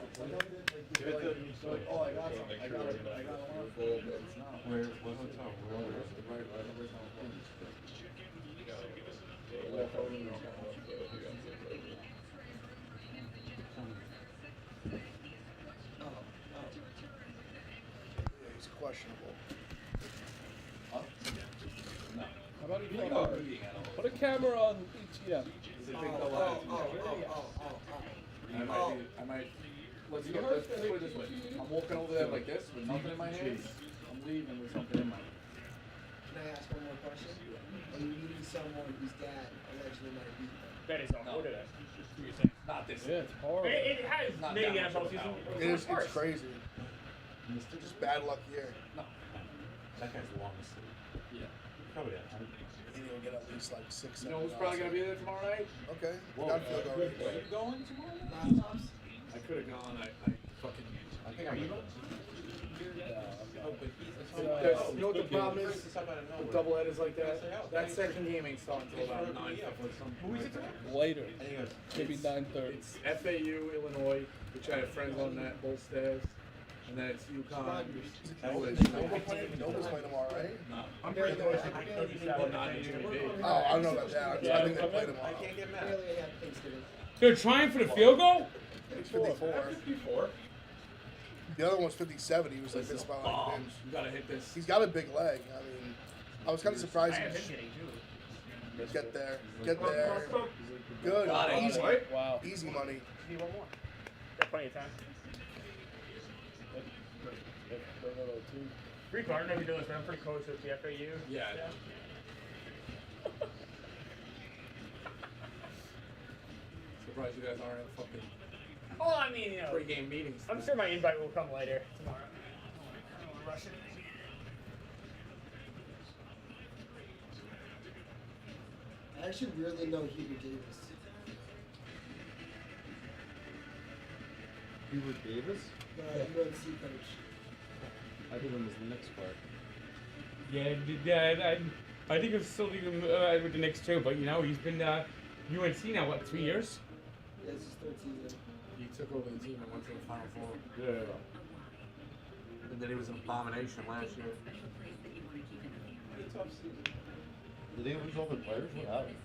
Give it to. Oh, I got something. I got one. It's not. Where? What hotel? Where? He's questionable. How about you put a camera on each? Yeah. I might. Let's put it this way. I'm walking over there like this with nothing in my hands. I'm leaving with something in my hand. Can I ask one more question? Are you meeting someone whose dad allegedly might have beat them? That is all. What is that? You're saying. Not this. Yeah, it's horrible. It has Not made the that much NFL of a season. power. It's crazy. It's just bad luck here. No. That guy's long asleep. Yeah. Probably that. He will get at least like 6, 7. You know who's probably gonna be there tomorrow night? Okay. Whoa, Got field goal right Are there. you going tomorrow? Laptops? I could have gone. I fucking. I think I'm going. Oh, but he's You know what the problem is? This up out of nowhere. With double headers like that, that second game ain't starting until about 9. Who is it? Later. And he goes, Maybe 9:30. It's FAU, Illinois, which I have friends on that both stairs, and then it's UConn. Nova's playing tomorrow, right? No. I'm pretty close to Well, not in Jimmy B. Oh, I don't know about that. I think they play I tomorrow. can't get mad. Barely had Thanksgiving. They're trying for the field goal? It's 54. 54. The other one's 57. He was like this by like Bomb. this. You gotta hit this. He's got a big leg. I mean, I was kind of surprised I he have him just getting too. get there. Get there. Good. Got it. Easy. Wow. Easy money. Need one more. Got plenty of time. Rico, I don't know if you know this, but I'm pretty close with the FAU. Yeah. Surprised you guys aren't at fucking Oh, I mean, you know, pre-game meetings. I'm sure my invite will come later tomorrow. I don't want to rush it. I actually really know Hubert Davis. Hubert Davis? The UNC coach. I think him as the Knicks player. Yeah, I think I'm still leaving with the Knicks too, but you know, he's been UNC now, what, 3 years? Yeah, it's his third season. He took over the team and went to the Final Four. Yeah. And then he was an abomination last year. Did they lose all their players? What happened?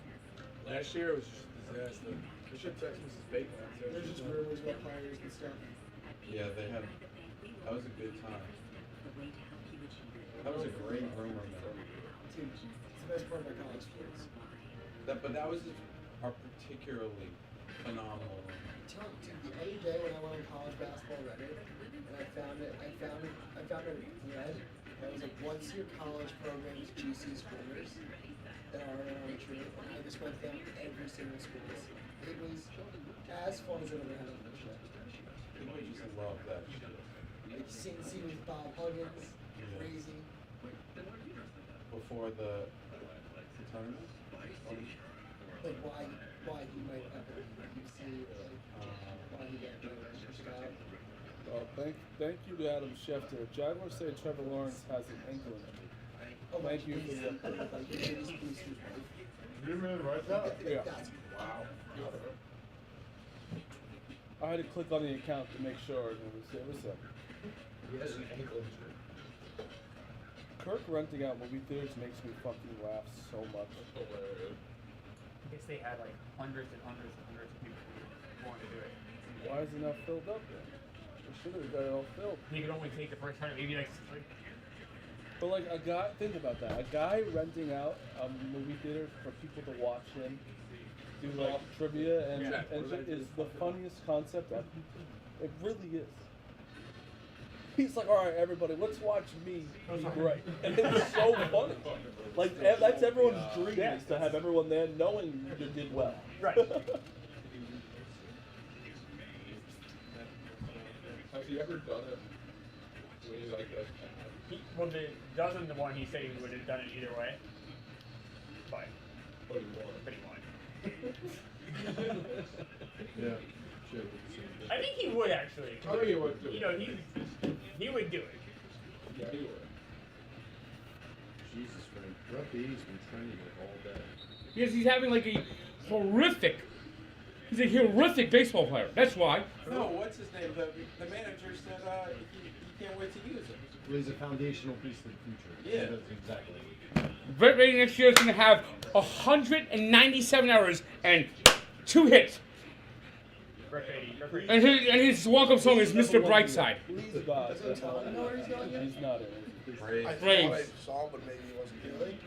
Last year it was just a disaster. We should text Mrs. Bacon. There's just rumors about players and stuff. Yeah, they had. That was a good time. That was a great rumor mill. Dude, it's the best part about college sports. But that was a particularly phenomenal rumor. Dude, the other day when I went on college basketball Reddit, and I found a thread that was like, once your college program's GC scores that are around true, and I just went down every single school. It was as fun as I've ever had on the show. People used to love that shit. Like Cincy with Bob Huggins, crazy. Before the tournament? Like why he might have been UC, or like why he got pushed out. Well, thank you to Adam Schefter. Jaguars say Trevor Lawrence has an ankle injury. Oh, Thank you for the like the biggest boosters. You really write that? Yeah. That's Wow. I had to click on the account to make sure it was him. He has an ankle injury. Kirk renting out movie theaters makes me fucking laugh so much. I guess they had like hundreds and hundreds and hundreds of people who wanted to do it. Why is it not filled up then? They should have got it all filled. You could only take the first time, maybe like But like a guy, think about that. A guy renting out a movie theater for people to watch him do like trivia and is the funniest concept ever. It really is. He's like, all right, everybody, let's watch me be great. And it's so funny. Like, that's everyone's dream is to have everyone there knowing you did well. Right. Has he ever done it when he's like this? Well, the one he said he would have done it either way. But What do you want? pretty much. Yeah. Sure. I think he would actually. I think he would too. You know, he would do it. Yeah, he would. Jesus, Frank. Brett Beatty's been training it all day. Because he's having like a horrific, he's a horrific baseball player. That's why. No, what's his name? The manager said he can't wait to use it. Well, he's a foundational piece for the future. Yeah. That's exactly. Brett Brady next year is going to have 197 errors and 2 hits. And his walk-up song is Mr. Brightside. Please God. Doesn't tell him where he's going yet? He's not in it. I Braves. thought I saw him, but maybe he wasn't really.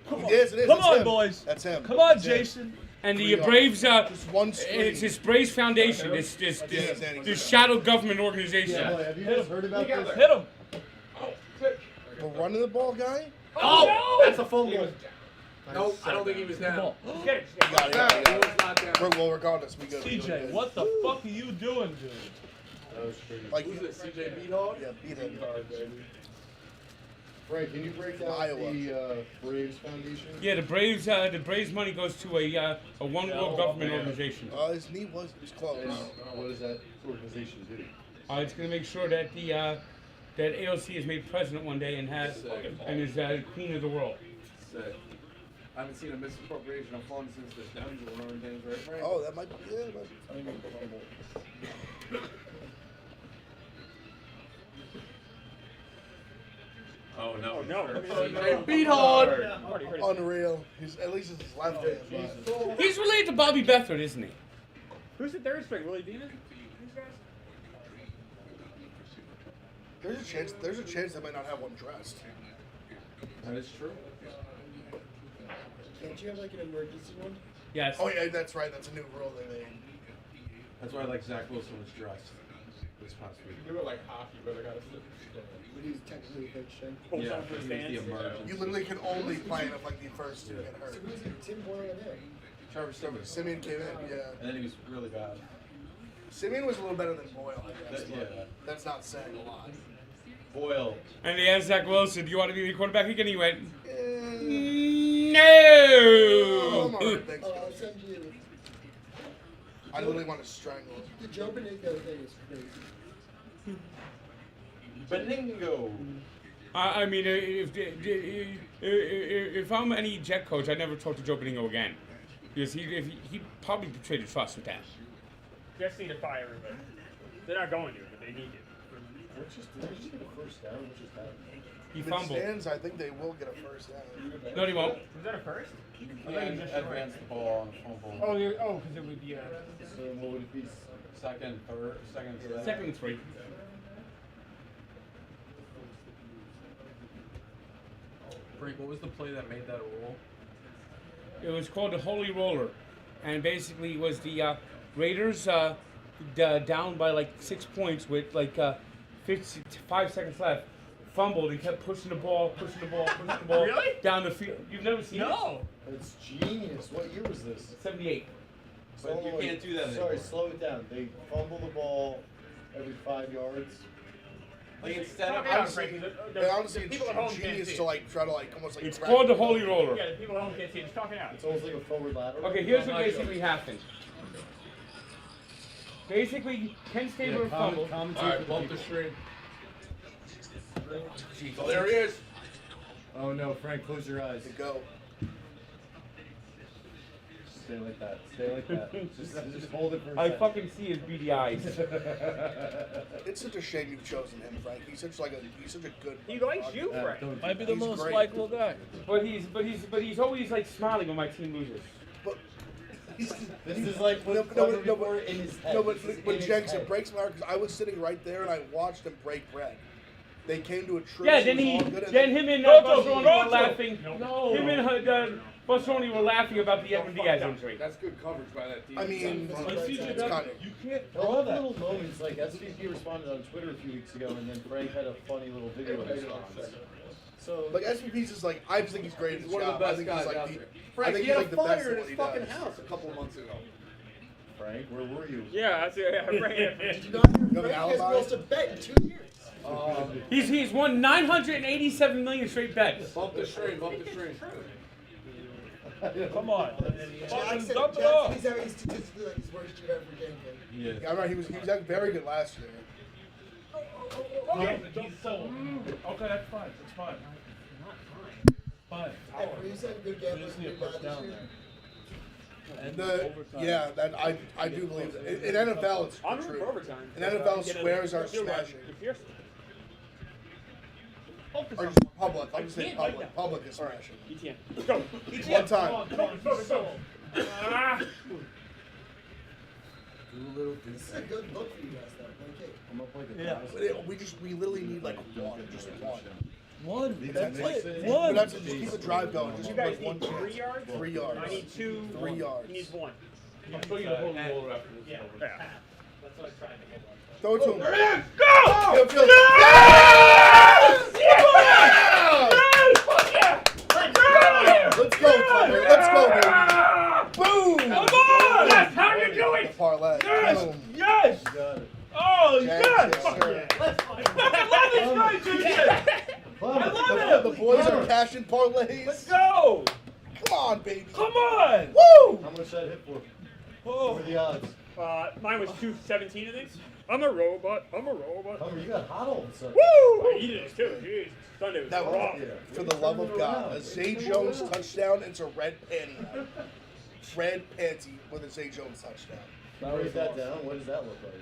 Come He on. is, it is. Come That's on, him. boys. That's him. Come on, That's him. Jason. And the 3-0. Braves, Just one screen. it's his Braves Foundation, this shadow government organization. Yeah, boy, have you guys heard about this? Hit him. The running the ball guy? Oh, That's a full goal. Nope, I don't think he was down. Get it. You got it, you got it, He you was got it. not down. Well, regardless, we good. CJ, what the fuck are you doing, dude? That was crazy. Like, Who's this, CJ Beathard? Yeah, beat him. Frank, can you break down Iowa. the Braves Foundation? Yeah, the Braves money goes to a one world government organization. His knee was close. What does that organization do? It's going to make sure that that AOC is made president one day and is queen of the world. Sick. I haven't seen a misappropriation of funds since the Denver run things, right, Frank? Oh, that might be. Yeah, that might be. Oh no. CJ Beathard! Unreal. At least it's his left hand. but- He's related to Bobby Beathard, isn't he? Who's the third string? Willie Demon? These guys? There's a chance they might not have one dressed. That is true. Can't you have like an emergency one? Yes. Oh yeah, that's right. That's a new rule they made. That's why I like Zach Wilson was dressed this past week. You were like hockey, but I gotta sit. But he's technically third string. Yeah, he was the emergency. You literally can only play if like the first two get hurt. So who's it? Tim Boyle and him? Trevor Simmons. Simeon came in, yeah. And then he was really bad. Simeon was a little better than Boyle, I guess. Yeah. But that's not saying a lot. Boyle. And he asked Zach Wilson, do you want to be the quarterback again? He went, I'm no! alright, thanks, Oh, guys. I'll send you. I literally want to strangle him. The jumping in thing is crazy. Beningo. I mean, if I'm any jet coach, I'd never talk to Joe Beningo again. Because he probably betrayed the trust with that. Just need to fire everybody. They're not going to, but they need to. Did they just get a first down? What just happened? He If it fumbled. stands, I think they will get a first down. No, he won't. Was that a first? Yeah, advance the ball on fumble. Oh, because it would be So what would it be? Second, third, second, third. Second and 3. Frank, what was the play that made that a rule? It was called the Holy Roller. And basically it was the Raiders down by like 6 points with like 5 seconds left. Fumbled and kept pushing the ball Really? down the field. You've never seen No. It's genius. What year was this? it? 78. But you can't do that Sorry, anymore. slow it down. They fumble the ball every 5 yards. Like instead of Honestly, people at home can't genius see to it. like try to like almost like. It's track called the it. Holy Roller. Yeah, the people at home can't see it. Just talk it out. It's almost like a forward lateral. Okay, here's what basically happened. Basically, Ken Stabler fumbled. Alright, bump the string. Oh, there he is. Oh no, Frank, close your eyes. To go. Stay like that. Stay like that. Just hold it for a I second. fucking see his beady eyes. It's such a shame you've chosen him, Frank. He's such a good. He likes you, Frank. Don't- Might be the He's most great. likable guy. But he's always like smiling when my team loses. But This is like what's covered before in his head. no, but This is in his Jenks, head. it breaks my heart because I was sitting right there and I watched them break bread. They came to a truce. Yeah, it then was he, all good, and then him and Basroni were laughing. No. Him and Basroni were laughing about the Edwin Diaz injury. That's good coverage by that team. I mean, CJ it's kind of. You can't. I love little moments like SVP responded on Twitter a few weeks ago, and then Frank had a funny little video response. So Like SVP's just like I just think he's great at his He's one of job. the I best think guys he's like out the, there. I Frank, think he he's had like a the best fire at in what his he fucking does. house a couple of months ago. Frank, where were you? Yeah, that's it. Frank. Did you not hear You have an Frank has alibi? lost a bet in 2 years? He's won 987 million straight bets. Bump the string, bump the string. Come on. Jackson, Dump it off. he's having statistically like his worst year ever for game game. Yeah. Yeah, I'm right. He was actually very good last year. Okay, that's fine. It's fine. Fine. Hey, when you said good We game, just need a good first bad down this year. there. And The overtime. yeah, that I do believe that. In NFL it's I'm rooting true. for overtime. In NFL squares are You're right. smashing. You're fierce. Or just public. I'm just saying can't like public. that. Public is smashing. ETN. Go. One time. Go. Ah. This is a good look for you guys, though. Okay. I'm up like a Yeah. thousand. We literally need like one, just one. One. That's it. But One. that's just keep the drive going. Just You guys like one need 3 chance. yards? 3 yards. I need 2. 3 yards. He needs 1. I'll show you the Holy Roller after this. Yeah. That's what I tried to get. Throw it to him. There it is! Go! Field, field. Yes! Yes! Jags, good. yes, sir. I love this guy, Clever. I love The him. boys are cashing parlays. Let's go. Come on, baby. Come on. Woo! How much that hit for? Oh. What were the odds? Mine was 217, I think. I'm a robot. Homer, you got hot all of a sudden. Woo! I needed it too. Jeez. Sunday was That raw. was, for the love of God, a Zay Jones touchdown into red panty. Red panty with a Zay Jones touchdown. Break that down. What does that look like?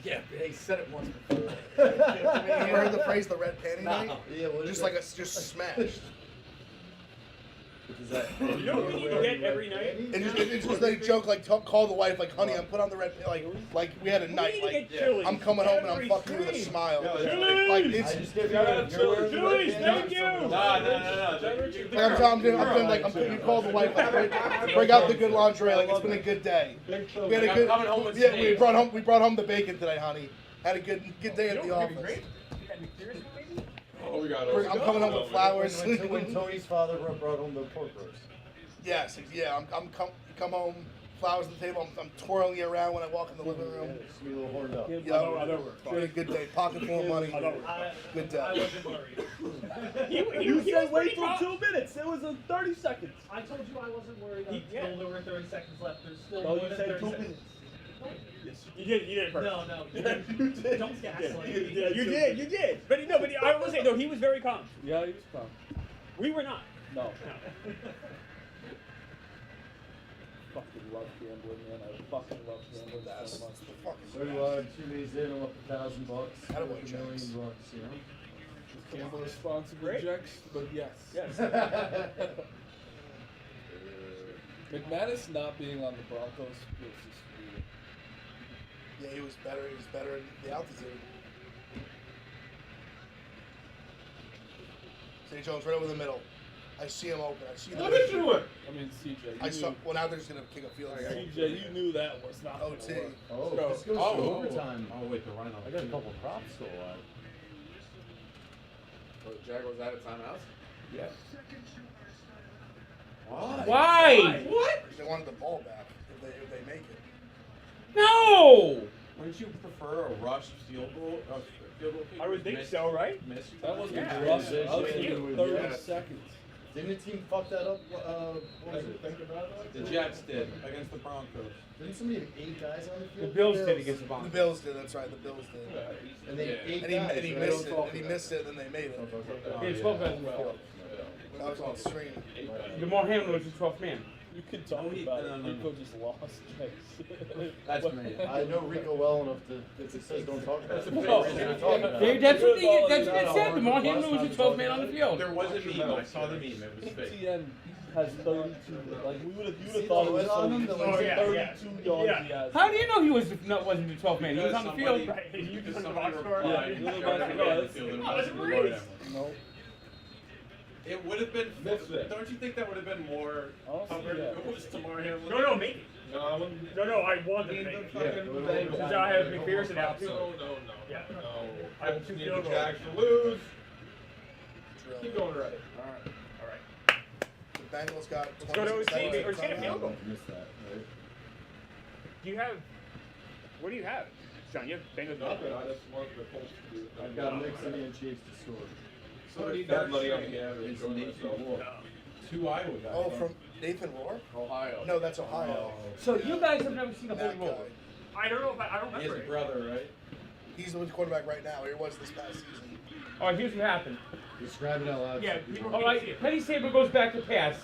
Yeah, they said it once before. You ever heard the phrase the red panty night? Yeah, what is Just that? like just smashed. Is that? You know what we need to get every night? It's just like a joke, like call the wife, like, honey, I'm put on the red panty, like we had a night, We need to like get chilies I'm coming home and I'm every fucking you with a stream. smile. Chilies! Like I it's just gave you Shout a out Chili's. Chili's, thank you. No. like I'm doing like you call the wife, like bring out the good lingerie, like it's been a good day. We had a good Coming home with yeah, steak. we brought home the bacon today, honey. Had a good day at the office. Oh, we got I'm coming home with flowers. When Tony's father brought home the pork roast. Yes, yeah, I'm come home, flowers on the table. I'm twirling you around when I walk in the living room. Just be a little horned up. Yeah, really good day. Pocket full of money. Good day. I wasn't worried. You he said was wait pretty for calm. 2 minutes. It was 30 seconds. I told you I wasn't worried until yeah. there were 30 seconds left. There's still No, more you than said 30 2 seconds. minutes. Yes, You did it first. No, you did. Don't gaslight me. You did. But no, but I will say, no, he was very calm. Yeah, he was calm. We were not. No. No. Fucking love gambling, man. I fucking love gambling so much. So do I. 2 days in, I'm up $1,000. Attaboy, $1 Jax. million, you know. Gamble responsibly, Great. Jax, but yes. Yes. McManus not being on the Broncos was just weird. Yeah, he was better. He was better in the altitude. Zay Jones right over the middle. I see him open. I see the. What are you doing? I mean, CJ. I You saw. knew, Well, now they're just gonna kick a field goal. CJ, you knew that was not gonna OT. work. Oh, So- this goes to Oh, overtime. Oh wait, they're running on. I got a couple props still alive. Oh, the Jaguars out of timeouts? Yeah. Why? What? They wanted the ball back if they make it. No. Wouldn't you prefer a rush field goal? Field goal kick? I would think Miss- so, right? Miss. That wasn't Yeah. Russ. Yeah, I was yeah, thinking yeah. 30 Yeah. seconds. Didn't the team fuck that up? What was it? The Jets did against the Broncos. Didn't somebody have 8 guys on the The field? Bills did against the The Broncos. Bills did. That's right. The Bills did. And they Yeah. 8 And he, guys. and he right? missed it. And he missed it. And they made it. Yeah, 12 guys in the field. That was on stream. Lamar Hamlin was the 12th man. You could talk No, about no, it. no, Rico no. just lost. That's me. I know Rico well enough to. It says don't talk about it. No. There's no reason to talk about They, it. that's what they said. Lamar Hamlin was the 12th man on the field. There was a meme. I saw the meme. It was fake. TN has 32. Like you would See have the thought it was lid on him? 32 The lid? Oh, yeah, 32 yards yeah. he has. How do you know he wasn't the 12th man? He was on the Somebody- field. Right. You because just on the somebody box score. replied, Yeah, and you showed look the back, man oh, in the field, and that's it was great. Lamar. No. It would have been. Missed it. Don't you think that would have been more Oh, covered yeah. if it was Tamar Hamlin? No, maybe. No, I wouldn't. No, I want them to make it. Because I have McPherson out too. No. Yeah. No. I have two Need field the goals. Jags to lose. Keep going right. All right. The Bengals got. Let's go to 26 OT, seconds or get a field goal. Missed that, right? Do you have? What do you have, John? You have Bengals. Nothing. I just want the Colts to do it. I've got Knicks and Chiefs to score. Somebody That dark money on stream. the average. It's Going Nathan myself. Wolf. Two Iowa guys. Oh, from Nathan Rourke? Ohio. No, that's Ohio. So you guys have never seen a Holy That guy. Roller. I don't know if I don't He has remember a it. brother, right? He's the quarterback right now. He was this past season. All right, here's what happened. Describe it out loud. Yeah, so people- people- All right, Penny Saber goes back to pass.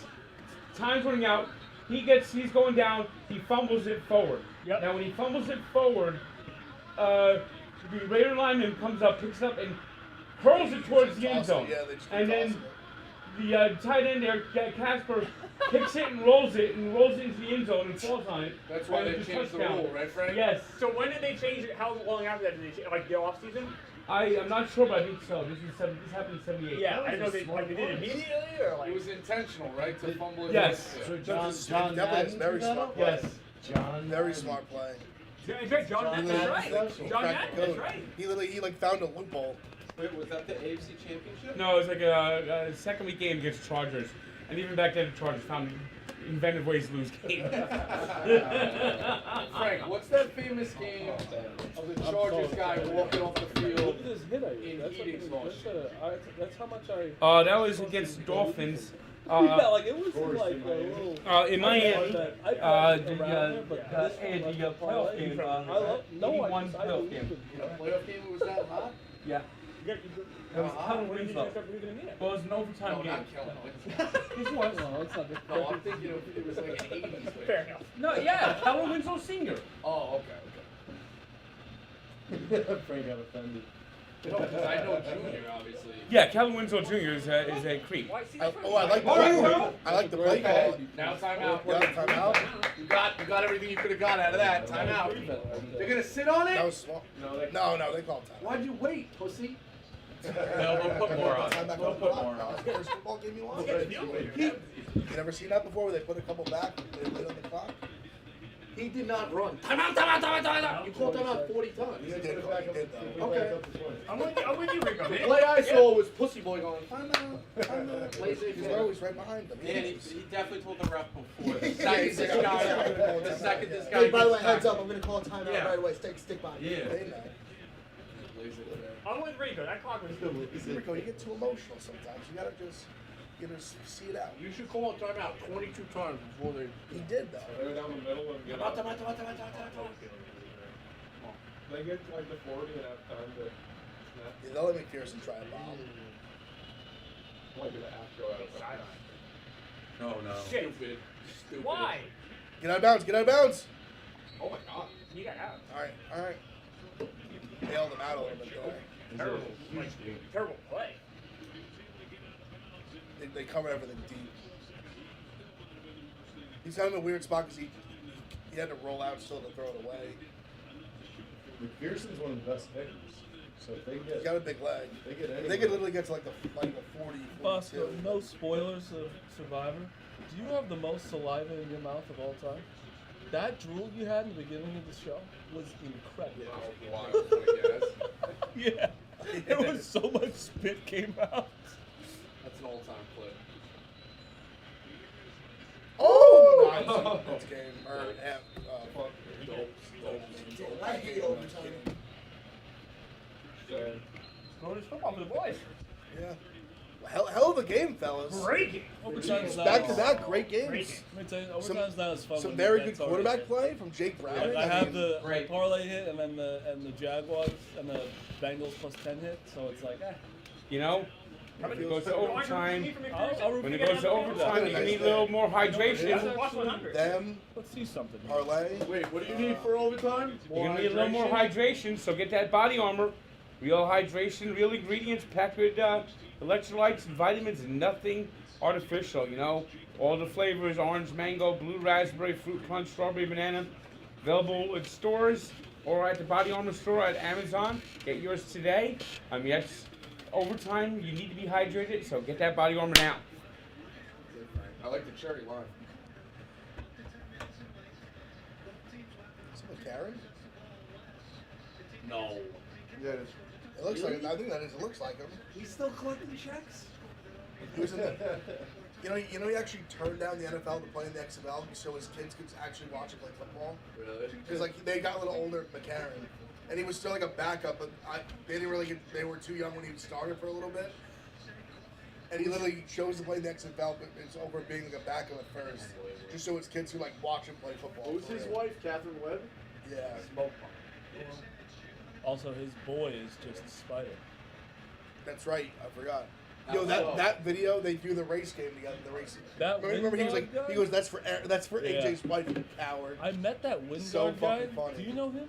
Time's running out. He's going down. He fumbles it forward. Yep. Now when he fumbles it forward, the Raider lineman comes up, picks it up, and hurls it towards the end zone. Yeah, they just And then toss it. the tight end there, Casper, picks it and rolls it into the end zone and falls on it. That's why And they it's a changed the touchdown. rule, right, Frank? Yes. So when did they change it? How long after that did they change? Like the off season? I'm not sure, but I think so. This happened in '78. Yeah, I was know a they smart did it play. immediately or like. It was intentional, right? To fumble it. Yes. Yeah. So John John definitely Madden is very threw that smart up? play. Yes. John Very Madden. smart play. That's right, John Madden, that's right. Special. John Cracked Madden, the that's code. right. He literally found a loophole. Wait, was that the AFC Championship? No, it was like a second week game against Chargers, and even back then the Chargers found inventive ways to lose games. Frank, what's that famous game of the Chargers guy walking off the field Look at this hit I in that's eating that's, that's how much I. That was against Dolphins. Yeah, like it was in like a little. In Miami, the playoff game, I love no one. 81 playoff game. playoff game was that hot? Yeah. It was Kellen Winslow. Well, it was an overtime No, game. not Kellen. Yes, it was. No, it's not good. No, I'm thinking it was like an 80s thing. Fair enough. No, yeah, Kellen Winslow Sr. Oh, okay. Frank got offended. No, because I know Junior, obviously. Yeah, Kellen Winslow Jr. is a creep. I like the play call. Now timeout. Yeah, timeout. You got everything you could have got out of that. Timeout. They're gonna sit on it? That was small. No, they called time. Why'd you wait, pussy? No, they'll put more on. They'll put more on. First football game you want? You never seen that before where they put a couple back, they wait on the clock? He did not run. Timeout. You called timeout 40 times. He did though. Okay. I'm with you, Rico. The play I saw was Pussy Boy going, timeout. Laissez He's faire. always right behind them. Yeah, he definitely told the ref before. The Yeah, second he's this like, guy, "Oh, the second this guy. Hey, by the way, gets heads back- up, I'm gonna call a timeout Yeah. right away. Stick by. Yeah. They know. I'm with Rico. That clock was still with Rico, you get too emotional sometimes. You gotta just see it out. You should call a timeout 22 times before they. He did though. They go down the middle and get Timeout. They get to like the 40 and have time to snap. Yeah, they'll let McPherson try a bomb. Might be the half go out of bounds. No, no. Shit. Stupid. Why? Get out of bounds. Get out of bounds. Oh my god. You got out. All right. Bailed him out a little bit though. Terrible. Terrible play. They cover everything deep. He's kind of in a weird spot because he had to roll out still to throw it away. McPherson's one of the best pickers. So if they He's get, got a big leg. they get They anywhere. could literally get to like the 40, Bosco, 42. no spoilers of Survivor. Do you have the most saliva in your mouth of all time? That drool you had in the beginning of the show was incredible. Yeah. There was so much spit came out. That's an all-time clip. Oh! Nice. That's game. Or half. I hate overtime. Go to football for the boys. Yeah. Hell of a game, fellas. Great game. Overtime's not Back as- to back, great games. Great game. Let me tell you, overtime's not as fun. Some when very the good bet's already quarterback hit. play from Jake Brown. I have the Great. parlay hit and then the Jaguars and the Bengals plus 10 hit, so it's like, You know, when it goes to overtime, I'll root when for it goes to them. overtime, you need a little more hydration. Plus 100. Them, Let's see something. parlay. Wait, what do you need for overtime? You're gonna need a little more hydration, so get that body armor. Real hydration, real ingredients packed with electrolytes and vitamins, and nothing artificial. You know, all the flavors: orange, mango, blue raspberry, fruit punch, strawberry, banana. Available at stores or at the Body Armor store at Amazon. Get yours today. Yes, overtime you need to be hydrated, so get that body armor now. I like the cherry lime. Someone Karen? No. Yeah, it looks like. I think that is. It looks like him. He's still collecting checks? He was in the. You know, he actually turned down the NFL to play in the XFL so his kids could actually watch him play football. Really? Because like they got a little older at McCarran, and he was still like a backup, but they didn't really get. They were too young when he started for a little bit. And he literally chose to play in the XFL, but it's over being like a backup at first, just so his kids could like watch him play football. Who's his wife? Catherine Webb? Yeah. Also, his boy is just a spider. That's right. I forgot. Yo, that video they do the race game together. The race. That Remember he was like Wingard guy? he goes that's for Yeah. AJ's wife, you coward. I met that Wingard So guy. fucking funny. Do you know him?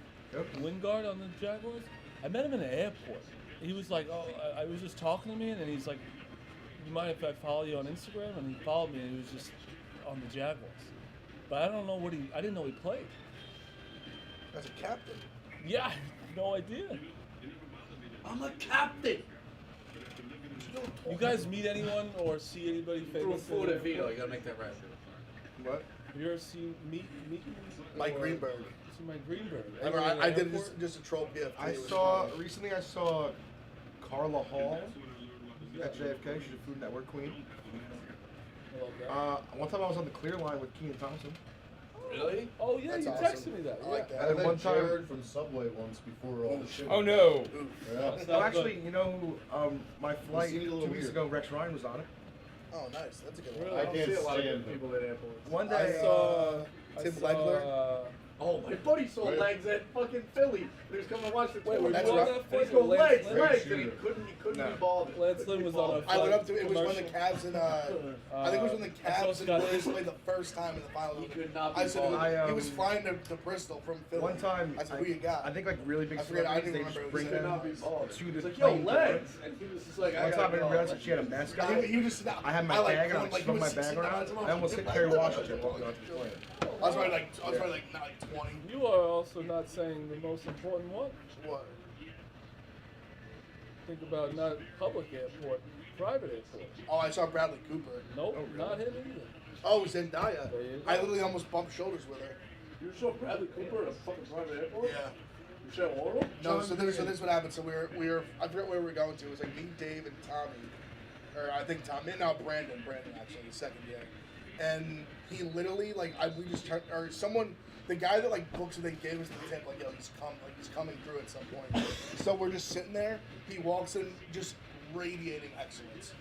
Wingard on the Jaguars? I met him in the airport. He was like, oh, I was just talking to me, and then he's like, you mind if I follow you on Instagram? And he followed me, and he was just on the Jaguars. But I don't know I didn't know he played. As a captain. Yeah, I have no idea. I'm a captain. You guys meet anyone or see anybody famous? Through food and Vito, you gotta make that right. What? Have you ever seen meet Mike or- Greenberg. See Mike Greenberg. I did just a troll gift. I It was saw funny. recently. I saw Carla Hall at JFK. She's a Food Network queen. I love that. One time I was on the clear line with Keenan Thompson. Really? Oh yeah, That's you awesome. texted me that. I like Yeah. that. And then one time, Jared from Subway once before all the shit. Oh no. Yeah. That's well, not actually, good. you know who? My flight seemed a 2 little weeks weird. ago, Rex Ryan was on it. Oh, nice. That's a good one. Really? I don't can't see a lot of stand good him. people at airports. One I day, saw I Tim saw, Legler. Oh, my buddy saw Right. legs at fucking Philly. He was coming to watch the Wait, tour. were That's you on right. that And flight? he's going Lance legs, Lynn? legs, shooter. and he couldn't No. be bothered. Lance Lynn was on a I went flight up to it. It was when the commercial. Cavs and I think it was when the I saw Cavs and Scott Warriors Dixon. played the first time in the finals. He could not be I said bothered. he was flying to Bristol from Philly. one time, I said, who you got? I think like really big I forget, I celebrities, didn't they just remember. bring It was them not be bothered. to It's the like, yo, plane. legs. And he was just like, One time I didn't realize that she had a And mascot. he was just. I had my like, bag and I like, like he swung was my bag 16 around. miles an hour. I almost hit Kerry Washington walking onto the plane. I was probably like 20. You are also not saying the most important one. What? Think about not public airport, private airport. Oh, I saw Bradley Cooper. Nope, Oh, really? not him either. Oh, Zendaya. There you I go. literally almost bumped shoulders with her. You saw Bradley Cooper at a fucking private airport? Yeah. You said Laurel? No, so this is what happened. So we were I forget where we were going to. It was like me, Dave, and Tommy, or I think Tommy. No, Brandon actually, the second year. And he literally we just turned or someone. The guy that like books it, they gave us the tip, like, yo, he's coming through at some point. So we're just sitting there. He walks in, just radiating excellence.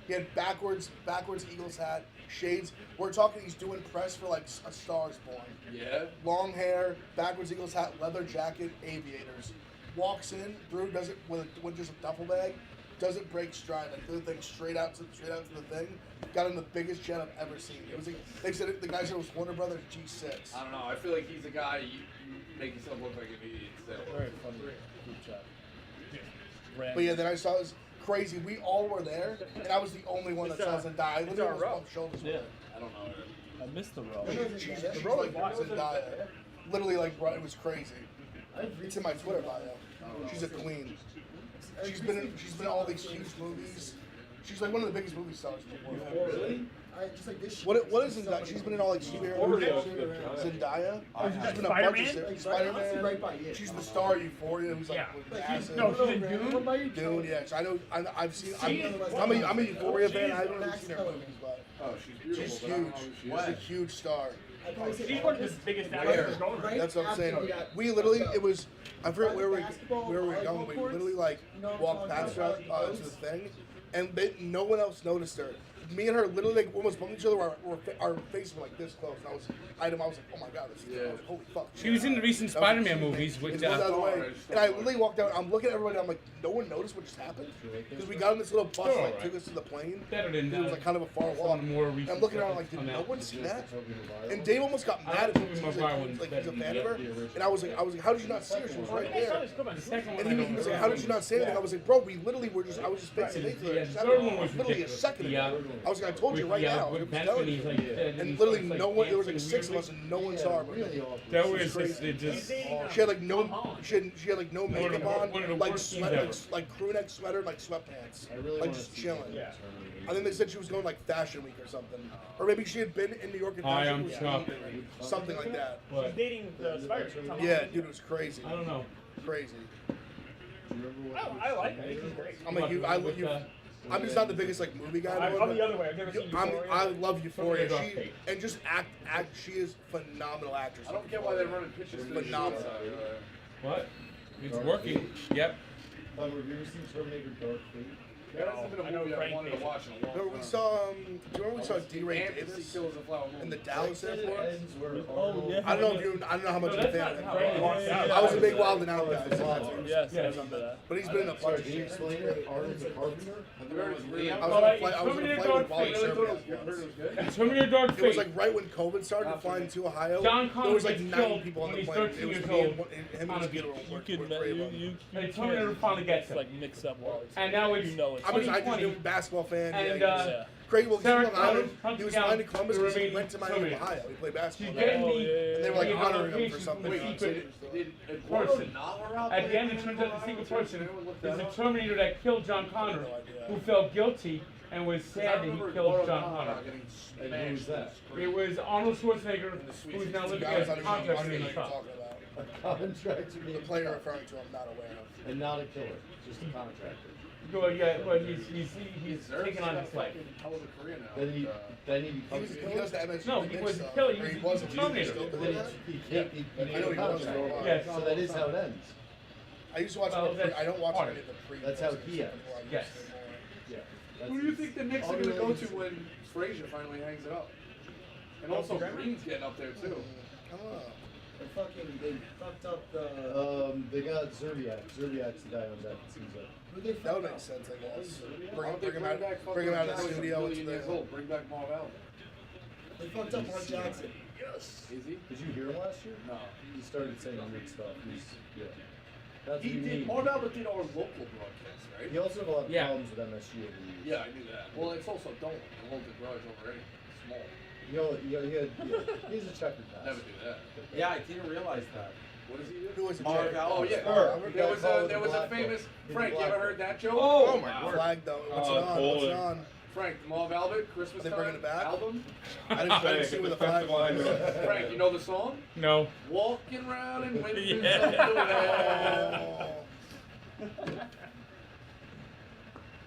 He had backwards Eagles hat, shades. We're talking, he's doing press for like A Star Is Born. Yeah. Long hair, backwards Eagles hat, leather jacket, aviators. Walks in, through, does it with just a duffel bag. Doesn't break stride, like threw the thing straight out to the thing. Got in the biggest jet I've ever seen. It was they said the guy said it was Warner Brothers G6. I don't know. I feel like he's a guy you make yourself look like an idiot instead. Very funny group chat. But yeah, then I saw it was crazy. We all were there, and I was the only one that saw Zendaya. I literally almost bumped shoulders with Yeah. her. I don't know her. I missed the row. She's like Zendaya. Literally, like, it was crazy. It's in my Twitter bio. She's a queen. She's been in all these huge movies. She's like one of the biggest movie stars in the world. Really? What is Zendaya? She's been in all like superhero movies. Zendaya. She's been in a bunch of Spider-Man? Spider-Man. She's the star of Euphoria, who's like Yeah. with acid. No, she's in Dune. Dune, yeah. So I've seen. I'm a Euphoria fan. I haven't really seen her movies, but Oh, she's beautiful. she's but I don't know huge. who she She's a is. huge star. She's one of the biggest actors going, right? That's what I'm saying. We literally, it was, I forget where we were going. We literally like walked past her to the thing, and no one else noticed her. Me and her literally like almost bumped each other. Our faces were like this close, and I was like, oh my god, this is holy fuck. She was in the recent That was Spider-Man cute, movies man. with, It's the other way. And I literally walked out. I'm looking at everybody. I'm like, no one noticed what just happened because we got on this little bus They're like alright. took us to the plane. Better than It was like kind of a far walk. more And recent I'm looking stuff around like, did that's come no out. one see that? And Dave almost got mad at me because he's a fan of her. And I was like, how did you not see her? She was right there. The second one, And he was like, how did you not say anything? I was like, bro, we literally were just, I was just facing into her. The third one was Literally a ridiculous. second ago. I was like, I told you right now. With It was Benson, telling he's you. like, And literally no one, there was like 6 of us and no one saw her. That was just She had like no, she had like no makeup one of the on, like worst sweat, scenes like crew neck sweater, like sweatpants, really like wanna just see chilling. that. I think they said she was going like Fashion Week or something, or maybe she had been in New York in Hi, Fashion I'm Week, Chuck. something like that. But She's dating the Spider-Man. Yeah, dude, it was crazy. I don't know. Crazy. I like her. I think she's great. I'm just not the biggest like movie guy. I'm the other way. I've never seen Euphoria. I love Euphoria. Somebody She got and just act. She is phenomenal actress. I don't get why they're running pictures. to the Phenomenal. shit. what? It's working. Yep. Have you ever seen Terminator Dark Fate? That hasn't been a movie I wanted to watch in a long Remember time. we saw do you remember we saw D. Ray Fantasy Davis Kills a Flower Moon. in the Dallas airport? Oh, yeah. I don't know how much of a fan not of him. how I was a big Wild and Out guy. Yes, I remember that. But he's been in a bunch of Can you shit. explain it? Arnold's a carpenter? I was on a flight with Wally Sherman. And Terminator Dark It was Fate. like right when COVID started flying to Ohio. John Connor There was like gets 90 killed people on when the he's plane. 13 It was years me old. and him and his kid You were can, brave on. And Terminator finally gets him. like mix up Wally. And now it's You know it's I just 2020. knew him, basketball fan. And, yeah, Craig, well, Sarah he's from Long Island. Connor He was hunts flying to down Columbus the because he remaining went to Miami, Terminator. Ohio. He played She's basketball. getting Oh, the yeah. And they were like the honoring him for location something. with Wait, secret did person. not her out At the there? end, it turns out the secret person is the up. Terminator that killed John Connor, No idea. who felt guilty and was sad that he killed John Connor. And who was that? It was Arnold Schwarzenegger, who is now The living guy as was a not even contractor in the you're truck. talking about. A contractor The named player referring to, I'm not aware of. and not a killer, just a contractor. Well, yeah, well, he's taking on his life. Hell of a career now. Then he becomes He does the MSG. No, he wasn't killing. He was a Terminator. Still doing that? he can't be I know he was for a while. Yeah. So that is how it ends. I used to watch Oh, the pre. that's I don't watch part any of of the pre. That's how he ends. Yes. Yeah. Who do you think the Knicks are going to go to when Frazier finally hangs it up? And also Green's getting up there too. They fucked up the. They got Zerbiak. Zerbiak's the guy on deck. It seems like. That would make sense, I guess. Bring him out back of the studio. million years old. Bring back Marv Albert. They fucked up Mark Jackson. Yes. Is he? Did you hear him last year? No. He started saying weird stuff. Yeah. That's He what you did. need. Marv Albert did our local broadcast, right? He also had a lot of Yeah. problems with MSG over the years. Yeah, I knew that. Well, it's also don't hold the garage over any small. He has a checkered past. Never do that. Yeah, I didn't realize that. What does he do? Who was it? Marv Jay? Albert. Oh yeah. Albert. There was Call it a the black famous book. Frank. You Black ever book. heard that joke? Oh my Wow. god. Flag though. What's it on? What's it Poland. on? Frank, Marv Albert, Christmas They time bringing it back? album. I didn't see where the flag was. Frank, you know the song? No. Walking around in winter. Yeah.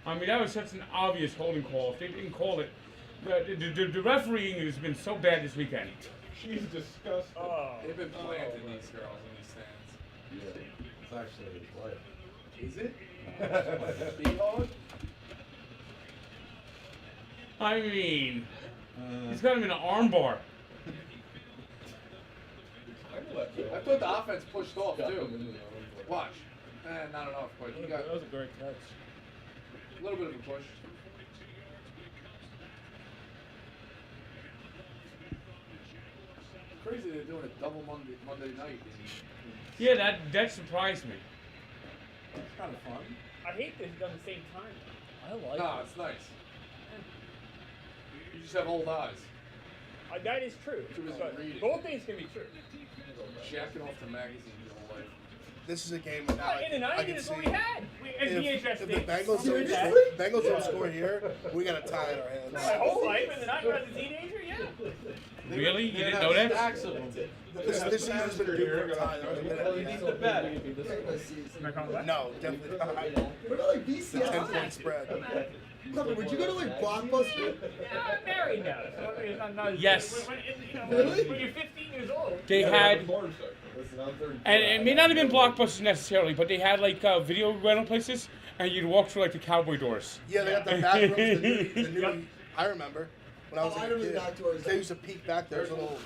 I mean, that was such an obvious holding call. If they didn't call it, the refereeing has been so bad this weekend. She's disgusting. They've been planting these girls in these stands. Yeah. It's actually his wife. Is it? Big hog? I mean, he's got him in an armbar. I thought the offense pushed off too. Watch. Not enough, but he got That was a great catch. a little bit of a push. Crazy they're doing a double Monday night. Yeah, that surprised me. It's kind of fun. I hate that it's done the same time. I like Nah, it. it's nice. You just have old eyes. That is true. Too busy But reading. both things can be true. Jacking off the magazines your whole life. This is a game now. In the I 90s, can that's see. what we had. If VHS the tapes. Bengals We don't did that. score, Bengals don't score here, we got a tie in our hands. My whole life, in the 90s, when I was a teenager, yeah. Really? You They didn't have know that? stacks of them. This season's been due for a tie. Well, he needs to bet. Am I coming back? No, definitely not. What about like It's a BCS? 10-point spread. Papa, would you go to like Blockbuster? Yeah, I'm married now. So I mean, I'm not, Yes. When you're 15 years old. They had, Listen, I'm 35. and it may not have been Blockbusters necessarily, but they had like video rental places, and you'd walk through like the cowboy doors. Yeah, they got the back rooms, the new I remember. When I was Oh, I like a remember kid, the back doors. they used to peek back there, little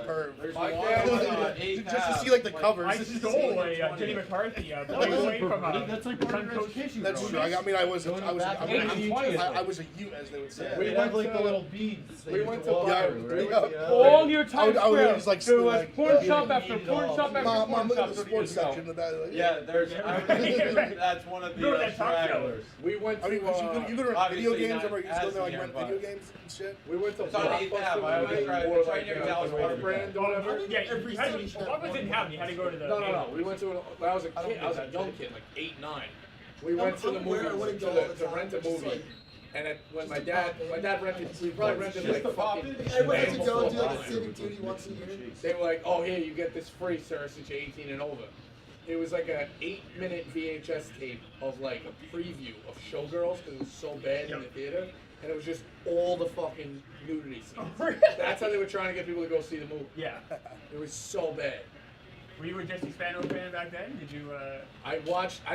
curve. There's My one dad on was eighth Just to Ave, see like the like, covers. I just to stole see, like, a Jenny McCarthy boy away from That's like part of your education. That's growing true. up. I mean, I was a Going back and forth. I was a Ute, as they would say. Yeah, We we went have like to- the little beads. that we you went can to walk Bar- through, we right? went- Yeah. All near Times I would Square, just, like, there was like, porn shop after eat it porn all. shop after Mom, porn look shop. at the that you sports could go. section of that. Like, Yeah, there's. That's one of the Remember that top stragglers. We went I mean, to. 'cause you go to video obviously games, not or you just go as there like near, rent but- video games and shit. We went to It's on 8th Ave. I always drive. or It's like right near Dallas White Water brand or whatever. Yeah, Every you had city to, should have what was one. in town? You had to go to the. No. We went to when I was a kid. I was a young kid, like 8, 9. We went to the movie I wouldn't to go all the to time, rent a just movie. like- And when my dad rented, we probably rented like fucking. Everyone has to Bang go before do like a mine. civic duty once a year. They were like, "Oh, here you get this free, sir, since you're 18 and over." It was like an 8-minute VHS tape of like a preview of Showgirls because it was so bad in the theater, and it was just all the fucking nudity scenes. That's how they were trying to get people to go see the movie. Yeah. It was so bad. Were you a Jesse Spano fan back then? Did you? I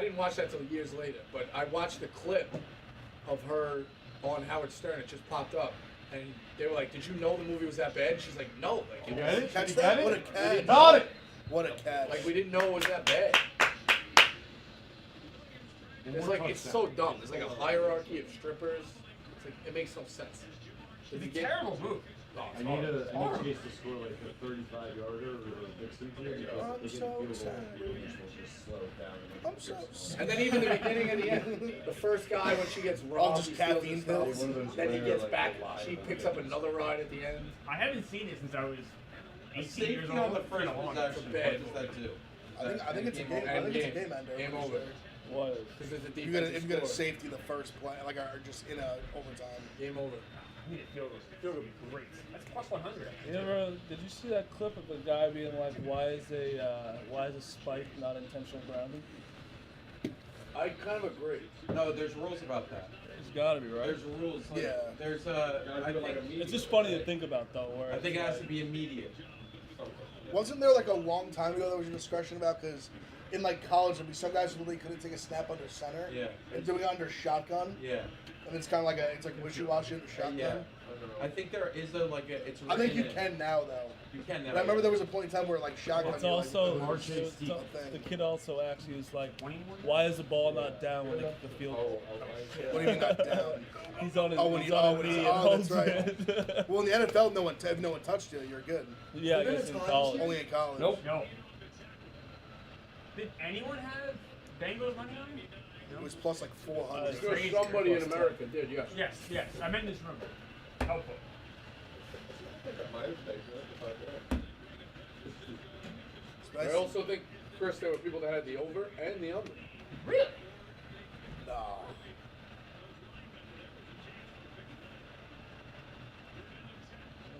didn't watch that till years later, but I watched the clip of her on Howard Stern. It just popped up, and they were like, "Did you know the movie was that bad?" And she's like, "No, like You got it? Catch You that? got What a it? catch. Got it! What a catch. like we didn't know it was that bad." It's like it's so dumb. There's like a hierarchy of strippers. It's like it makes no sense. It's a terrible move. Oh, I need a Chase to score like a 35-yarder or a Dixon here because I'm they get so a field goal sad. and will just slow it down. I'm so sad. And then even the beginning and the end, the first guy when she gets robbed, just he steals caffeine his stuff. pills. One of those Then he rare, gets like, back. alive, She picks up another ride at the end. I haven't seen it since I was 18 years Safety old. on the It's been first a long possession. time. bad. What does that do? I think it's a game. I think it's a game ender. Game for over. sure. Was. Because there's a If you get defensive a score. safety the first play, like or just in a overtime. Game over. I need a field goal. Field goal would be great. That's plus 100. Did you see that clip of the guy being like, why is a spike not intentional grounding? I kind of agree. No, there's rules about that. It's got to be, right? There's rules. Like, Yeah. There's I think It's just funny to think about, though. Where I think it it's has to like- be immediate. Wasn't there like a long time ago there was a discussion about because in like college there'd be some guys who really couldn't take a snap under center. Yeah. And doing it under shotgun. Yeah. And it's kind of like it's like wishy-washy under shotgun. Yeah. I think there is it's. I think you written can now though. You can now. But I remember there was a point in time where like shotgun. It's you're also like, the kid also actually is like, why is the ball not down when the field goal? What do you mean not down? He's on his, when he's you, on when his he's, knee and holds that's right. it. Well, in the NFL, if no one touched you, you're good. Yeah, I guess in college. Only in college. Nope. No. Did anyone have Bengals money on it? It was plus like 400. Sure, somebody in America did, yes. Yes. I meant this room. Helpful. I also think, Chris, there were people that had the over and the under. Really? No.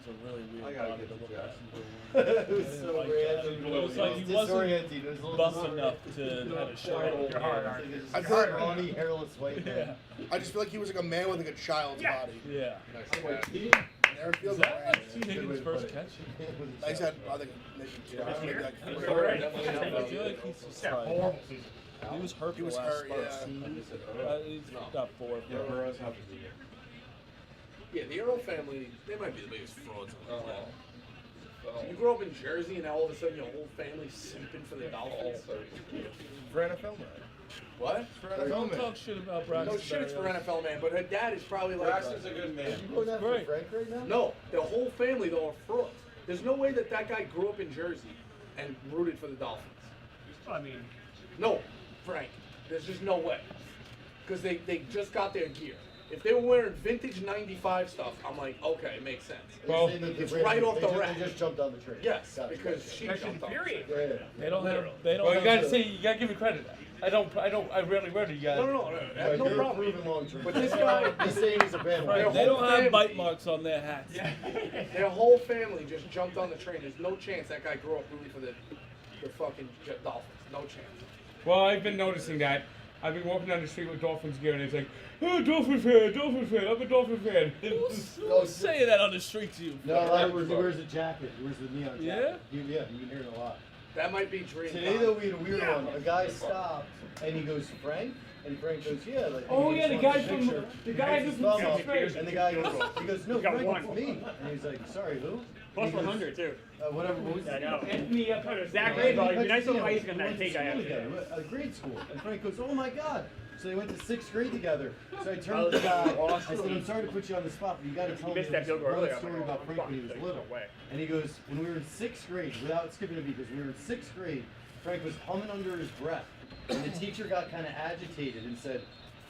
That was a really weird I gotta body get to to look at. Jacksonville. It was so Like random. that. It was like he wasn't disorienting. It was a little buff disorienting. enough to have a shirt. You're hard, aren't you? I feel like Ronnie, hairless white man. Yeah. I just feel like he was like a man with like a child's body. Yeah. Never feels Is that like like T. Higgins' first catch? Nice had, I think, maybe two. Maybe like I four. feel like he's just Yeah, like, horrible season. he was hurt He for was the last hurt, spurts. yeah. He's got 4. Yeah, Burrow's not the leader. Yeah, the Earl family, they might be the biggest frauds on the planet. You grow up in Jersey and now all of a sudden your whole family's simping for the Dolphins. For NFL man. What? Don't talk shit about Braxton. No shit, it's for NFL man, but her dad is probably like. Braxton's a good man. You going after Right. Frank right now? No, the whole family though are frauds. There's no way that guy grew up in Jersey and rooted for the Dolphins. Well, I mean, No, Frank. There's just no way. Because they just got their gear. If they were wearing vintage 95 stuff, I'm like, okay, it makes sense. Well, it's right off the rack. They just jumped on the train. Yes, Gotcha. because she that's jumped on infuriating. Yeah. They don't have. They don't Well, you have. gotta say, you gotta give me credit. I rarely wear it, you guys. No, I have no you're problem. proven long term. But this guy, He's saying he's a bad Right, one. they don't have family- bite marks on their hats. their whole family just jumped on the train. There's no chance that guy grew up rooting for the fucking Dolphins. No chance. Well, I've been noticing that. I've been walking down the street with Dolphins gear, and it's like, oh, Dolphin fan, I'm a Dolphin fan. Who's saying that on the street to you? No, like, he wears a jacket. He wears the neon jacket. Yeah? Yeah, you can hear it a lot. That might be dream. Today, though, we had a weird one. A guy stopped, and he goes, Frank? And Frank goes, yeah. Like, Oh, and he yeah, the just guy wants a from- picture. the He guy puts his from thumb up, Cincinnati. and the guy goes, no, Got Frank, one. it's me. And he's like, sorry, who? plus He goes, 100 too. Whatever. What was Yeah, I his know. name? Anthony, Zach Yeah, Ray's all, he it'd be nice went little to- ice on we that went to take I school have together, today. grade school. And Frank goes, oh my God. So they went to 6th grade together. So I turned to the guy. I said, I'm sorry to put you on the spot, but you got to tell me missed that field goal one earlier. story about Frank when he was little. No way. And he goes, when we were in 6th grade, without skipping a beat, because we were in 6th grade, Frank was humming under his breath. And the teacher got kind of agitated and said,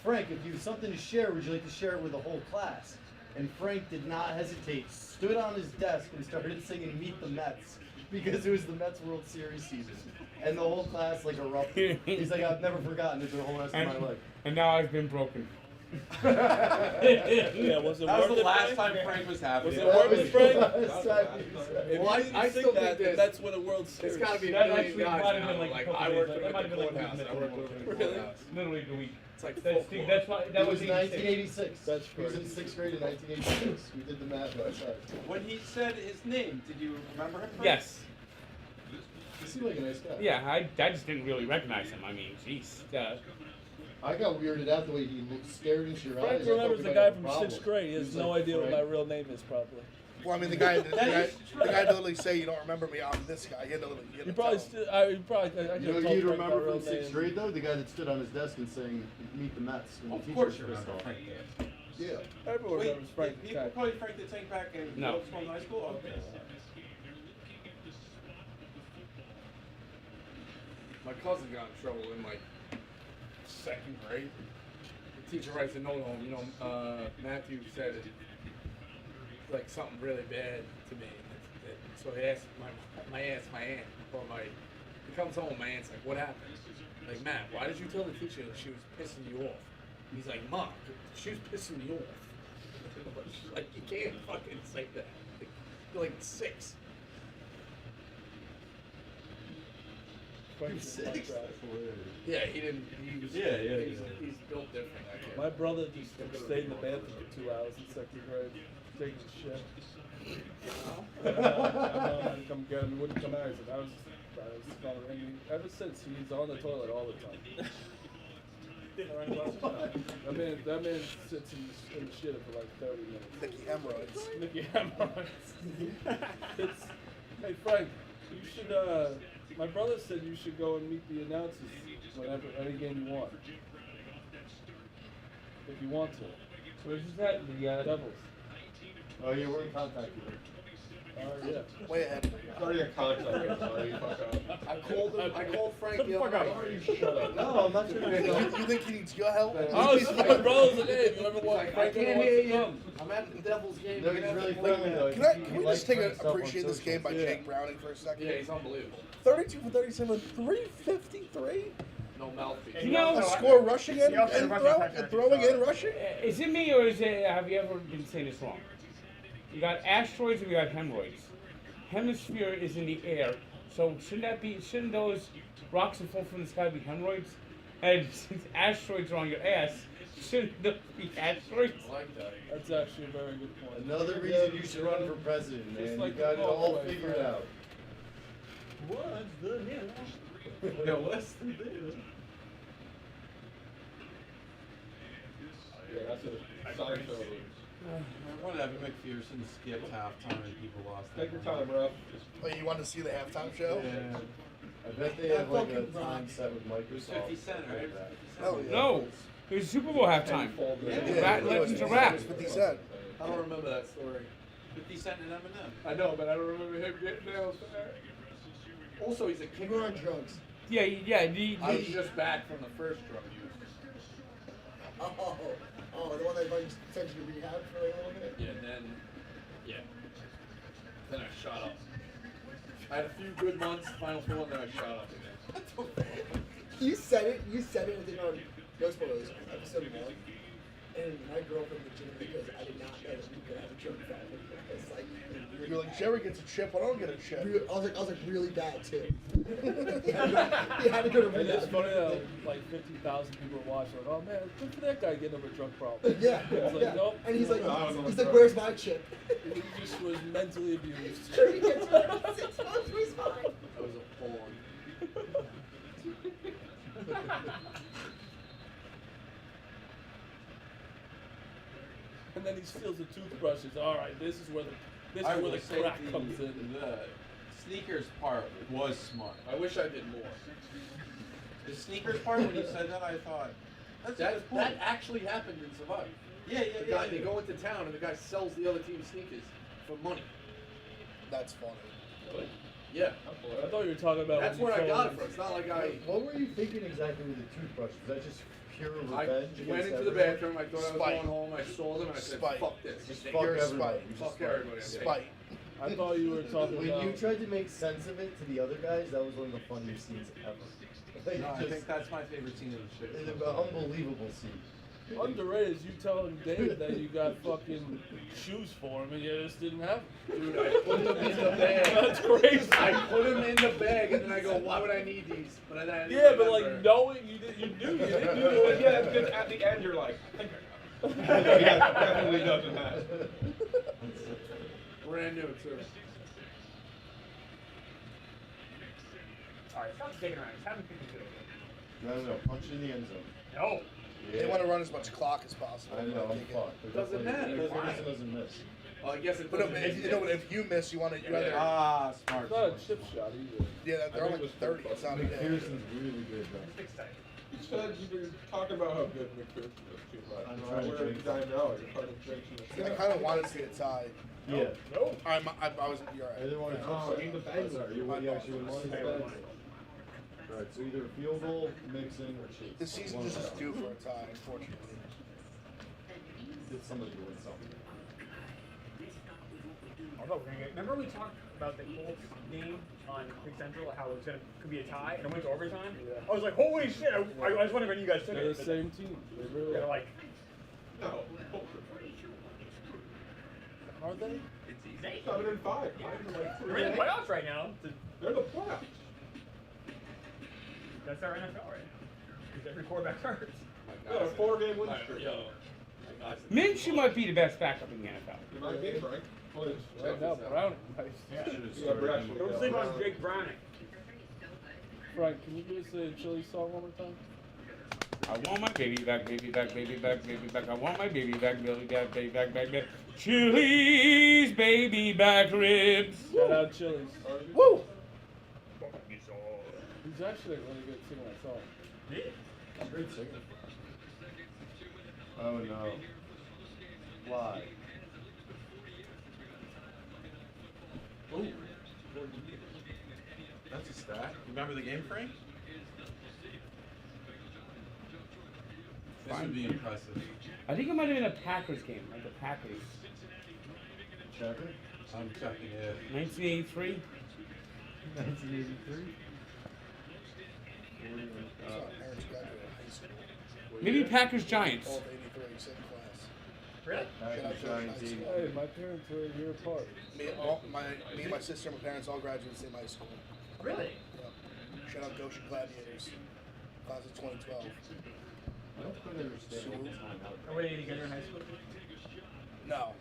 Frank, if you have something to share, would you like to share it with the whole class? And Frank did not hesitate, stood on his desk and started singing Meet the Mets because it was the Mets World Series season. And the whole class like erupted. He's like, I've never forgotten it the whole rest of my life. And now I've been broken. Yeah, was it That was worth the it, last Frank? time Frank was happy. Was it That worth was it, Frank? the last time he was happy. If Well, you I think still that, think that's what a World Series. It's got to be a That million actually guys might have now. been like a Like couple I days worked later. with That might him have at the been like courthouse. I worked with him at the Really? courthouse. Literally the week. It's like That's, folklore. that's why that That was was 86. 1986. That's He was in 6th grade in 1986. We did the math last night. When he said his name, did you remember him? Frank? Yes. He seemed like a nice guy. Yeah, I just didn't really recognize him. I mean, jeez. I got weirded out the way he stared into your Frank eyes. remembers the guy from 6th grade. He has no idea what my real name is, probably. Well, I mean, the guy had to literally say, "You don't remember me? I'm this guy." He had to literally. He had You to probably, tell him. I You know, told you'd Frank my remember real from 6th name. grade though, the guy that stood on his desk and sang "Meet the Mets." when the Of teacher course was you pissed remember off. Frank. Yeah. Everyone Wait, remembers Frank. did people call you Frank the Tank back in No. middle school and high school? Okay. My cousin got in trouble in like 2nd grade. The teacher writes a note home. You know, Matthew said like something really bad to me. So he asked my aunt, or he comes home. My aunt's like, "What happened?" Like, Matt, why did you tell the teacher that she was pissing you off? He's like, Mom, she was pissing me off. She's like, you can't fucking say that. Like, you're like 6. Frank's Six. Yeah, he didn't. He was, He's built different. That kid. My brother just stayed in the bathroom for 2 hours in second grade, taking a shit. My mom had to come get him. He wouldn't come out. He said, I was calling him. Ever since, he's on the toilet all the time. That man sits in the shit for like 30 minutes. Nicky hemorrhoids. Nicky hemorrhoids. Hey Frank, you should. My brother said you should go and meet the announcers whenever any game you want. If you want to. Where's that? The Devils. Oh, yeah, we're in contact with him. Yeah. Way ahead. Sorry, a contact. Sorry, fuck up. I called Frank the other night. Shut up. No, I'm not trying to You think he needs your help? Oh, it's my brother's a name. You ever want I Frank can't wants hear to you. come? I'm at the Devil's game. No, You're he's gonna really have to friendly, play though. Can we just take Likes stuff on appreciate this game by Yeah. Jake Browning for a second? Yeah, he's unbelievable. 32 for 37, 353. No mouthpiece. You know, A score rushing and, He also and, rushing throw, touchdown. and throwing and rushing. is it me or is it? Have you ever been saying this wrong? You got asteroids and you got hemorrhoids. Hemisphere is in the air, so shouldn't those rocks that fall from the sky be hemorrhoids? And since asteroids are on your ass, shouldn't those be asteroids? I like that. That's actually a very good point. Another reason you should run for president, man. Just You like got it the all Walkway, figured right. out. What's the news? Yeah, what's the deal? Yeah, that's a side show. Whatever, McPherson skipped halftime and people lost. Take your time, bro. Oh, you want to see the halftime show? Yeah. I bet they have like a time set with Microsoft. 50 Cent, right? Oh, yeah. No, it was Super Bowl halftime. Legends of rap. 50 Cent. I don't remember that story. 50 Cent and Eminem. I know, but I don't remember him getting nails for that. Also, he's a You kicker. were on drugs. Yeah. I was just back from the first drug use. Oh, the one that like sent you to rehab for like a little bit. Yeah, then I shot up. I had a few good months, Final Four, and then I shot up again. You said it. I think on No Spoilers episode 1, and my girlfriend legitimately goes, I did not know that you could have a drug family. It's like You're like, Jerry gets a chip, I don't get a chip. I was like really bad too. he had to go to And it's rehab. funny that like 50,000 people are watching. Like, oh man, good for that guy getting over a drug problem. Yeah, It's like, yeah. nope. And he's like, where's my chip? He just was mentally abused. Sure, he gets 6 months, he's fine. That was a porn. And then he steals the toothbrushes. All right, this is where the I will crack say comes in. the sneakers part was smart. I wish I did more. The sneakers part, when you said that, I thought, that's a That good point. actually happened in Survive. Yeah, The guy, they go into town and the guy sells the other team's sneakers for money. That's funny. Really? Yeah. I thought you were talking about. That's when where you I sold got it him. from. It's not like I. What were you thinking exactly with the toothbrush? Was that just pure I revenge? went against into the everyone? bathroom. I thought I was Spite. going home. I saw them and I said, Spite. "Fuck this." Just They- fuck You're a everybody. spite. You just Fuck everybody. Spite. I thought you were talking When about. you tried to make sense of it to the other guys, that was one of the funniest scenes ever. Like, No, I just- think that's my favorite scene of the show. it's an unbelievable scene. Underrated is you telling Dave that you got fucking shoes for him and you just didn't have them. Dude, I put them in the bag. That's crazy. I put them in the bag and then I go, "Why would I need these?" But then I didn't Yeah, but like remember. knowing you knew you didn't do it. Yeah, because at the end you're like, I think I got it. Yeah, definitely doesn't have. Brand new too. Alright, stop digging around. Just have him kick it. No, punch it in the end zone. No. They want to run as much clock as possible. I know, I'm Kick it. fucked. But Doesn't definitely- matter. McPherson doesn't miss. Well, I guess it But doesn't if, you know, if you miss, you want to. You rather, Ah, smart. It's not a choice. chip shot either. yeah, they're on like 30. It's not bad. McPherson's really good, though. Just excited. You said you were talking about how good McPherson is too much. I'm You know, trying to where drink. I know you're trying to drink some. I kind of wanted to see a tie. Yeah. No. I was. You're I right. didn't want to Oh, drink. in the bag. Sorry, you actually would want to. Right, so either field goal, mixing, or cheese. The season just is due for a tie, unfortunately. Get somebody to win something. Although we're gonna get. Remember we talked about the Colts game on Big Central, how it could be a tie, and it went to overtime. I was like, holy shit! I was wondering when you guys took They're it. the same team. They really They're are. like, No. Are they? 7-5. they're in the playoffs right now. They're the playoffs. That's our NFL right now. Because every quarterback starts. We got a 4-game win streak. Minshew might be the best backup in the NFL. You might be, Frank. Right now, Brown. Yeah. Don't sleep on Jake Browning. Frank, can you give us a Chili song one more time? I want my baby back, baby back, baby back, baby back. I want my baby back, baby back, baby back, baby back. Chili's baby back ribs. Shout out Chili's. Woo! He's actually really good at singing that song. Yeah. Great singer. Oh no. Why? Ooh. That's a stat. Remember the game, Frank? This would be impressive. I think it might have been a Packers game, like the Packers. Checker? I'm checking it. 1983. 1983? Parents graduated high school. Maybe Packers Giants. All of 83, same class. Really? Packers Giants 83. Hey, my parents were a year apart. Me and my sister and my parents all graduated the same high school. Really? Yep. Shout out Goshen Gladiators. Class of 2012. I don't quite understand what the time out. Oh, wait, you guys are in high school? No.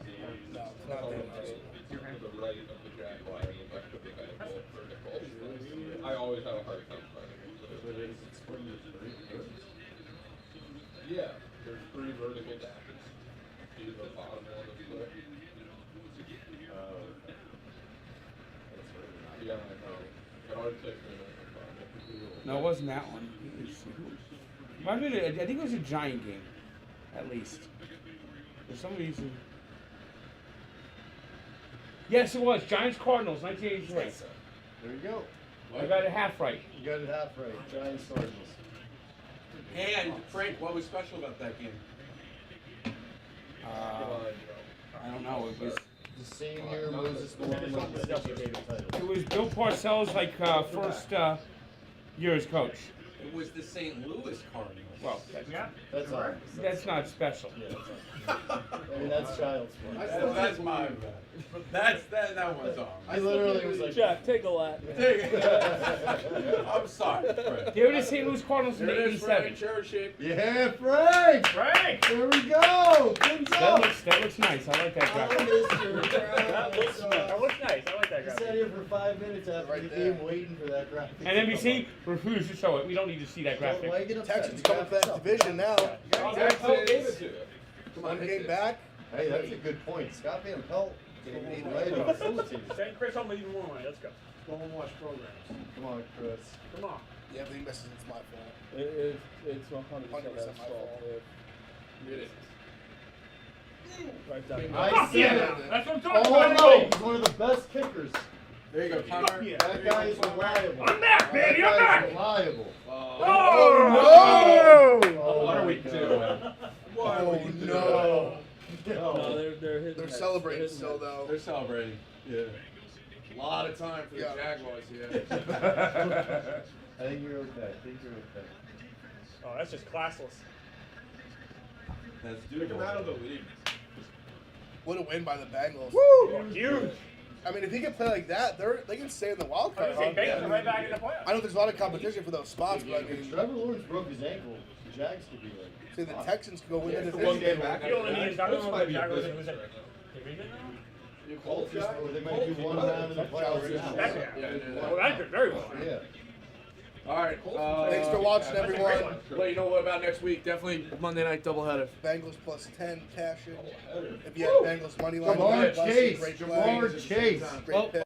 No, it's not there in high school. You're To the right of the Jaguar and the left of the Bengals for Nicole. I always have a hard time finding it. But is it split into three? Yeah, there's 3 vertical dashes. See the bottom one of the split? Yeah, I know. It always takes me a minute to find it. No, it wasn't that one. Might have been I think it was a Giant game, at least. For some reason. Yes, it was. Giants Cardinals, 1983. There you go. I got it half right. You got it half right. Giants Cardinals. And Frank, what was special about that game? I don't know. It was. The same year Moses Malone won the David title. It was Bill Parcells' first year as coach. It was the St. Louis Cardinals. Well, That's all. that's not special. Yeah, that's all. I mean, that's child's play. That's my bad. That one's on. I literally was like, Jack, take a lap. I'm sorry, Frank. They were the St. Louis Cardinals in There it is, Frank. '87. Cherry shape. yeah, Frank! Frank! There we go! Good job! That looks nice. I like that graphic. That looks nice. I like that He guy. sat here for 5 minutes after Right the there. game waiting for that graphic. And NBC refused to show it. We don't need to see that graphic. Why you get upset? Texans You coming got for that yourself. division now. Texans. One game back. Hey, that's a good point. Scott Van Pelt getting made right and facilitated. Send Chris home with even more money. Let's go. Go and watch programs. Come on, Chris. Come on. Yeah, if he misses, it's my fault. It's 100% 100% that my fault. fault. It is. Right down. I said it. That's what I'm talking Oh about. no, he's one of the best kickers. There you go, Connor. Yeah. That guy is reliable. I'm back, baby. I'm That back. guy is reliable. Oh, no! Oh, What are we my God. doing? What are we doing? No. No, they're hitting. They're that. celebrating hitting still, that. though. They're celebrating. Yeah. A lot of time for the Yeah. Jaguars here. I think you're okay. Oh, that's just classless. That's Pick him out of the league. What a win by the Bengals. Woo! Huge. I mean, if he can play like that, they can stay in the wild I card. was saying, hunt. Bengals are right back in the playoffs. I know there's a lot of competition for those spots, but I If mean, Trevor Lawrence broke his ankle, the Jags could be like. see, the Texans could go win the Yeah, division. one game back. You only need Colts to might be a Jaguars good- lose it. Division now? Colts just, or they might do one round in the playoffs now. That's well, that could very well. Yeah. All right. Thanks for watching, That's a great everyone. one. Well, you know what about next week? Definitely Monday night doubleheader. Bengals plus 10 cash in. If you had Bengals money line, Jamar plus Chase. great play. Jamar Chase. Great pick.